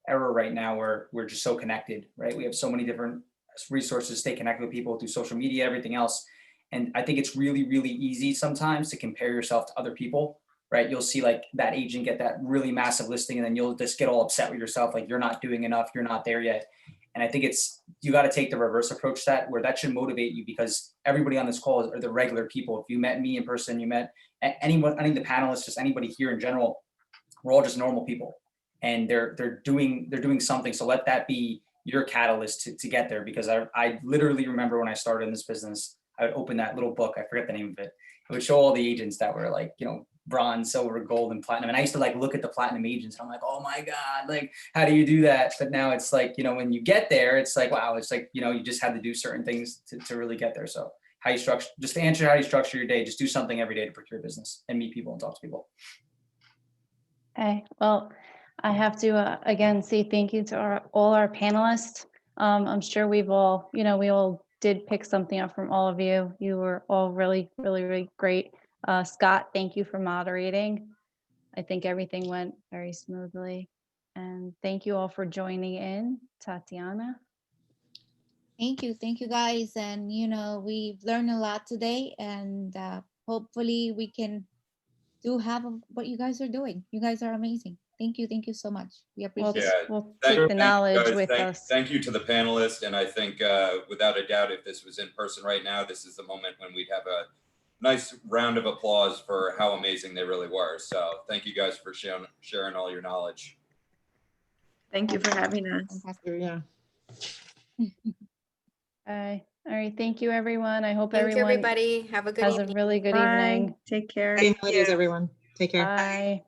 [SPEAKER 9] era right now where we're just so connected, right? We have so many different resources to stay connected with people through social media, everything else. And I think it's really, really easy sometimes to compare yourself to other people, right? You'll see like that agent get that really massive listing, and then you'll just get all upset with yourself, like you're not doing enough, you're not there yet. And I think you got to take the reverse approach to that, where that should motivate you, because everybody on this call are the regular people. If you met me in person, you met anyone, any of the panelists, just anybody here in general, we're all just normal people, and they're doing something. So let that be your catalyst to get there. Because I literally remember when I started in this business, I would open that little book, I forget the name of it. It would show all the agents that were like, bronze, silver, gold, and platinum. And I used to like look at the platinum agents and I'm like, oh my God, like, how do you do that? But now it's like, when you get there, it's like, wow, it's like, you just had to do certain things to really get there. So just to answer how you structure your day, just do something every day to procure business and meet people and talk to people.
[SPEAKER 6] Okay, well, I have to again say thank you to all our panelists. I'm sure we all did pick something up from all of you. You were all really, really, really great. Scott, thank you for moderating. I think everything went very smoothly. And thank you all for joining in. Tatiana?
[SPEAKER 1] Thank you guys. And we've learned a lot today, and hopefully we can do half of what you guys are doing. You guys are amazing. Thank you so much. We appreciate it.
[SPEAKER 6] We'll take the knowledge with us.
[SPEAKER 3] Thank you to the panelists. And I think without a doubt, if this was in person right now, this is the moment when we'd have a nice round of applause for how amazing they really were. So thank you guys for sharing all your knowledge.
[SPEAKER 10] Thank you for having us.
[SPEAKER 7] Yeah.
[SPEAKER 6] All right. Thank you, everyone. I hope
[SPEAKER 5] Thank you,
[SPEAKER 6] everyone
[SPEAKER 5] everybody. Have a good
[SPEAKER 6] has
[SPEAKER 5] evening.
[SPEAKER 6] a really good
[SPEAKER 10] Bye.
[SPEAKER 6] evening.
[SPEAKER 10] Take care.
[SPEAKER 7] Happy holidays, everyone. Take care.
[SPEAKER 6] Bye.